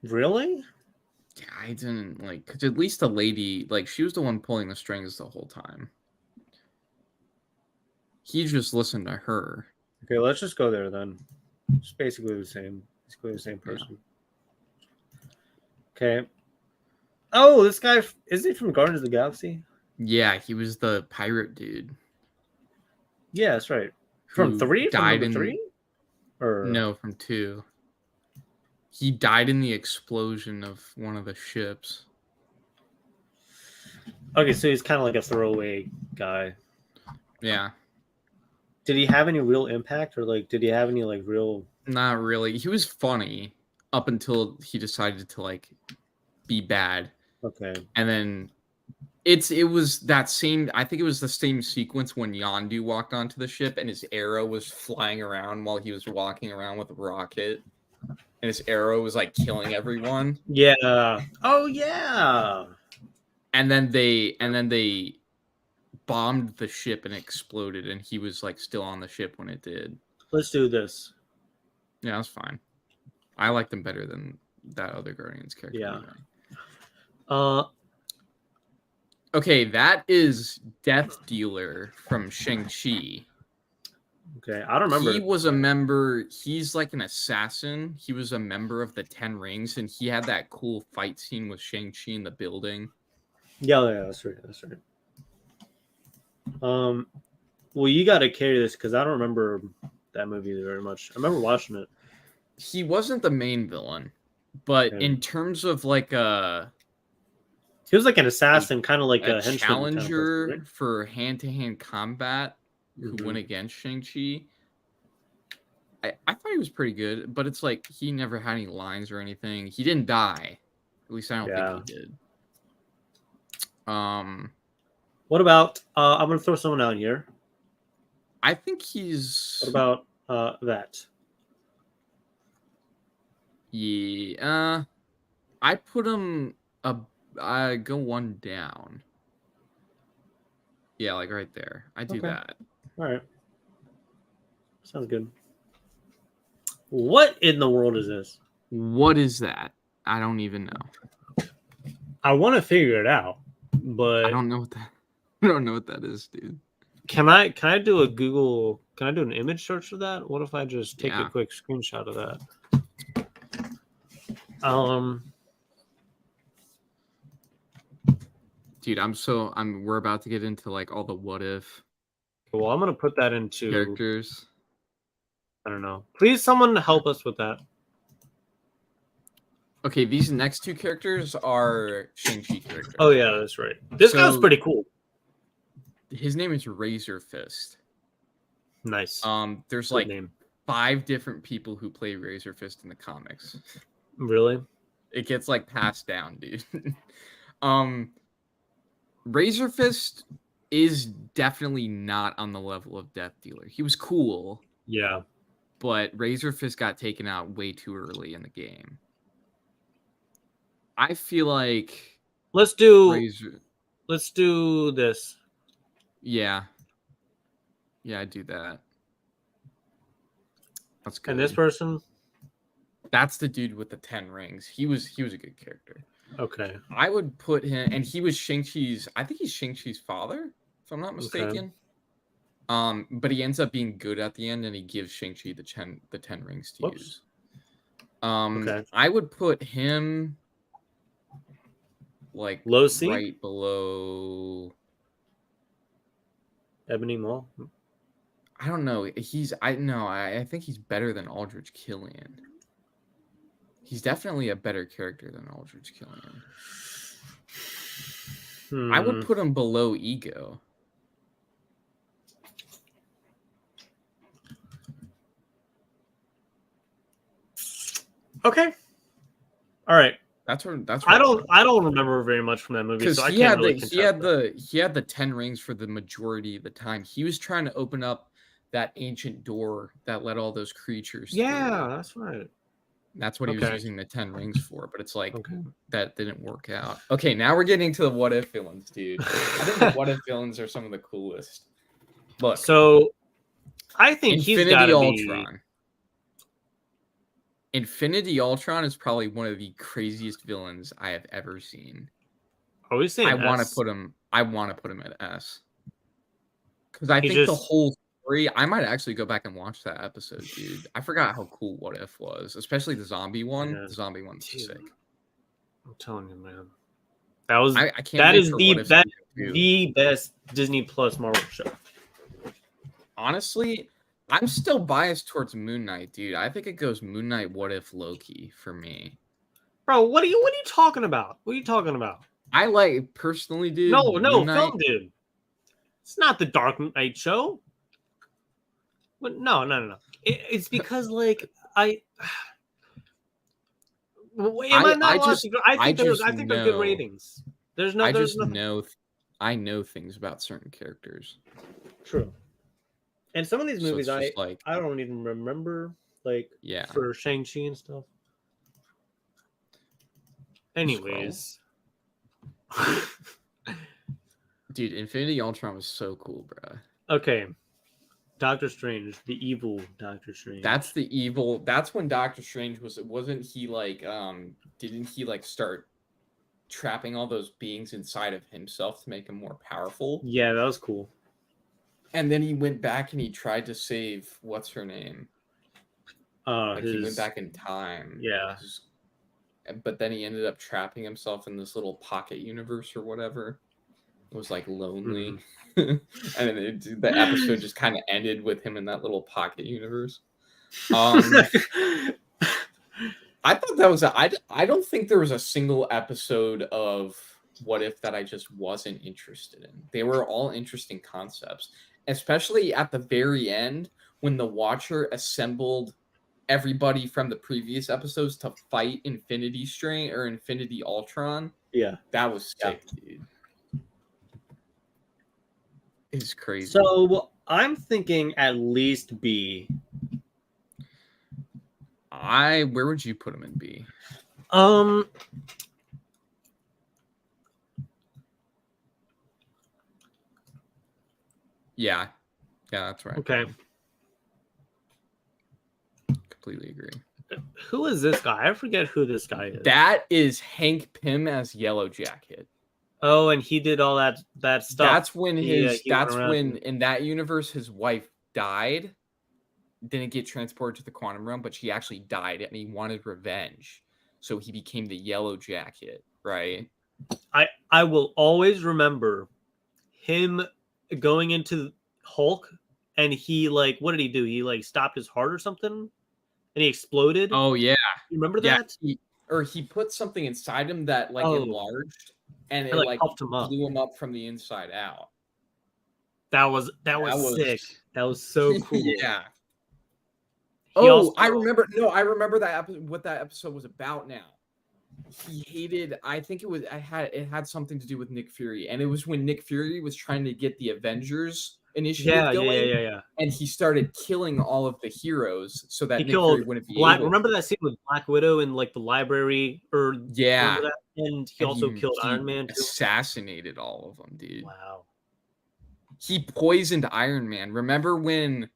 Really? Yeah, I didn't like. Cause at least the lady, like, she was the one pulling the strings the whole time. He just listened to her. Okay, let's just go there then. It's basically the same. Basically the same person. Yeah. Okay. Oh, this guy is he from Guardians of the Galaxy? Yeah, he was the pirate dude. Yeah, that's right. From 3? Died from 3? Or no, from 2. He died in the explosion of one of the ships. Okay, so he's kind of like a throwaway guy. Yeah. Did he have any real impact, or like did he have any like real? Not really. He was funny up until he decided to like be bad. Okay. And then it was that same. I think it was the same sequence when Yondu walked onto the ship and his arrow was flying around while he was walking around with a rocket, and his arrow was like killing everyone. Yeah. Oh yeah. And then they bombed the ship and exploded, and he was like still on the ship when it did. Let's do this. Yeah, that's fine. I like them better than that other Guardians character. Yeah. Anyway. Okay, that is Death Dealer from Shang-Chi. Okay, I don't remember. He was a member. He's like an assassin. He was a member of the Ten Rings, and he had that cool fight scene with Shang-Chi in the building. Yeah, that's right. That's right. Well, you got to carry this because I don't remember that movie very much. I remember watching it. He wasn't the main villain, but in terms of like he was like an assassin, kind of like a henchman challenger kind of person, right? for hand-to-hand combat who went against Shang-Chi. I thought he was pretty good, but it's like he never had any lines or anything. He didn't die. At least I don't think he did. What about I'm gonna throw someone out here. I think he's What about that? Yeah. I put him I go one down. Yeah, like right there. I do that. All right. Sounds good. What in the world is this? What is that? I don't even know. I want to figure it out, but I don't know what that. I don't know what that is, dude. Can I do a Google? Can I do an image search for that? What if I just take a quick screenshot of that? Dude, we're about to get into like all the what if. Well, I'm gonna put that into characters. I don't know. Please, someone help us with that. Okay, these next two characters are Shang-Chi characters. Oh yeah, that's right. This guy's pretty cool. His name is Razor Fist. Nice. There's good like name. 5 different people who play Razor Fist in the comics. Really? It gets like passed down, dude. Razor Fist is definitely not on the level of Death Dealer. He was cool. Yeah. But Razor Fist got taken out way too early in the game. I feel like let's do this. Yeah. Yeah, I do that. That's good. And this person? That's the dude with the 10 rings. He was a good character. Okay. I would put him, and he was Shang-Chi's, I think he's Shang-Chi's father, if I'm not mistaken. Okay. But he ends up being good at the end, and he gives Shang-Chi the 10 rings to use. Okay. I would put him like low C? Right below Ebony Maw. I don't know. I think he's better than Aldrich Killian. He's definitely a better character than Aldrich Killian. I would put him below Ego. Okay. All right. That's where I don't remember very much from that movie, so I can't really he had the 10 rings for the majority of the time. He was trying to open up that ancient door that let all those creatures through. That's right. That's what he was using the 10 rings for, but it's like that didn't work out. Okay, now we're getting to the what if villains, dude. I think the what if villains are some of the coolest. Look, so I think Infinity Ultron. Infinity Ultron is probably one of the craziest villains I have ever seen. Are we saying I want to put him at S. Because I think the whole story, I might actually go back and watch that episode, dude. I forgot how cool What If was, especially the zombie one. Yeah. The zombie one's sick. I'm telling you, man. That was I can't that is the best Disney Plus Marvel show. Honestly, I'm still biased towards Moon Knight, dude. I think it goes Moon Knight, What If, Loki for me. Bro, what are you talking about? What are you talking about? I like personally, dude. No, film, dude. It's not the Dark Knight show. But no. It's because like Am I not allowed to? I just I think they're good know. ratings. I There's just nothing. know. I know things about certain characters. True. And some of these So movies, it's just like, I don't even remember, like yeah. for Shang-Chi and stuff. Anyways, Dude, Infinity Ultron was so cool, bro. okay. Doctor Strange, the evil Doctor Strange. That's the evil. That's when Doctor Strange wasn't he like didn't he like start trapping all those beings inside of himself to make him more powerful? Yeah, that was cool. And then he went back and he tried to save what's her name? He went back in time. Yeah. But then he ended up trapping himself in this little pocket universe or whatever. It was like lonely. And then the episode just kind of ended with him in that little pocket universe. I thought that was I don't think there was a single episode of What If that I just wasn't interested in. They were all interesting concepts, especially at the very end when the Watcher assembled everybody from the previous episodes to fight Infinity Ultron. Yeah. That was sick, dude. It's crazy. So I'm thinking at least B. Where would you put him in B? Yeah, that's right. Okay. Completely agree. Who is this guy? I forget who this guy is. That is Hank Pym as Yellow Jacket. Oh, and he did all that stuff. That's when in that universe his wife died. Didn't get transported to the quantum realm, but she actually died and he wanted revenge. So he became the Yellow Jacket, right? I will always remember him going into Hulk and he what did he do? He stopped his heart or something and he exploded. Oh yeah. You remember that? He put something inside him that enlarged and it puffed him up. blew him up from the inside out. That was sick. That was so cool. Yeah. I remember that what that episode was about now. He hated, I think it had something to do with Nick Fury, and it was when Nick Fury was trying to get the Avengers initiative going. Yeah. And he started killing all of the heroes so that he Nick killed Fury wouldn't be able. Remember that scene with Black Widow in the library and he also killed Iron Man too? Assassinated all of them, dude. Wow. He poisoned Iron Man. Remember when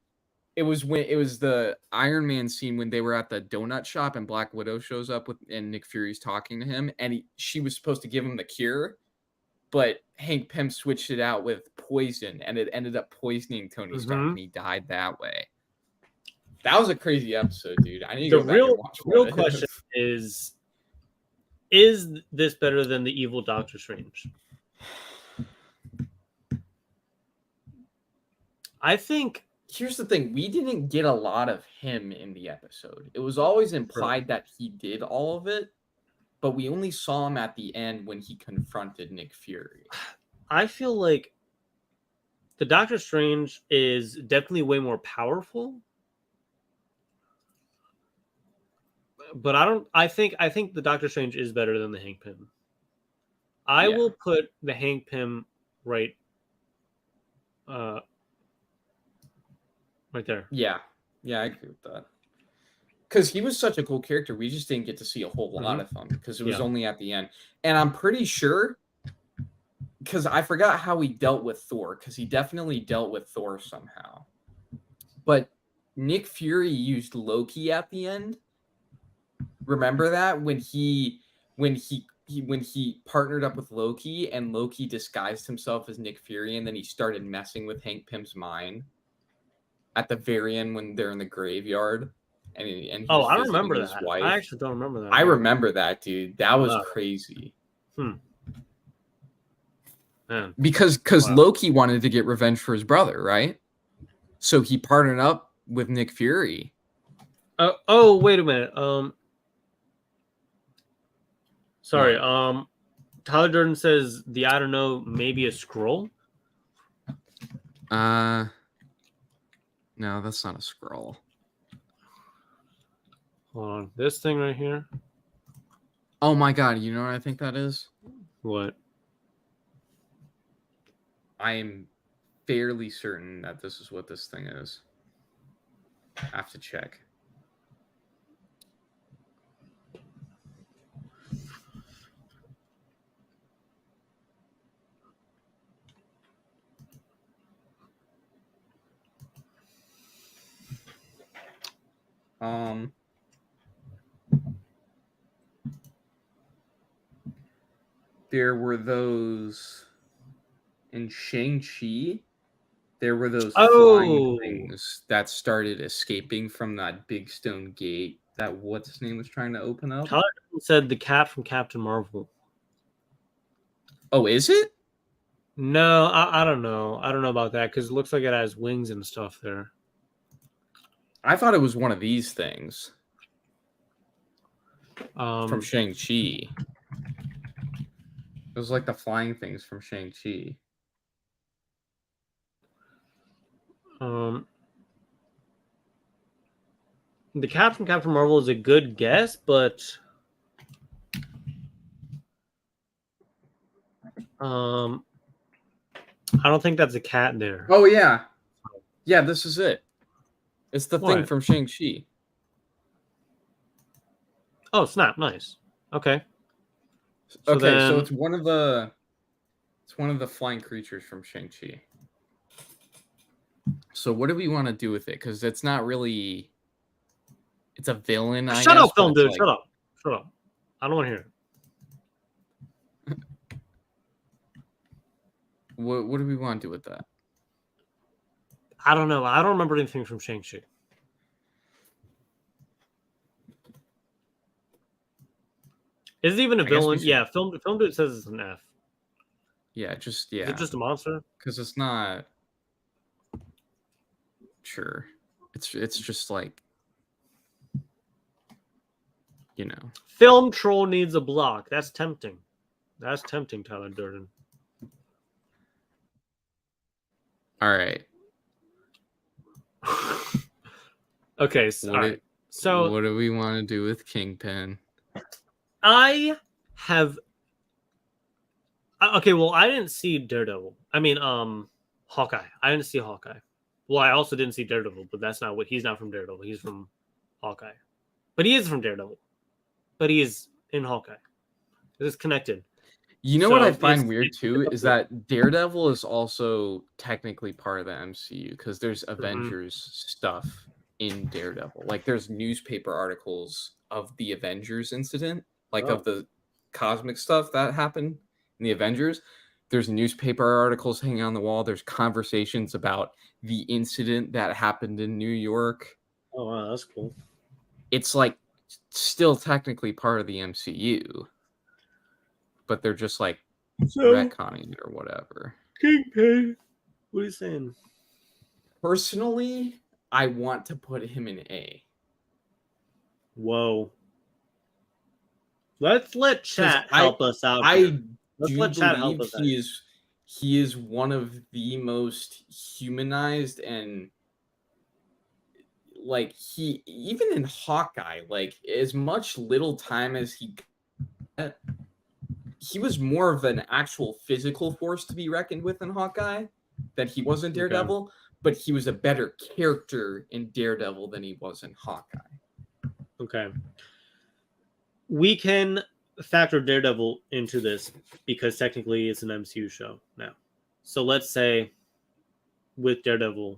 it was the Iron Man scene when they were at the donut shop and Black Widow shows up and Nick Fury's talking to him and she was supposed to give him the cure, but Hank Pym switched it out with poison and it ended up poisoning Tony Stark and he died that way. That was a crazy episode, dude. I need to go back and watch the real question is this better than the evil Doctor Strange? I think. Here's the thing. We didn't get a lot of him in the episode. It was always implied that he did all of it, but we only saw him at the end when he confronted Nick Fury. I feel like the Doctor Strange is definitely way more powerful. But I think the Doctor Strange is better than the Hank Pym. I will put the Hank Pym right there. Yeah, I agree with that. Because he was such a cool character, we just didn't get to see a whole lot of him because it was only at the end. And I'm pretty sure, because I forgot how he dealt with Thor, because he definitely dealt with Thor somehow. But Nick Fury used Loki at the end. Remember that when he partnered up with Loki and Loki disguised himself as Nick Fury and then he started messing with Hank Pym's mind at the very end when they're in the graveyard and I remember that. Wife. I actually don't remember that. I remember that, dude. That was crazy. Man. Because Loki wanted to get revenge for his brother, right? So he partnered up with Nick Fury. Wait a minute. Sorry. Tyler Durden says I don't know, maybe a scroll. No, that's not a scroll. Hold on. This thing right here. Oh my god, you know what I think that is? What? I am fairly certain that this is what this thing is. I have to check. There were those in Shang-Chi. There were those flying things that started escaping from that big stone gate that what's his name was trying to open up. Tyler said the cat from Captain Marvel. Oh, is it? No, I don't know. I don't know about that because it looks like it has wings and stuff there. I thought it was one of these things Um, from Shang-Chi. It was like the flying things from Shang-Chi. The cat from Captain Marvel is a good guess, but I don't think that's a cat there. Oh yeah, yeah. This is it. It's the thing What? from Shang-Chi. Oh, snap! Nice. Okay. So it's one of the flying creatures from Shang-Chi. So what do we want to do with it? Because it's not really. It's a villain. Shut up, film dude. Shut up. Shut up. I don't want to hear it. What do we want to do with that? I don't know. I don't remember anything from Shang-Chi. Is it even a villain? Yeah, film dude says it's an F. Yeah, Is it just a monster? Because it's not. Sure, it's just like, you know. Film troll needs a block. That's tempting. That's tempting, Tyler Durden. All right. Okay, so what do we want to do with Kingpin? I have. Okay, well, I didn't see Daredevil. I mean, Hawkeye. I didn't see Hawkeye. Well, I also didn't see Daredevil, but that's not what he's not from Daredevil. He's from Hawkeye, but he is from Daredevil. But he is in Hawkeye. It's connected. You know what I find weird too is that Daredevil is also technically part of the MCU because there's Avengers stuff in Daredevil. Like there's newspaper articles of the Avengers incident, of the cosmic stuff that happened in the Avengers. There's newspaper articles hanging on the wall. There's conversations about the incident that happened in New York. Oh, wow, that's cool. It's like still technically part of the MCU. But they're just like retconning it or whatever. Kingpin. What are you saying? Personally, I want to put him in A. Let's let chat help us out. Let's let chat help us out. He is one of the most humanized and he even in Hawkeye, as much little time as he got, he was more of an actual physical force to be reckoned with in Hawkeye than he was in Daredevil, but he was a better character in Daredevil than he was in Hawkeye. Okay. We can factor Daredevil into this because technically it's an MCU show now. So let's say with Daredevil,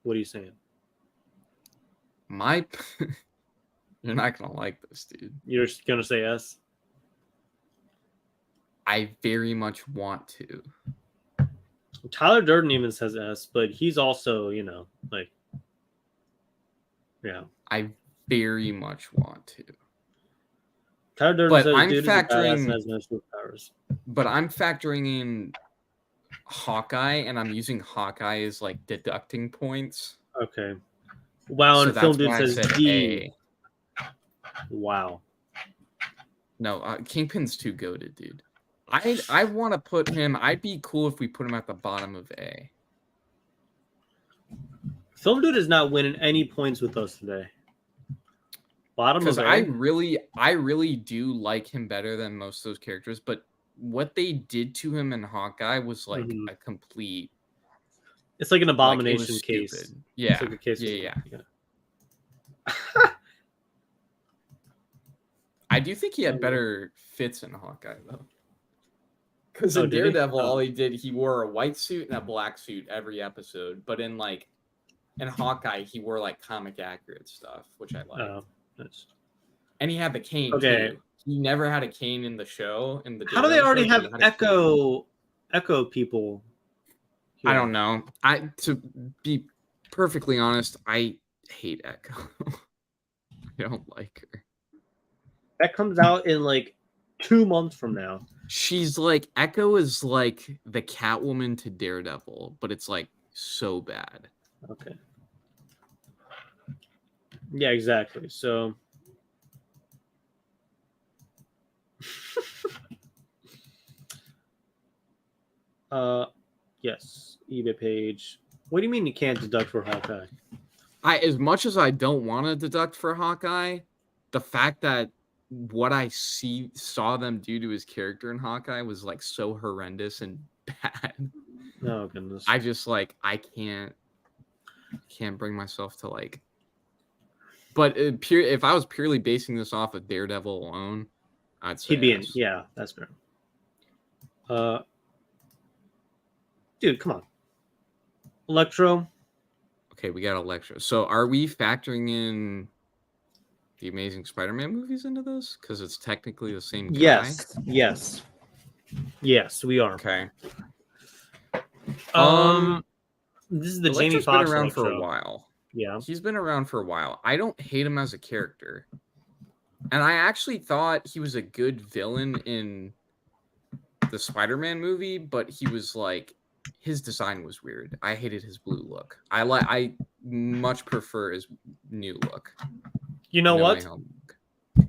what are you saying? You're not going to like this, dude. You're going to say S? I very much want to. Tyler Durden even says S, but he's also, yeah. I very much want to. Tyler Durden but says I'm dude factoring, has no superpowers. But I'm factoring in Hawkeye, and I'm using Hawkeye as deducting points. Okay. Wow, and Film Dude says D. A. Wow. No, Kingpin's too goated, dude. I want to put him. I'd be cool if we put him at the bottom of A. Film Dude is not winning any points with us today. Bottom Because of I A. really do like him better than most of those characters, but what they did to him in Hawkeye was like Mhm. a complete, It's like an like, it abomination was case. stupid. It's Yeah, like a case. yeah. Yeah. I do think he had Um, better fits in Hawkeye though. Because Oh, in did he? Daredevil, Oh. all he wore a white suit and a black suit every episode. But in Hawkeye, he wore like comic accurate stuff, which I liked. Oh, nice. And he had the cane Okay. too. He never had a cane in the show. In the How do they Daredevil already show, but have he had a cane. Echo people? I here? don't know. To be perfectly honest, I hate Echo. I don't like her. That comes out in like 2 months from now. She's like Echo is like the Catwoman to Daredevil, but it's like so bad. Okay. Yeah, exactly. So yes, eBay page. What do you mean you can't deduct for Hawkeye? As much as I don't want to deduct for Hawkeye, the fact that what I saw them do to his character in Hawkeye was like so horrendous and bad. Oh goodness. I just like I can't bring myself to like. But if I was purely basing this off of Daredevil alone, I'd say He'd be in. yes. Yeah, that's fair. Dude, come on. Electro. Okay, we got Electro. So are we factoring in the Amazing Spider-Man movies into this? Because it's technically the same guy. Yes, we are. Okay. This is the Jamie Electro's Foxx been around Electro. for a while. Yeah. He's been around for a while. I don't hate him as a character. And I actually thought he was a good villain in the Spider-Man movie, but he was like his design was weird. I hated his blue look. I much prefer his new look. You know No what? Way Home look.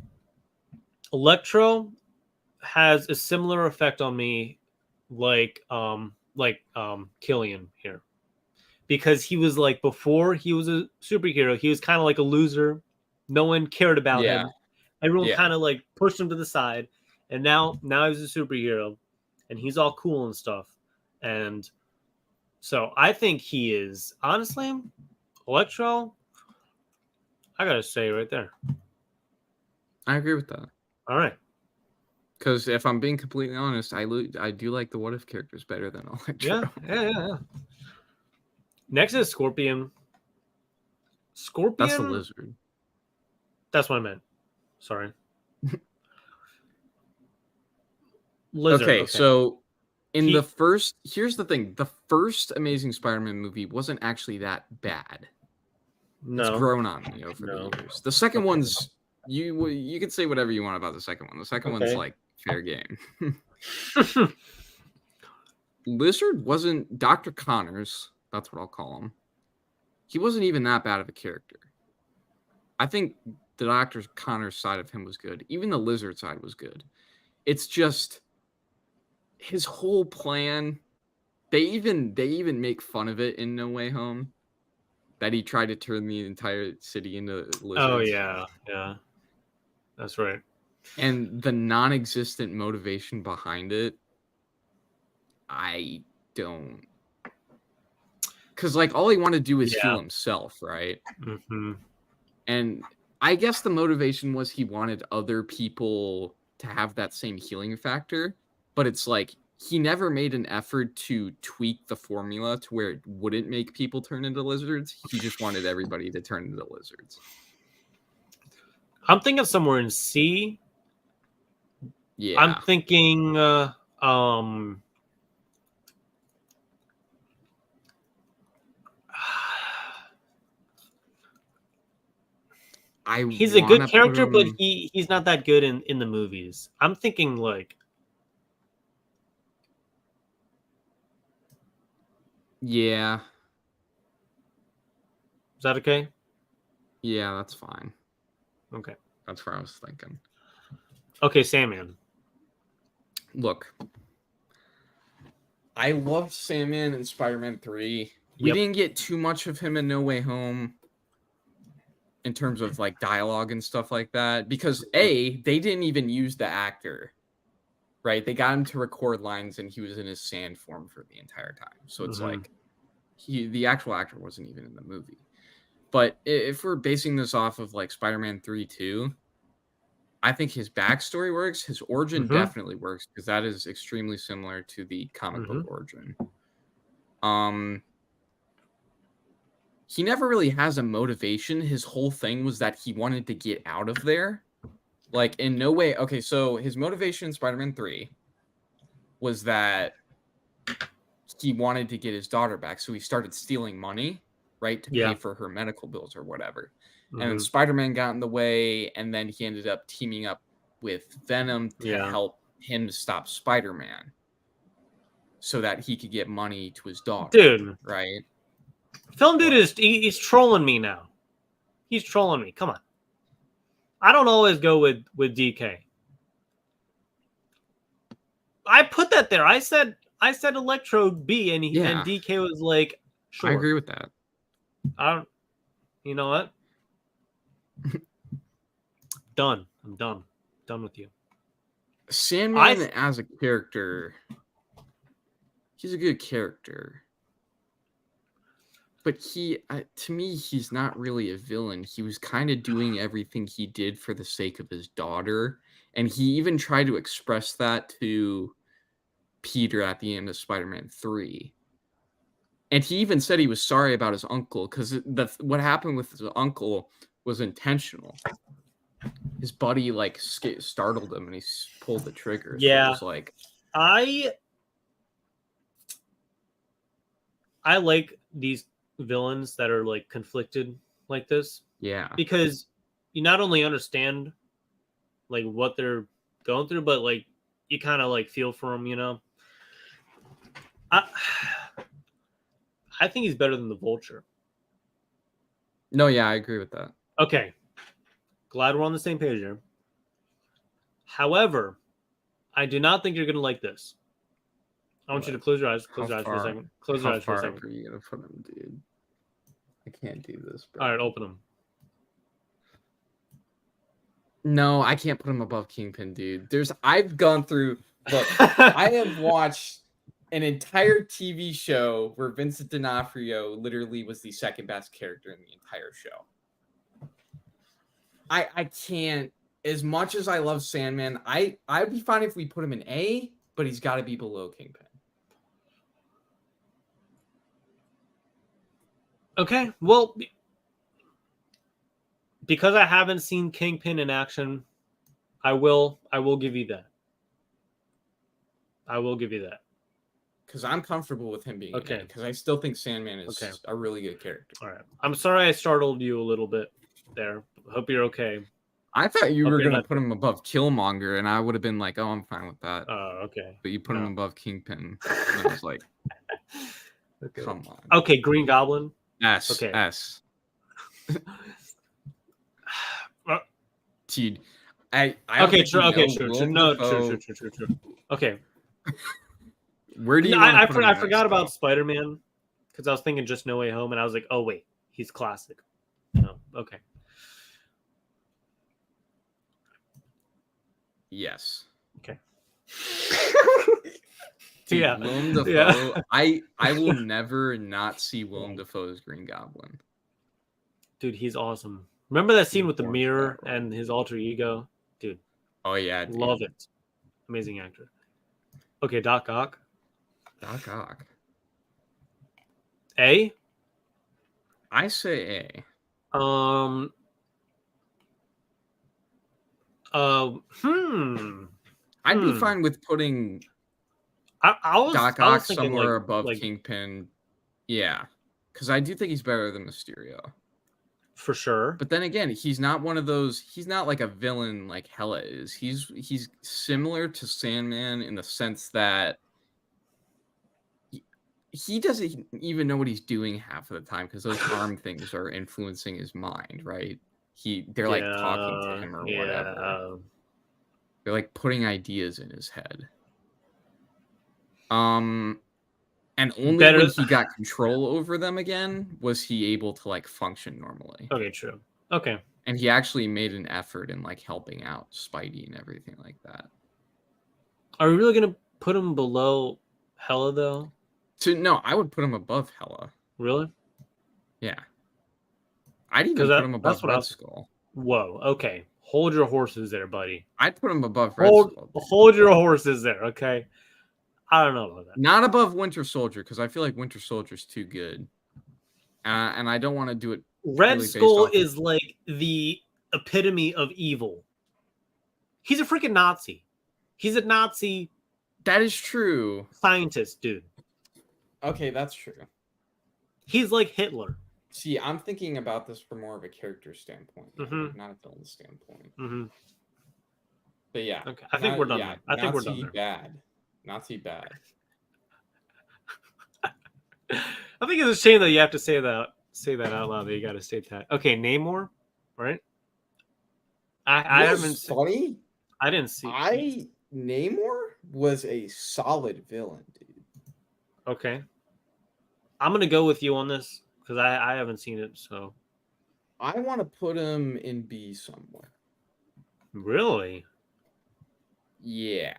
Electro has a similar effect on me like Killian here. Because he was like before he was a superhero, he was kind of like a loser. No one cared about him. Everyone kind of like pushed him to the side. And now he's a superhero and he's all cool and stuff. And so I think he is honestly Electro. I gotta say right there. I agree with that. All right. Because if I'm being completely honest, I do like the What If characters better than Electro. Yeah. Next is Scorpion. That's the lizard. That's what I meant. Sorry. Lizard. Okay, so here's the thing. The first Amazing Spider-Man movie wasn't actually that bad. No. It's grown on me over the years. The second one's you can say whatever you want about the second one. The second one's like fair game. Lizard wasn't Dr. Connors. That's what I'll call him. He wasn't even that bad of a character. I think the Dr. Connors side of him was good. Even the Lizard side was good. It's just his whole plan. They even make fun of it in No Way Home. That he tried to turn the entire city into lizards. Oh yeah. That's right. And the non-existent motivation behind it, I don't. Because like all he wanted to do is heal himself, right? Mm-hmm. And I guess the motivation was he wanted other people to have that same healing factor, but it's like he never made an effort to tweak the formula to where it wouldn't make people turn into lizards. He just wanted everybody to turn into lizards. I'm thinking somewhere in C. Yeah. I'm thinking he's a good character, but he's not that good in the movies. I'm thinking like yeah. Is that okay? Yeah, that's fine. Okay. That's what I was thinking. Okay, Sandman. Look, I love Sandman in Spider-Man 3. We didn't get too much of him in No Way Home. in terms of like dialogue and stuff like that, because they didn't even use the actor, right? They got him to record lines and he was in his sand form for the entire time. So it's like the actual actor wasn't even in the movie. But if we're basing this off of like Spider-Man 3 2, I think his backstory works. His origin definitely works because that is extremely similar to the comic book origin. He never really has a motivation. His whole thing was that he wanted to get out of there. Like, in no way. Okay, so his motivation in Spider-Man 3 was that he wanted to get his daughter back. So he started stealing money, right, to pay for her medical bills or whatever. And then Spider-Man got in the way, and then he ended up teaming up with Venom to help him stop Spider-Man so that he could get money to his daughter. Dude. Right? Film dude he's trolling me now. He's trolling me. Come on. I don't always go with DK. I put that there. I said Electrode B, and and DK was like, sure. I agree with that. You know what? Done. I'm done. Done with you. Sandman as a character, he's a good character. But to me, he's not really a villain. He was kind of doing everything he did for the sake of his daughter. And he even tried to express that to Peter at the end of Spider-Man 3. And he even said he was sorry about his uncle because what happened with his uncle was intentional. His buddy like startled him and he pulled the trigger. Yeah, so it was like I like these villains that are like conflicted like this. Yeah, because you not only understand like what they're going through, but like you kind of like feel for them. You know, I think he's better than the Vulture. No, yeah, I agree with that. Okay. Glad we're on the same page here. However, I do not think you're going to like this. I want you to close your eyes. Close your eyes for a second. Close your eyes for a second. How far are you going to put him, dude? I can't do this, bro. All right, open them. No, I can't put him above Kingpin, dude. I've gone through... Look, I have watched an entire TV show where Vincent D'Onofrio literally was the second best character in the entire show. I can't, as much as I love Sandman, I'd be fine if we put him in A, but he's got to be below Kingpin. Okay, well, because I haven't seen Kingpin in action, I will give you that. I will give you that. Because I'm comfortable with him being okay. Because I still think Sandman is a really good character. All right. I'm sorry I startled you a little bit there. Hope you're okay. I thought you were going to put him above Killmonger, and I would have been like, oh, I'm fine with that. Oh, okay. But you put him above Kingpin. And I was like, come on. Okay, Green Goblin. S. Okay. S. Dude, I okay, true. Okay, true. No, true. Okay. Where do you? I forgot about Spider-Man because I was thinking just No Way Home, and I was like, oh wait, he's classic. No, okay. Yes. Okay. Dude, yeah. Willem Dafoe. Yeah. I will never not see Willem Dafoe's Green Goblin. Dude, he's awesome. Remember that scene with the mirror and his alter ego? Dude. Oh yeah. Dude. Love it. Amazing actor. Okay, Doc Ock. Doc Ock. A? I say A. I'd be fine with putting Doc Ock somewhere above Kingpin. Yeah. Because I do think he's better than Mysterio. For sure. But then again, he's not one of those. He's not like a villain like Hela is. He's similar to Sandman in the sense that he doesn't even know what he's doing half of the time because those arm things are influencing his mind, right? They're like talking to him or whatever. They're like putting ideas in his head. And only when he got control over them again was he able to like function normally. Okay, true. Okay. And he actually made an effort in like helping out Spidey and everything like that. Are we really gonna put him below Hela though? So no, I would put him above Hela. Really? Yeah. I'd even Because put him that's above what I Red was. Skull. Whoa. Okay. Hold your horses there, buddy. I'd put him above Red Skull. Hold your horses there. Okay. I don't know about that. Not above Winter Soldier, because I feel like Winter Soldier's too good. And I don't want to do it. Red Skull is like the epitome of evil. He's a freaking Nazi. He's a Nazi. That is true. Scientist, dude. Okay, that's true. He's like Hitler. See, I'm thinking about this from more of a character standpoint, not a villain standpoint. But yeah. Okay. I think we're done. Yeah, I think we're done. Bad. Nazi bad. I think it's a shame that you have to say that out loud. That you got to state that. Okay, Namor, right? I haven't. Funny. I didn't see. Namor was a solid villain, dude. Okay. I'm gonna go with you on this because I haven't seen it. So I want to put him in B somewhere. Really? Yeah.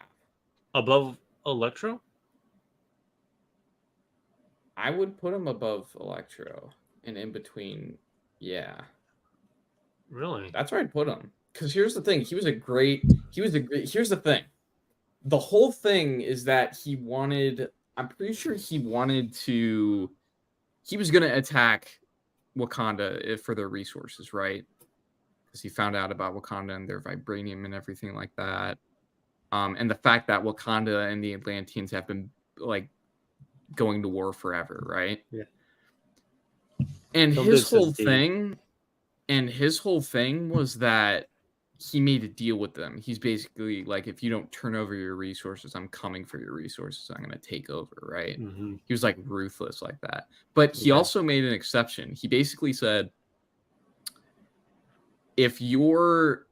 Above Electro? I would put him above Electro and in between. Yeah. Really? That's where I'd put him. Because here's the thing. Here's the thing. The whole thing is that I'm pretty sure he was going to attack Wakanda for their resources, right? Because he found out about Wakanda and their vibranium and everything like that. And the fact that Wakanda and the Atlanteans have been like going to war forever, right? Yeah. And his whole thing was that he made a deal with them. He's basically like, if you don't turn over your resources, I'm coming for your resources. I'm going to take over, right? Mm-hmm. He was like ruthless like that. But he also made an exception. He basically said, if your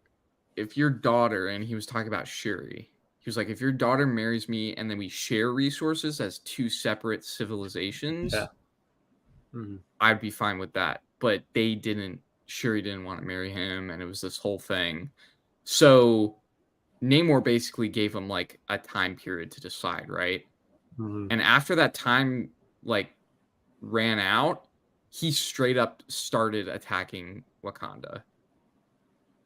daughter, and he was talking about Shuri, he was like, if your daughter marries me and then we share resources as two separate civilizations, I'd be fine with that. But Shuri didn't want to marry him, and it was this whole thing. So Namor basically gave him like a time period to decide, right? And after that time like ran out, he straight up started attacking Wakanda.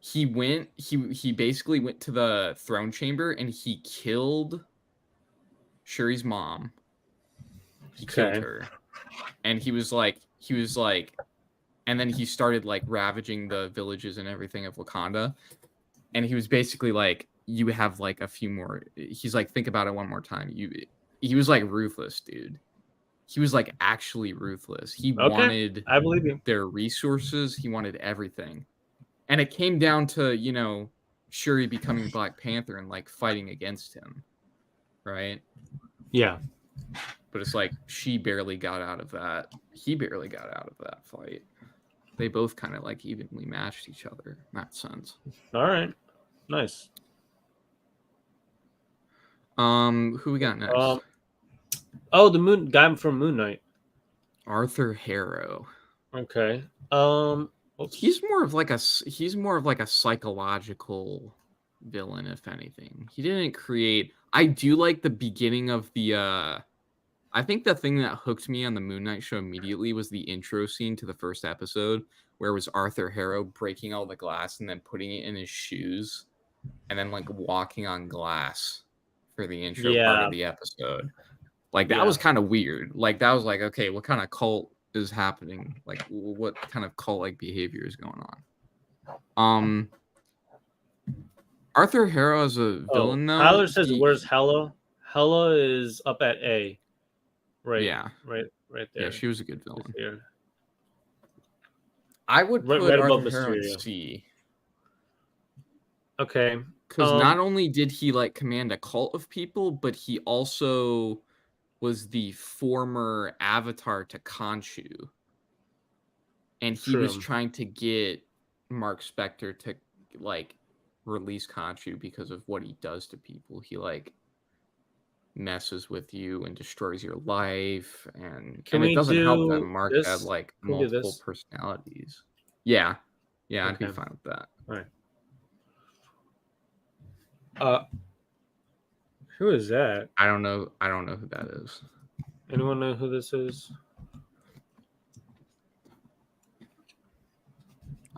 He basically went to the throne chamber and he killed Shuri's mom. He killed her. And he was like, and then he started like ravaging the villages and everything of Wakanda. And he was basically like, you have like a few more. He's like, think about it one more time. He was like ruthless, dude. He was like actually ruthless. He wanted I believe you. Their resources. He wanted everything. And it came down to, Shuri becoming Black Panther and like fighting against him. Right? Yeah. But it's like she barely got out of that. He barely got out of that fight. They both kind of like evenly matched each other in that sense. All right. Nice. Who we got next? The guy from Moon Knight. Arthur Harrow. Okay. He's more of like a psychological villain, if anything. He didn't create. I do like the beginning of the. I think the thing that hooked me on the Moon Knight show immediately was the intro scene to the first episode, where it was Arthur Harrow breaking all the glass and then putting it in his shoes, and then like walking on glass for the intro part of the episode. Like that was kind of weird. Like that was like, okay, what kind of cult is happening? Like what kind of cult like behavior is going on? Arthur Harrow as a villain though. Tyler says, "Where's Hela?" Hela is up at A. Right. Yeah. Right there. Yeah, she was a good villain. Here. I would put right above Arthur Harrow in Mysterio. C. Okay. Because not only did he like command a cult of people, but he also was the former avatar to Khonshu. And he was trying to get Mark Spector to like release Khonshu because of what he does to people. He like messes with you and destroys your life, and it doesn't help that Mark had like multiple personalities. Yeah. Yeah, I'd be Okay. fine with that. All right. Who is that? I don't know who that is. Anyone know who this is?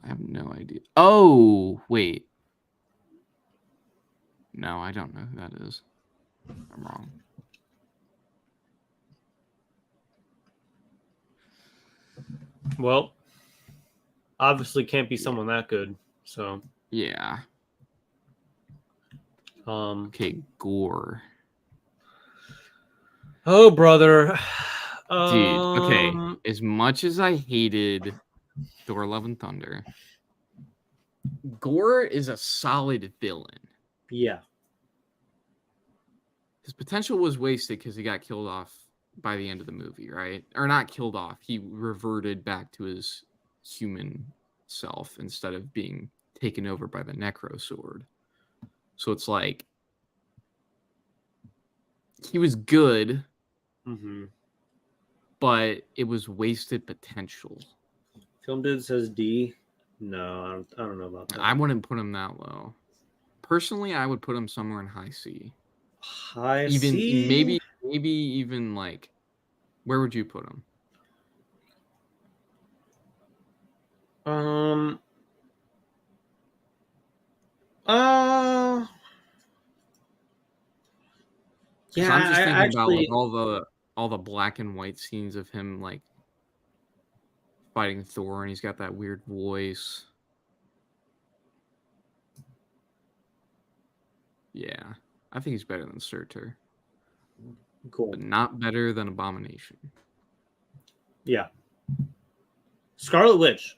I have no idea. Oh, wait. No, I don't know who that is. I'm wrong. Well, obviously can't be someone that good. So, Yeah. Okay, Gore. Oh, brother. Dude, okay. As much as I hated Thor: Love and Thunder, Gore is a solid villain. Yeah. His potential was wasted because he got killed off by the end of the movie, right? Or not killed off. He reverted back to his human self instead of being taken over by the Necro Sword. So it's like he was good, but it was wasted potential. Film Dude says D. No, I don't know about that. I wouldn't put him that low. Personally, I would put him somewhere in high C. High even C? maybe even like, where would you put him? Yeah, I'm just thinking about actually, like all the black and white scenes of him like fighting Thor, and he's got that weird voice. Yeah, I think he's better than Surtur. Cool. But not better than Abomination. Yeah. Scarlet Witch.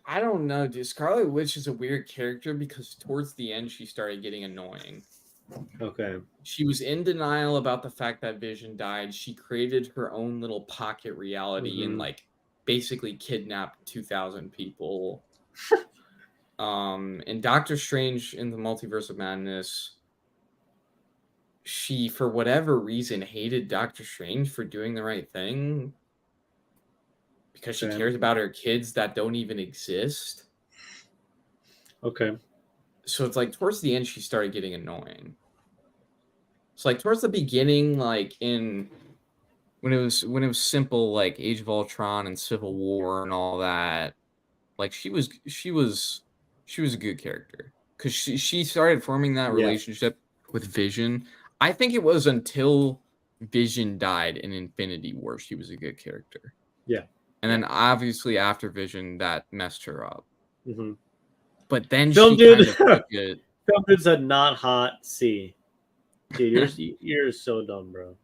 I don't know, dude. Scarlet Witch is a weird character because towards the end she started getting annoying. Okay. She was in denial about the fact that Vision died. She created her own little pocket reality and like basically kidnapped 2,000 people. And Doctor Strange in the Multiverse of Madness, she, for whatever reason, hated Doctor Strange for doing the right thing because she cares about her kids that don't even exist. Okay. So it's like towards the end, she started getting annoying. So like towards the beginning, like when it was simple, like Age of Ultron and Civil War and all that, like she was a good character because she started forming that relationship with Vision. I think it was until Vision died in Infinity War she was a good character. Yeah. And then obviously after Vision that messed her up. But then Film she kind of took it. Film Dude said not hot C. Dude, you're so dumb, bro.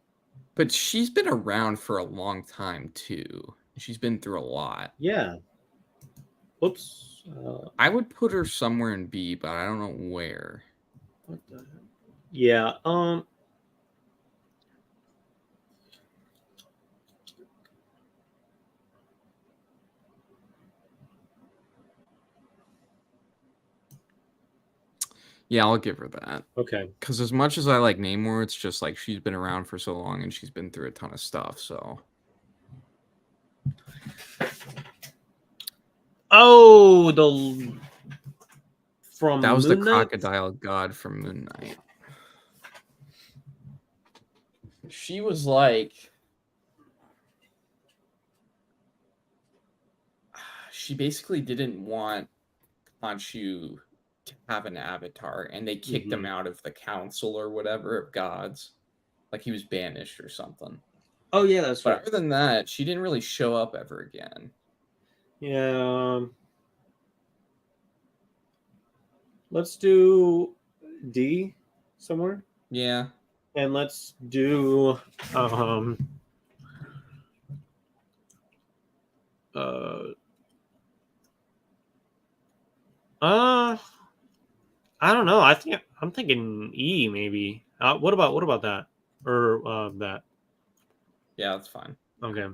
But she's been around for a long time too. She's been through a lot. Yeah. Whoops. I would put her somewhere in B, but I don't know where. What the heck? Yeah. Yeah, I'll give her that. Okay. Because as much as I like Namor, it's just like she's been around for so long and she's been through a ton of stuff. So. Oh, that was Moon the Knight? crocodile god from Moon Knight. She was like, she basically didn't want Khonshu to have an avatar, and they kicked him out of the council or whatever of gods, like he was banished or something. Oh yeah, that's right. But other than that, she didn't really show up ever again. Yeah. Let's do D somewhere. Yeah. And let's do I don't know. I'm thinking E maybe. What about that? Or that? Yeah, that's fine. Okay.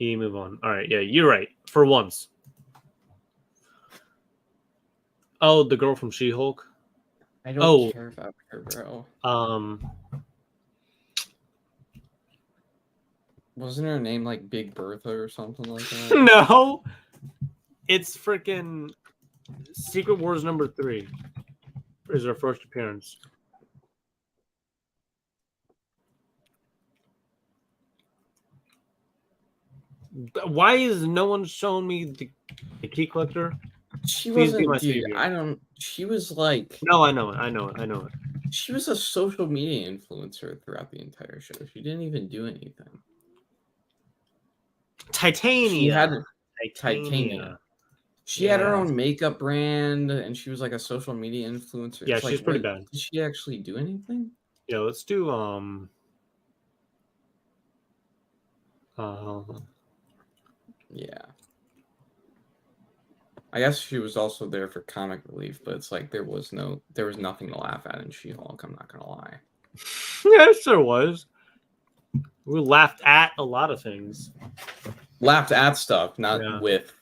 E, move on. All right. Yeah, you're right. For once. Oh, the girl from She-Hulk. I don't care about her, bro. Wasn't her name like Big Bertha or something like that? No, it's freaking Secret Wars #3 is her first appearance. Why is no one showing me the key collector? She Please be wasn't, my dude. savior. She was like. No, I know it. She was a social media influencer throughout the entire show. She didn't even do anything. Titania. She had Titania. She had her own makeup brand, and she was like a social media influencer. Yeah, It's she's like, pretty bad. Did she actually do anything? Yeah, let's do Yeah. I guess she was also there for comic relief, but it's like there was nothing to laugh at in She-Hulk, I'm not gonna lie. Yes, there was. We laughed at a lot of things. Laughed at stuff, not with.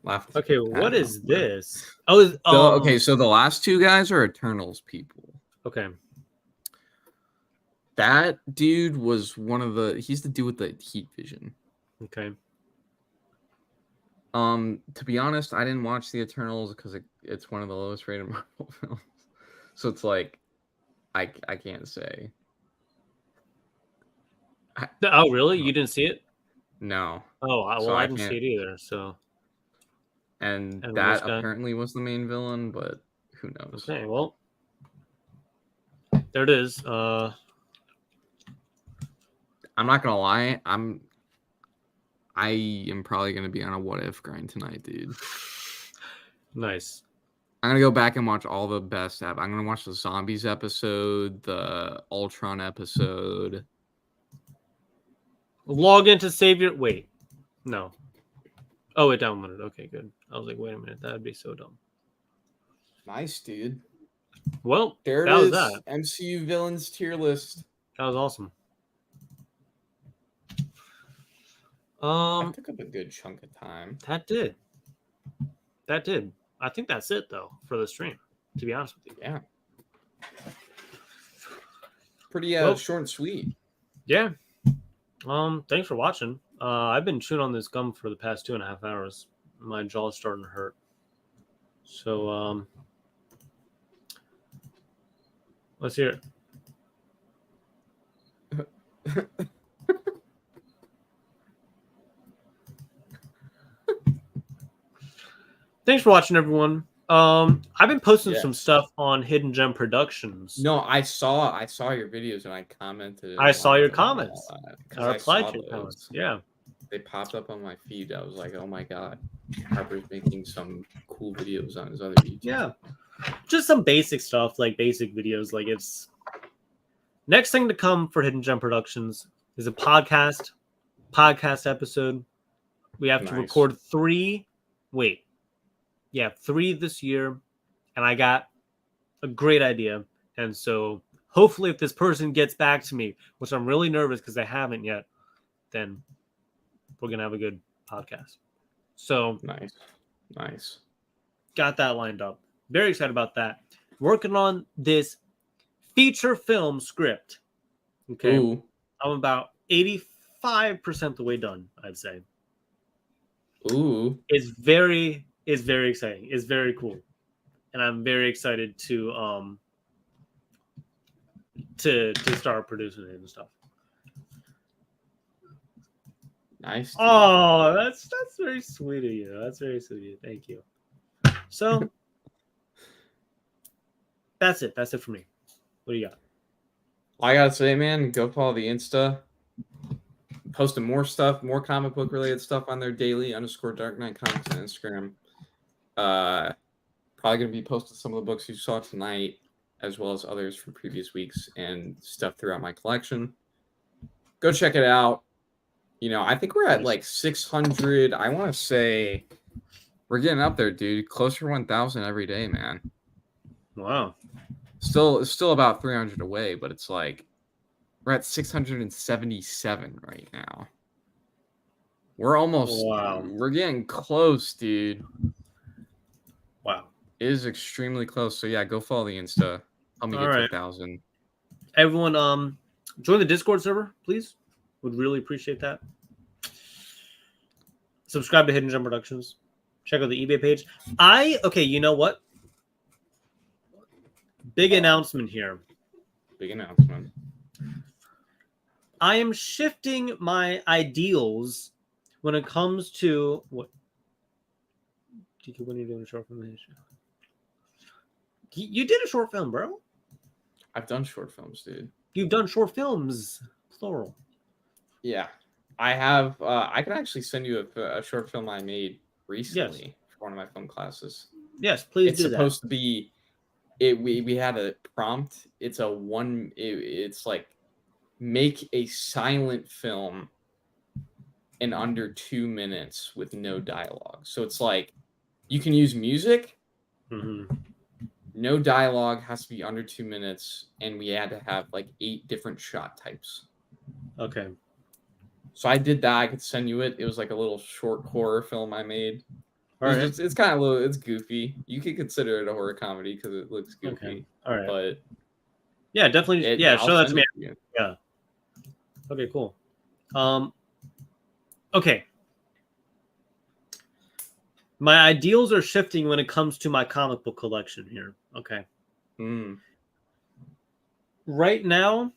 Laughed. Okay, what is this? Oh, okay. So the last two guys are Eternals people. Okay. That dude was he's the dude with the heat vision. Okay. To be honest, I didn't watch the Eternals because it's one of the lowest rated Marvel films. So it's like, I can't say. Oh, really? You didn't see it? No. Oh, well, So I didn't see it either. So. And that apparently was the main villain, but who knows? Okay, well, there it is. I'm not gonna lie. I am probably gonna be on a what if grind tonight, dude. Nice. I'm gonna go back and watch all the best. I'm gonna watch the Zombies episode, the Ultron episode. Log in to save your. Wait, no. Oh, it downloaded. Okay, good. I was like, wait a minute, that'd be so dumb. Nice, dude. Well, there it is. That. MCU villains tier list. That was awesome. That took up a good chunk of time. That did. I think that's it though for the stream. To be honest with you. Yeah. Pretty short and sweet. Yeah. Thanks for watching. I've been chewing on this gum for the past 2.5 hours. My jaw's starting to hurt. So let's hear it. Thanks for watching, everyone. I've been posting some stuff on Hidden Gem Productions. No, I saw your videos and I commented. I saw your comments. I replied to your comments. Yeah. They popped up on my feed. I was like, oh my god, Harper's making some cool videos on his other YouTube. Yeah. Just some basic stuff, like basic videos. Like it's next thing to come for Hidden Gem Productions is a podcast episode. We have to record 3 this year, and I got a great idea. And so hopefully if this person gets back to me, which I'm really nervous because I haven't yet, then we're going to have a good podcast. So nice. Got that lined up. Very excited about that. Working on this feature film script. Okay. Ooh. I'm about 85% the way done, I'd say. Ooh. It's very exciting. It's very cool. And I'm very excited to start producing it and stuff. Nice. Dude. Oh, that's very sweet of you. That's very sweet of you. Thank you. So that's it. That's it for me. What do you got? I gotta say, man, go follow the Insta. Posting more stuff, more comic book related stuff on their daily _Dark Knight Comics on Instagram. Probably gonna be posting some of the books you saw tonight, as well as others from previous weeks and stuff throughout my collection. Go check it out. You know, I think we're at like 600. I want to say we're getting up there, dude. Closer to 1,000 every day, man. Wow. Still about 300 away, but it's like we're at 677 right now. We're almost. Wow. We're getting close, dude. Wow. It is extremely close. So yeah, go follow the Insta. Help me get to 1,000. Everyone, join the Discord server, please. Would really appreciate that. Subscribe to Hidden Gem Productions. Check out the eBay page. Okay, you know what? Big announcement here. Big announcement. I am shifting my ideals when it comes to what. When are you doing a short film? You did a short film, bro. I've done short films, dude. You've done short films, plural. Yeah, I have. I can actually send you a short film I made recently for one of my film classes. Yes, please it's do that. It's supposed to be. We had a prompt. It's a one. It's like make a silent film in under 2 minutes with no dialogue. So it's like you can use music. Mm-hmm. No dialogue, has to be under 2 minutes, and we had to have like 8 different shot types. Okay. So I did that. I could send you it. It was like a little short horror film I made. All right. It's kind of little. It's goofy. You could consider it a horror comedy because it looks goofy. Okay. All right. But yeah, definitely. Show that to me. Yeah. Okay. Cool. Okay. My ideals are shifting when it comes to my comic book collection here. Okay. Right now,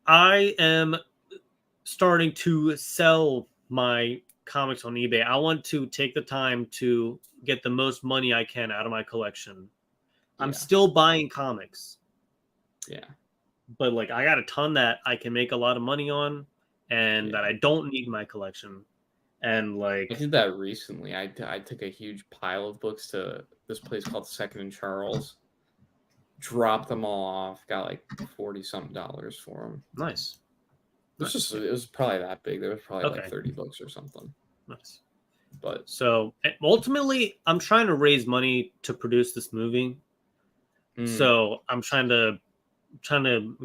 I am starting to sell my comics on eBay. I want to take the time to get the most money I can out of my collection. I'm still buying comics. Yeah. But like I got a ton that I can make a lot of money on and that I don't need in my collection. And like I did that recently. I took a huge pile of books to this place called Second and Charles, dropped them all off, got like $40-something for them. Nice. It was probably that big. There was probably like 30 books or something. Nice. But so ultimately, I'm trying to raise money to produce this movie. So I'm trying to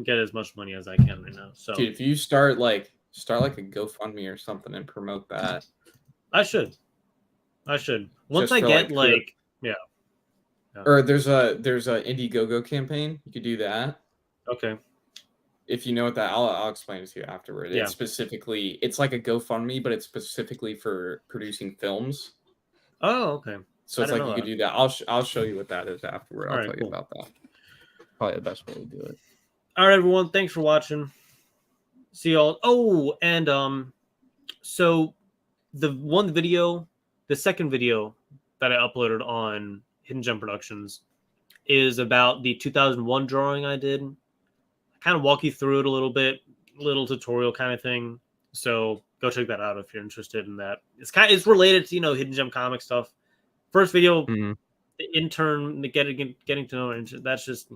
get as much money as I can right now. So dude, if you start like a GoFundMe or something and promote that. I should. Once I get like yeah. Or there's a Indiegogo campaign. You could do that. Okay. If you know what that, I'll explain it to you afterward. Yeah. It's like a GoFundMe, but it's specifically for producing films. Oh, okay. So it's like you could do that. I'll show you what that is afterward. I'll tell you about that. Probably the best way to do it. All right, everyone. Thanks for watching. See y'all. Oh, and so the second video that I uploaded on Hidden Gem Productions is about the 2001 drawing I did. I kind of walk you through it a little bit, little tutorial kind of thing. So go check that out if you're interested in that. It's related to Hidden Gem comic stuff. First video, the intern getting to know it. That's just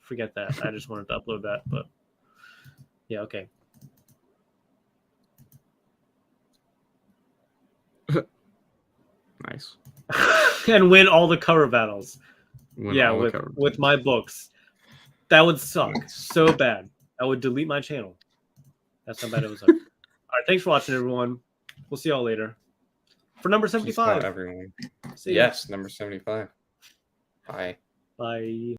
forget that. I just wanted to upload that, but yeah, okay. Nice. And win all the cover battles. With my books. That would suck so bad. I would delete my channel. That's how bad it was. All right, thanks for watching, everyone. We'll see y'all later. For number 75. Everyone. See yes, number 75. Bye. Bye.